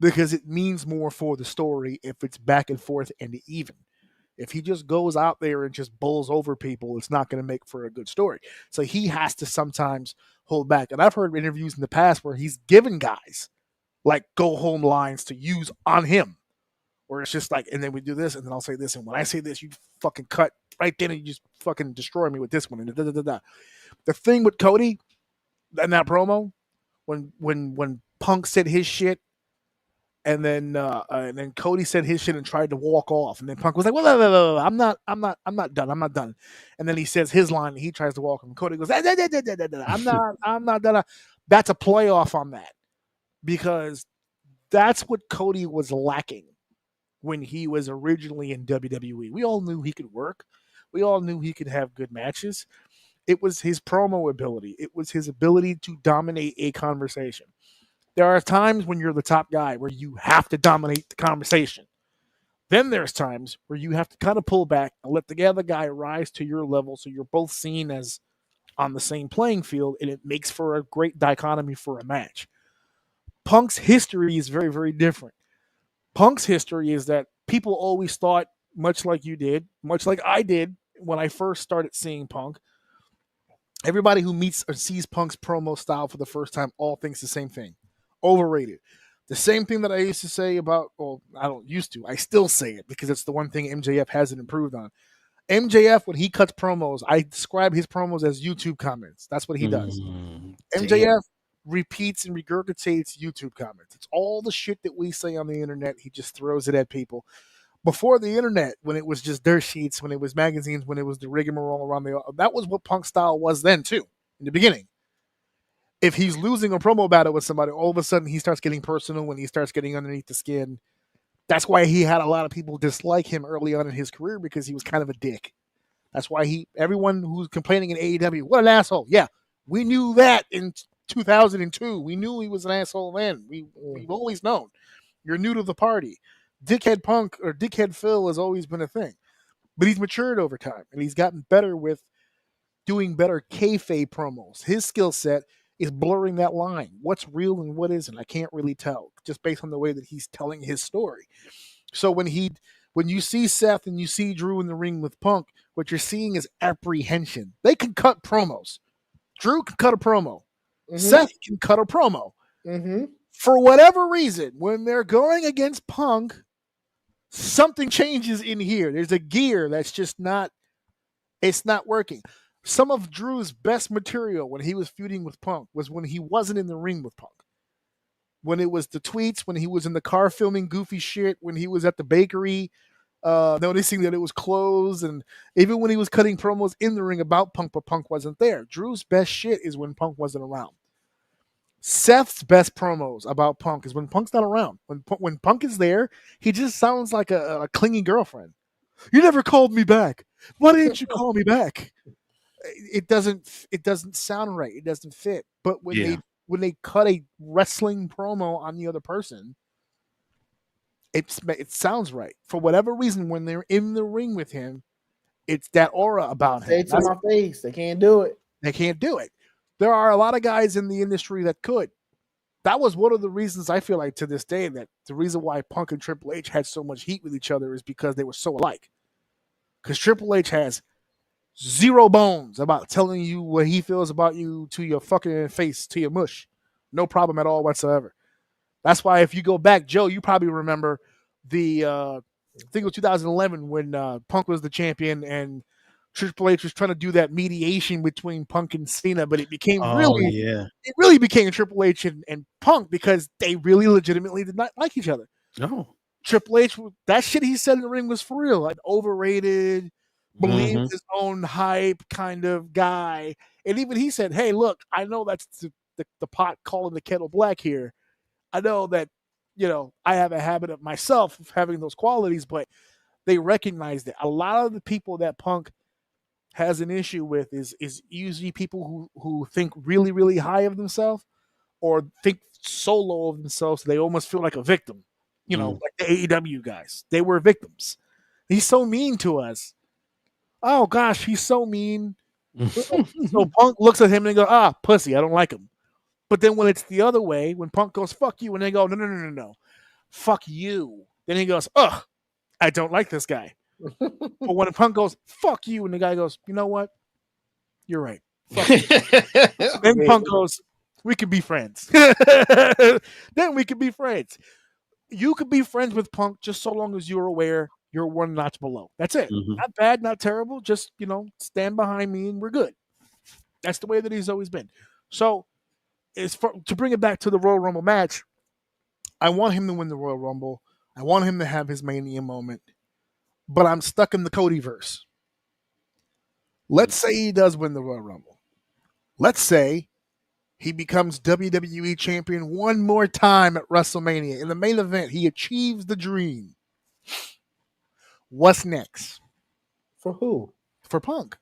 because it means more for the story if it's back and forth and even. If he just goes out there and just bowls over people, it's not going to make for a good story. So he has to sometimes hold back. And I've heard interviews in the past where he's given guys like go home lines to use on him, where it's just like, and then we do this, and then I'll say this, and when I say this, you fucking cut right then, and you just fucking destroy me with this one. And da, da, da, da. The thing with Cody in that promo, when Punk said his shit, and then Cody said his shit and tried to walk off, and then Punk was like, "Well, I'm not done." And then he says his line, and he tries to walk him. And Cody goes, I'm not done. That's a playoff on that, because that's what Cody was lacking when he was originally in WWE. We all knew he could work. We all knew he could have good matches. It was his promo ability. It was his ability to dominate a conversation. There are times when you're the top guy where you have to dominate the conversation. Then there's times where you have to kind of pull back and let the other guy rise to your level so you're both seen as on the same playing field, and it makes for a great dichotomy for a match. Punk's history is very, very different. Punk's history is that people always thought, much like you did, much like I did when I first started seeing Punk, everybody who meets or sees Punk's promo style for the first time all thinks the same thing. Overrated. The same thing that I used to say about, well, I don't used to, I still say it because it's the one thing MJF hasn't improved on. MJF, when he cuts promos, I describe his promos as YouTube comments. That's what he does. MJF repeats and regurgitates YouTube comments. It's all the shit that we say on the internet. He just throws it at people. Before the internet, when it was just dirt sheets, when it was magazines, when it was the rigmarole around that was what Punk style was then too, in the beginning. If he's losing a promo battle with somebody, all of a sudden he starts getting personal when he starts getting underneath the skin. That's why he had a lot of people dislike him early on in his career, because he was kind of a dick. That's why everyone who's complaining in AEW, what an asshole. Yeah, we knew that in 2002. We knew he was an asshole then. We've always known. You're new to the party. Dickhead Punk or Dickhead Phil has always been a thing. But he's matured over time, and he's gotten better with doing better kayfabe promos. His skill set is blurring that line. What's real and what isn't, I can't really tell, just based on the way that he's telling his story. So when you see Seth and you see Drew in the ring with Punk, what you're seeing is apprehension. They can cut promos. Drew can cut a promo. Mm-hmm. Seth can cut a promo. Mm-hmm. For whatever reason, when they're going against Punk, something changes in here. There's a gear that's just not working. Some of Drew's best material when he was feuding with Punk was when he wasn't in the ring with Punk. When it was the tweets, when he was in the car filming goofy shit, when he was at the bakery, noticing that it was closed, and even when he was cutting promos in the ring about Punk, but Punk wasn't there. Drew's best shit is when Punk wasn't around. Seth's best promos about Punk is when Punk's not around. When Punk is there, he just sounds like a clingy girlfriend. You never called me back. Why didn't you call me back? It doesn't sound right. It doesn't fit. But when they cut a wrestling promo on the other person, it sounds right. For whatever reason, when they're in the ring with him, it's that aura about him. Say it to my face. They can't do it. They can't do it. There are a lot of guys in the industry that could. That was one of the reasons I feel like to this day that the reason why Punk and Triple H had so much heat with each other is because they were so alike. Because Triple H has zero bones about telling you what he feels about you to your fucking face, to your mush. No problem at all whatsoever. That's why if you go back, Joe, you probably remember I think it was 2011 when Punk was the champion and Triple H was trying to do that mediation between Punk and Cena, but it became it really became Triple H and Punk because they really legitimately did not like each other. No. Triple H, that shit he said in the ring was for real. Like overrated, believes his own hype kind of guy. And even he said, hey, look, I know that's the pot calling the kettle black here. I know that, I have a habit of myself of having those qualities, but they recognize that a lot of the people that Punk has an issue with is usually people who think really, really high of themselves or think so low of themselves they almost feel like a victim. Like the AEW guys. They were victims. He's so mean to us. Oh, gosh, he's so mean. So Punk looks at him and goes, pussy, I don't like him. But then when it's the other way, when Punk goes, fuck you, and they go, no, fuck you. Then he goes, ugh, I don't like this guy. But when Punk goes, fuck you, and the guy goes, you know what? You're right. Fuck you. Then Punk goes, we can be friends. Then we can be friends. You could be friends with Punk just so long as you're aware you're one notch below. That's it. Mhm. Not bad, not terrible. Just, stand behind me and we're good. That's the way that he's always been. So, to bring it back to the Royal Rumble match, I want him to win the Royal Rumble. I want him to have his Mania moment. But I'm stuck in the Cody verse. Let's say he does win the Royal Rumble. Let's say he becomes WWE champion one more time at WrestleMania. In the main event, he achieves the dream. What's next? For who? For Punk.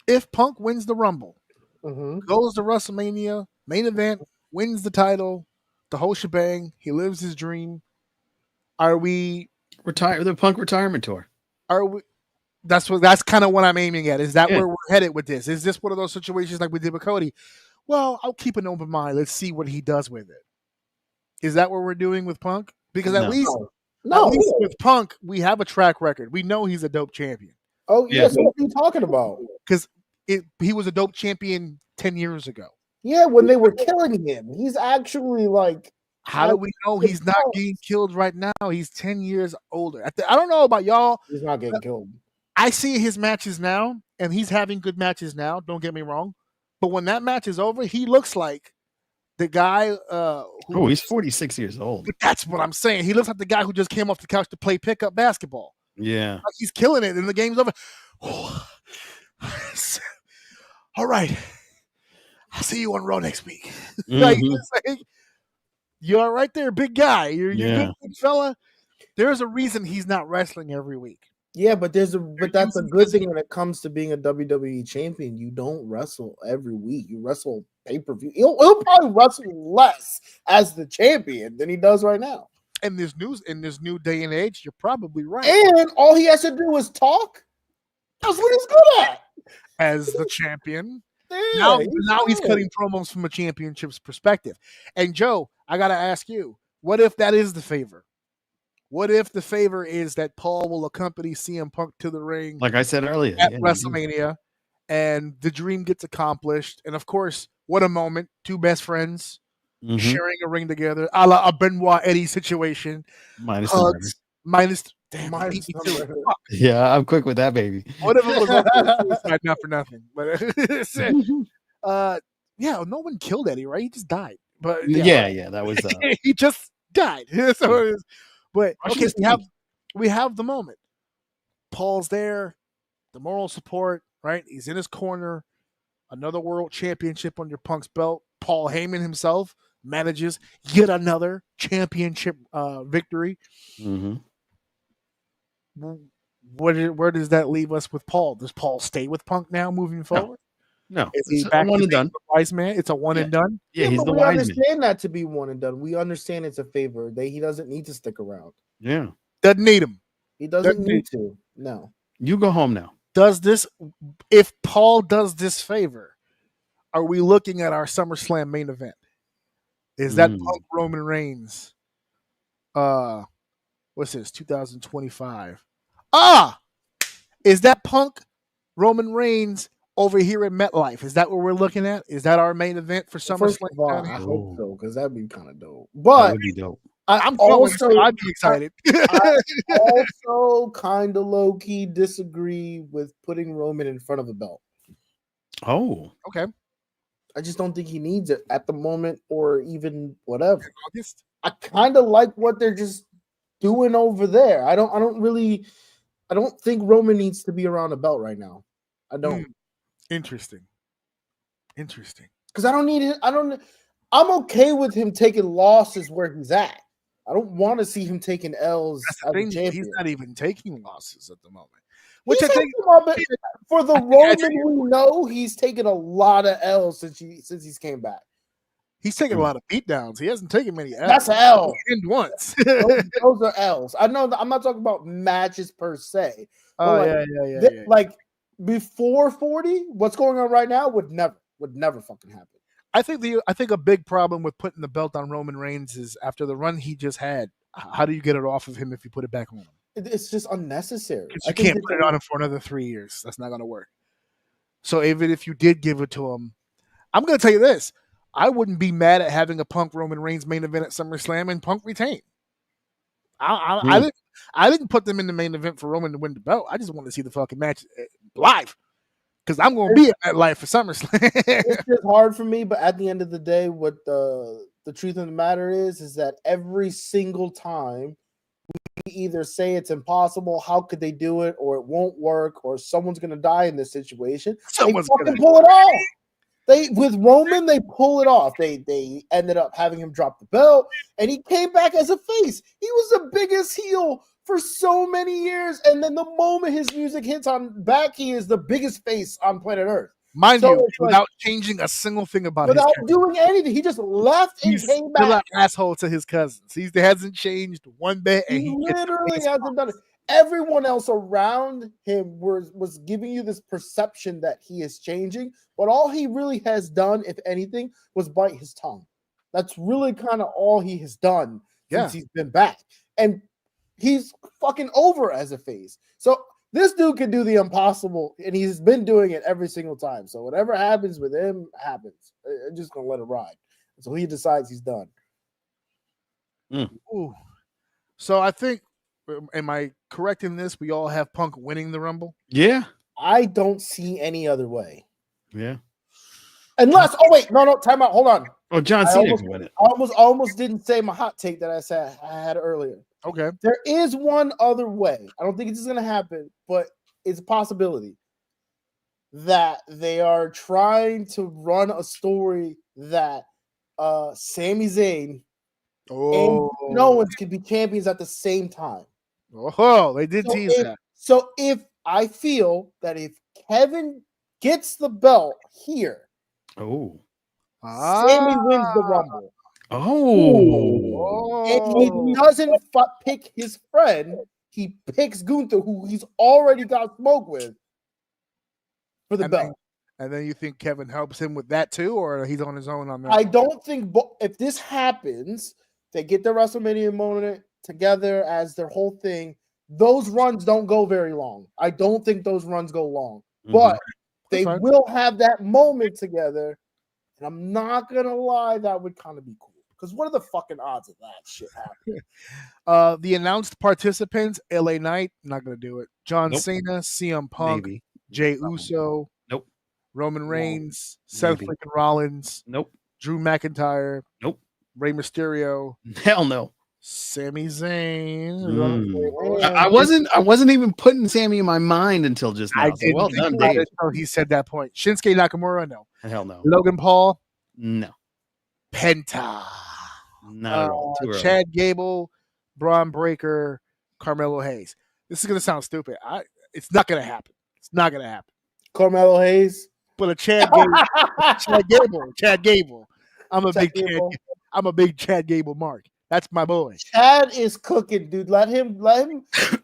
If Punk wins the Rumble, goes to WrestleMania, main event, wins the title, the whole shebang, he lives his dream. Are we The Punk retirement tour? Are we? That's kind of what I'm aiming at. Is that where we're headed with this? Is this one of those situations like we did with Cody? Well, I'll keep an open mind. Let's see what he does with it. Is that what we're doing with Punk? Because at least with Punk, we have a track record. We know he's a dope champion. Oh, yes. What are you talking about? Because he was a dope champion 10 years ago. Yeah, when they were killing him. He's actually like... How do we know he's not getting killed right now? He's 10 years older. I don't know about y'all. He's not getting killed. I see his matches now, and he's having good matches now. Don't get me wrong. But when that match is over, he looks like the guy he's 46 years old. That's what I'm saying. He looks like the guy who just came off the couch to play pickup basketball. Yeah. Like he's killing it, and the game's over. All right. I'll see you on Raw next week. You're right there, big guy. You're good, big fella. There's a reason he's not wrestling every week. Yeah, but that's a good thing when it comes to being a WWE champion. You don't wrestle every week. You wrestle pay-per-view. He'll probably wrestle less as the champion than he does right now. In this new day and age, you're probably right. And all he has to do is talk. That's what he's good at. As the champion. Yeah, now he's cutting promos from a championship's perspective. And Joe, I got to ask you, what if that is the favor? What if the favor is that Paul will accompany CM Punk to the ring, like I said earlier, at WrestleMania, and the dream gets accomplished? And of course, what a moment! Two best friends sharing a ring together, a la a Benoit Eddie situation. Minus yeah, I'm quick with that, baby. What if it was suicide, not for nothing? But no one killed Eddie, right? He just died. But yeah, that was he just died. So it was, but okay, so we have the moment. Paul's there, the moral support, right? He's in his corner. Another world championship under Punk's belt. Paul Heyman himself manages yet another championship victory. Where does that leave us with Paul? Does Paul stay with Punk now moving forward? No. Is he back one and done? Wise man. It's a one and done. Yeah, he's the wise man. We understand that to be one and done. We understand it's a favor. He doesn't need to stick around. Yeah, doesn't need him. He doesn't need to. No. You go home now. If Paul does this favor, are we looking at our SummerSlam main event? Is that Punk Roman Reigns? What's this? 2025. Is that Punk Roman Reigns over here at MetLife? Is that what we're looking at? Is that our main event for SummerSlam? I hope so, because that'd be kind of dope. But that would be dope. I'd be excited. I also kind of low key disagree with putting Roman in front of the belt. Oh, okay. I just don't think he needs it at the moment, or even whatever. I kind of like what they're just doing over there. I don't think Roman needs to be around a belt right now. I don't. Interesting. Because I don't need it. I'm okay with him taking losses where he's at. I don't want to see him taking L's. As a champion. He's not even taking losses at the moment. Which I think for the Roman we know, he's taken a lot of L's since he's came back. He's taken a lot of beatdowns. He hasn't taken many L's. That's an L. Once. those are L's. I know that I'm not talking about matches per se. Oh, yeah. Like before 40, what's going on right now would never fucking happen. I think a big problem with putting the belt on Roman Reigns is after the run he just had, how do you get it off of him if you put it back on him? It's just unnecessary. Because you can't put it on him for another 3 years. That's not going to work. So even if you did give it to him, I'm going to tell you this. I wouldn't be mad at having a Punk Roman Reigns main event at SummerSlam and Punk retain. I didn't put them in the main event for Roman to win the belt. I just want to see the fucking match live because I'm going to be at that live for SummerSlam. It's just hard for me, but at the end of the day, what the truth of the matter is that every single time we either say it's impossible, how could they do it, or it won't work, or someone's gonna die in this situation, Someone's they fucking gonna pull it off. With Roman, they pull it off. They ended up having him drop the belt, and he came back as a face. He was the biggest heel for so many years, and then the moment his music hits on back, he is the biggest face on planet Earth. Mind So you, it's like- without changing a single thing about Without his character. doing anything, he just left and He's came still back. an asshole to his cousins. He hasn't changed one bit, and He he gets literally his hasn't done it. Everyone else around him was giving you this perception that he is changing, but all he really has done, if anything, was bite his tongue. That's really kind of all he has done since he's been back. And he's fucking over as a face. So this dude can do the impossible, and he's been doing it every single time. So whatever happens with him happens. I'm just gonna let it ride until he decides he's done. Ooh. So I think, am I correct in this? We all have Punk winning the Rumble. Yeah. I don't see any other way. Yeah. Unless, no, time out. Hold on. Oh, John I Cena can win it. almost didn't say my hot take that I had earlier. Okay. There is one other way. I don't think it's going to happen, but it's a possibility that they are trying to run a story that Sami Zayn and Kevin Owens can be champions at the same time. Oh, they did tease that. So if I feel that if Kevin gets the belt here, Sammy wins the Rumble. And he doesn't pick his friend. He picks Gunther, who he's already got smoke with, for the belt. And then you think Kevin helps him with that too, or he's on his own on that? I don't think if this happens, they get the WrestleMania moment together as their whole thing. Those runs don't go very long. I don't think those runs go long, but they will have that moment together. And I'm not gonna lie, that would kind of be cool. Because what are the fucking odds of that shit happening? The announced participants: LA Knight, not gonna do it. John Cena, CM Punk, Jey Uso, Roman Reigns, Seth freaking Rollins, Drew McIntyre, Rey Mysterio, hell no. Sami Zayn. I wasn't even putting Sammy in my mind until just now. So well done, Dave. He said that point. Shinsuke Nakamura, no. Hell no. Logan Paul, no. Penta, not at all. Too early. Chad Gable, Braun Breaker, Carmelo Hayes. This is gonna sound stupid. It's not gonna happen. It's not gonna happen. Carmelo Hayes, but a Chad Gable. I'm a big Chad Gable mark. That's my boy. Chad is cooking, dude. Let him.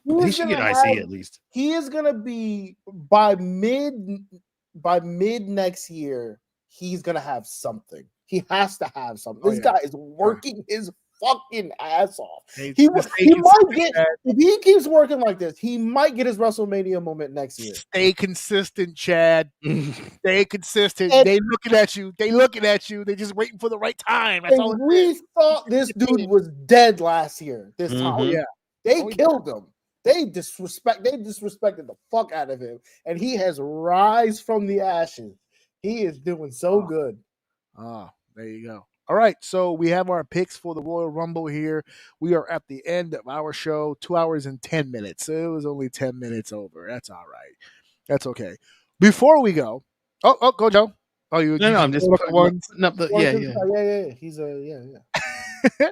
He should get IC at least. He is gonna be by mid next year. He's gonna have something. He has to have something. This guy is working his fucking ass off. He might get, if he keeps working like this, he might get his WrestleMania moment next year. Stay consistent, Chad. Stay consistent. They looking at you. They just waiting for the right time. That's all. We thought this dude was dead last year. This time, they killed him. They disrespected the fuck out of him, and he has rise from the ashes. He is doing so good. There you go. All right, so we have our picks for the Royal Rumble here. We are at the end of our show, 2 hours and 10 minutes. So it was only 10 minutes over. That's all right. That's okay. Before we go, go Joe. Oh, I'm just putting up the yeah. He's yeah.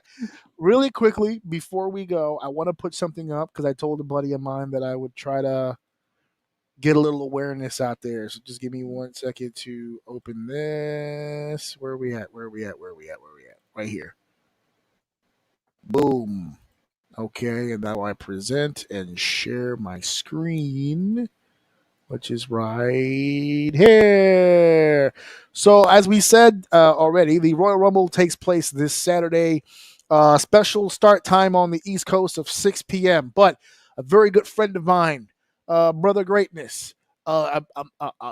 Really quickly before we go, I want to put something up because I told a buddy of mine that I would try to get a little awareness out there. So just give me 1 second to open this. Where are we at? Right here. Boom. Okay, and now I present and share my screen, which is right here. So as we said already, the Royal Rumble takes place this Saturday. Special start time on the East Coast of 6 p.m. But a very good friend of mine, Brother Greatness, a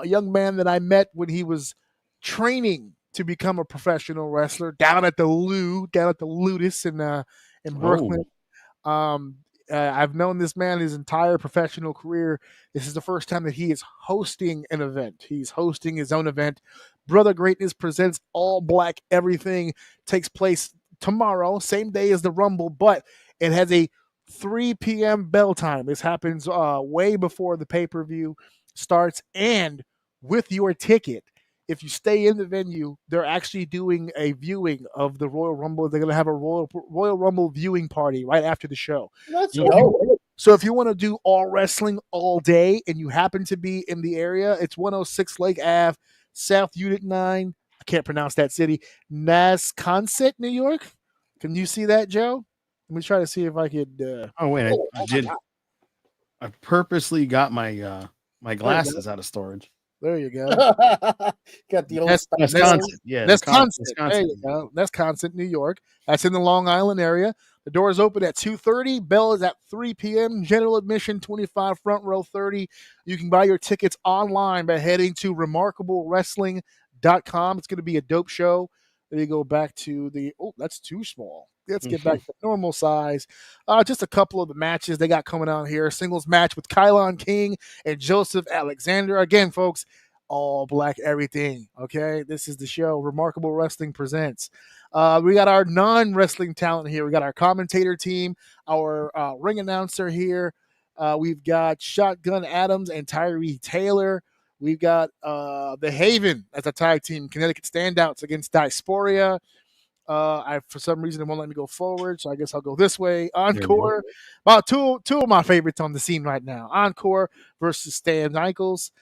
young man that I met when he was training to become a professional wrestler down at the Ludus in Brooklyn. I've known this man his entire professional career. This is the first time that he is hosting an event. He's hosting his own event. Brother Greatness presents All Black Everything. Takes place tomorrow, same day as the Rumble, but it has a 3 p.m. bell time. This happens way before the pay-per-view starts, and with your ticket, if you stay in the venue, they're actually doing a viewing of the Royal Rumble. They're going to have a Royal Rumble viewing party right after the show. Let's So go. so if you want to do all wrestling all day and you happen to be in the area, it's 106 Lake Ave, South Unit 9. I can't pronounce that city. Nasconset, New York. Can you see that, Joe? Let me try to see if I could. Oh wait, Oh, I did. my I purposely got my my glasses out of storage. There you go. Got the old That's stuff. Wisconsin, yeah, Wisconsin. There Wisconsin. you go. Wisconsin, New York. That's in the Long Island area. The doors open at 2:30. Bell is at 3 p.m. General admission 25, front row 30. You can buy your tickets online by heading to remarkablewrestling.com. It's going to be a dope show. Then you go back to the that's too small. Let's get back to normal size. Just a couple of the matches they got coming out here. Singles match with Kylon King and Joseph Alexander. Again, folks, all black everything. Okay, this is the show. Remarkable Wrestling presents. We got our non-wrestling talent here. We got our commentator team, our ring announcer here. We've got Shotgun Adams and Tyree Taylor. We've got the Haven as a tag team, Connecticut Standouts against Diaspora. For some reason it won't let me go forward, so I guess I'll go this way. Encore, about two of my favorites on the scene right now. Encore versus Stan Michaels.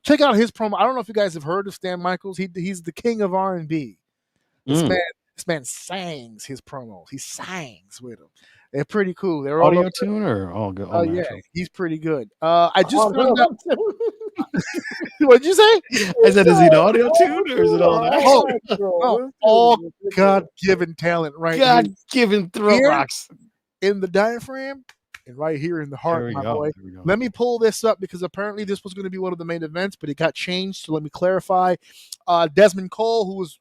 Check out his promo. I don't know if you guys have heard of Stan Michaels. He's the king of R&B. This man sings his promos. He sings with them. They're pretty cool. They're all Audio tune or all good? Oh yeah, he's pretty good. I just found out. What'd you say? I said, is he an audio tune or is it all natural? Oh, all God-given talent, right? God-given throat here rocks in the diaphragm and right here in the heart, my boy. There we go. Let me pull this up because apparently this was going to be one of the main events, but it got changed. So let me clarify. Desmond Cole, who was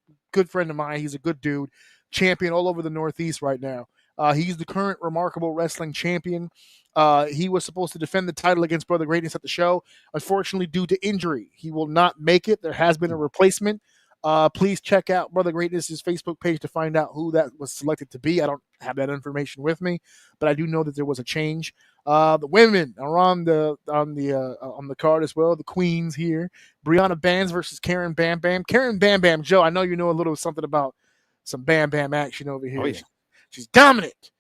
a good friend of mine, he's a good dude, champion all over the Northeast right now. He's the current Remarkable Wrestling champion. He was supposed to defend the title against Brother Greatness at the show. Unfortunately, due to injury, he will not make it. There has been a replacement. Please check out Brother Greatness's Facebook page to find out who that was selected to be. I don't have that information with me, but I do know that there was a change. The women are on the card as well. The queens here: Brianna Bands versus Karen Bam Bam. Karen Bam Bam, Joe. I know you know a little something about some Bam Bam action over here. Oh, yeah. She's dominant,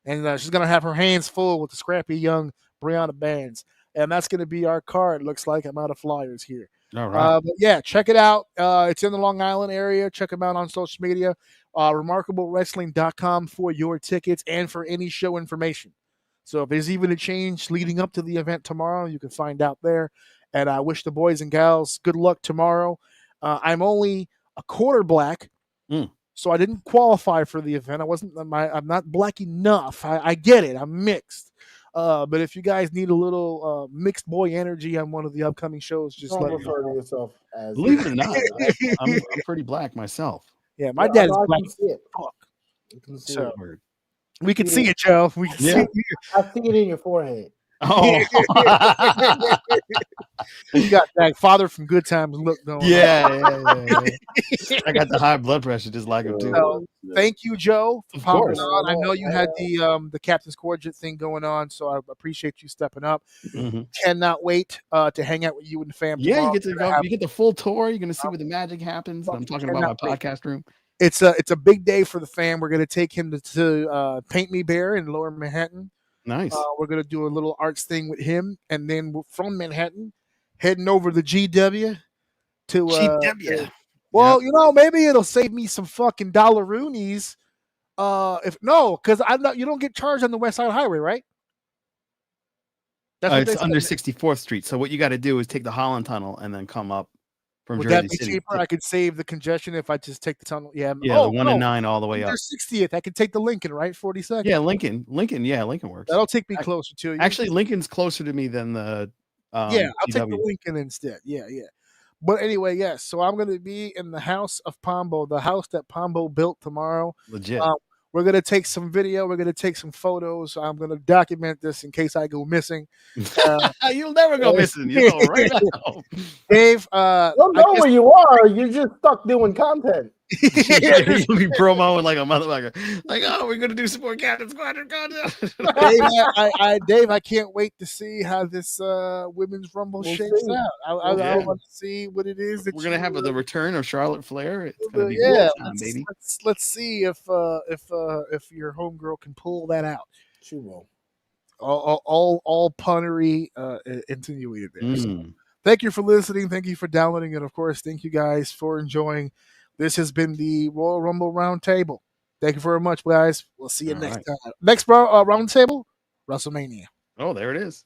and she's gonna have her hands full with the scrappy young Brianna Bands, and that's gonna be our card. Looks like I'm out of flyers here. All right. But yeah, check it out. It's in the Long Island area. Check them out on social media. RemarkableWrestling.com for your tickets and for any show information. So if there's even a change leading up to the event tomorrow, you can find out there. And I wish the boys and gals good luck tomorrow. I'm only a quarter black, so I didn't qualify for the event. I'm not black enough. I get it. I'm mixed. But if you guys need a little mixed boy energy on one of the upcoming shows, just Don't let me refer know. to yourself as. Believe it or not, I'm pretty black myself. Yeah, my dad's I black. can see it. Fuck. I can see So it. we can see it, Joe. We can see Yeah. it. I see it in your forehead. Oh, You got that father from Good Times look going on. yeah. I got the high blood pressure just like him too. So, thank you, Joe, for Of popping course. on. I know you had the Captain's Cordial thing going on, so I appreciate you stepping up. Mhm. Cannot wait to hang out with you and the fam. Yeah, tomorrow. you get to go. You get the full tour. You're going to see where the magic happens. I'm talking about my Cannot wait. podcast room. It's a big day for the fam. We're going to take him to Paint Me Bear in Lower Manhattan. Nice. We're going to do a little arts thing with him, and then from Manhattan, heading over to GW to GW. well, maybe it'll save me some fucking dollaroonies. Because you don't get charged on the West Side Highway, right? That's what It's they under said. 64th Street. So what you got to do is take the Holland Tunnel and then come up from Would Jersey that be City. cheaper? I could save the congestion if I just take the tunnel. Yeah, Yeah, the 1 and 9 all the way up. Under 60th, I could take the Lincoln, right? 42nd. Yeah, Lincoln. Yeah, Lincoln works. That'll take me closer to you. Actually, Lincoln's closer to me than the I'll take GW. the Lincoln instead. Yeah. But anyway, yes. So I'm going to be in the house of Pombo, the house that Pombo built tomorrow. Legit. We're gonna take some video. We're gonna take some photos. I'm gonna document this in case I go missing. You'll never go missing. You know right now. Dave, Don't know where you are. You're just stuck doing content. You'll be promoing like a motherfucker. Like, oh, we're gonna do some more Captain Squadron content. Dave, I can't wait to see how this women's rumble shapes out. I want to see what it is that we're gonna have the return of Charlotte Flair. It's gonna be time, baby. Let's see if your homegirl can pull that out. She will. All punnery insinuated there. So, thank you for listening. Thank you for downloading, and of course, thank you guys for enjoying. This has been the Royal Rumble Roundtable. Thank you very much, guys. We'll see you next time. Next Roundtable, WrestleMania. Oh, there it is.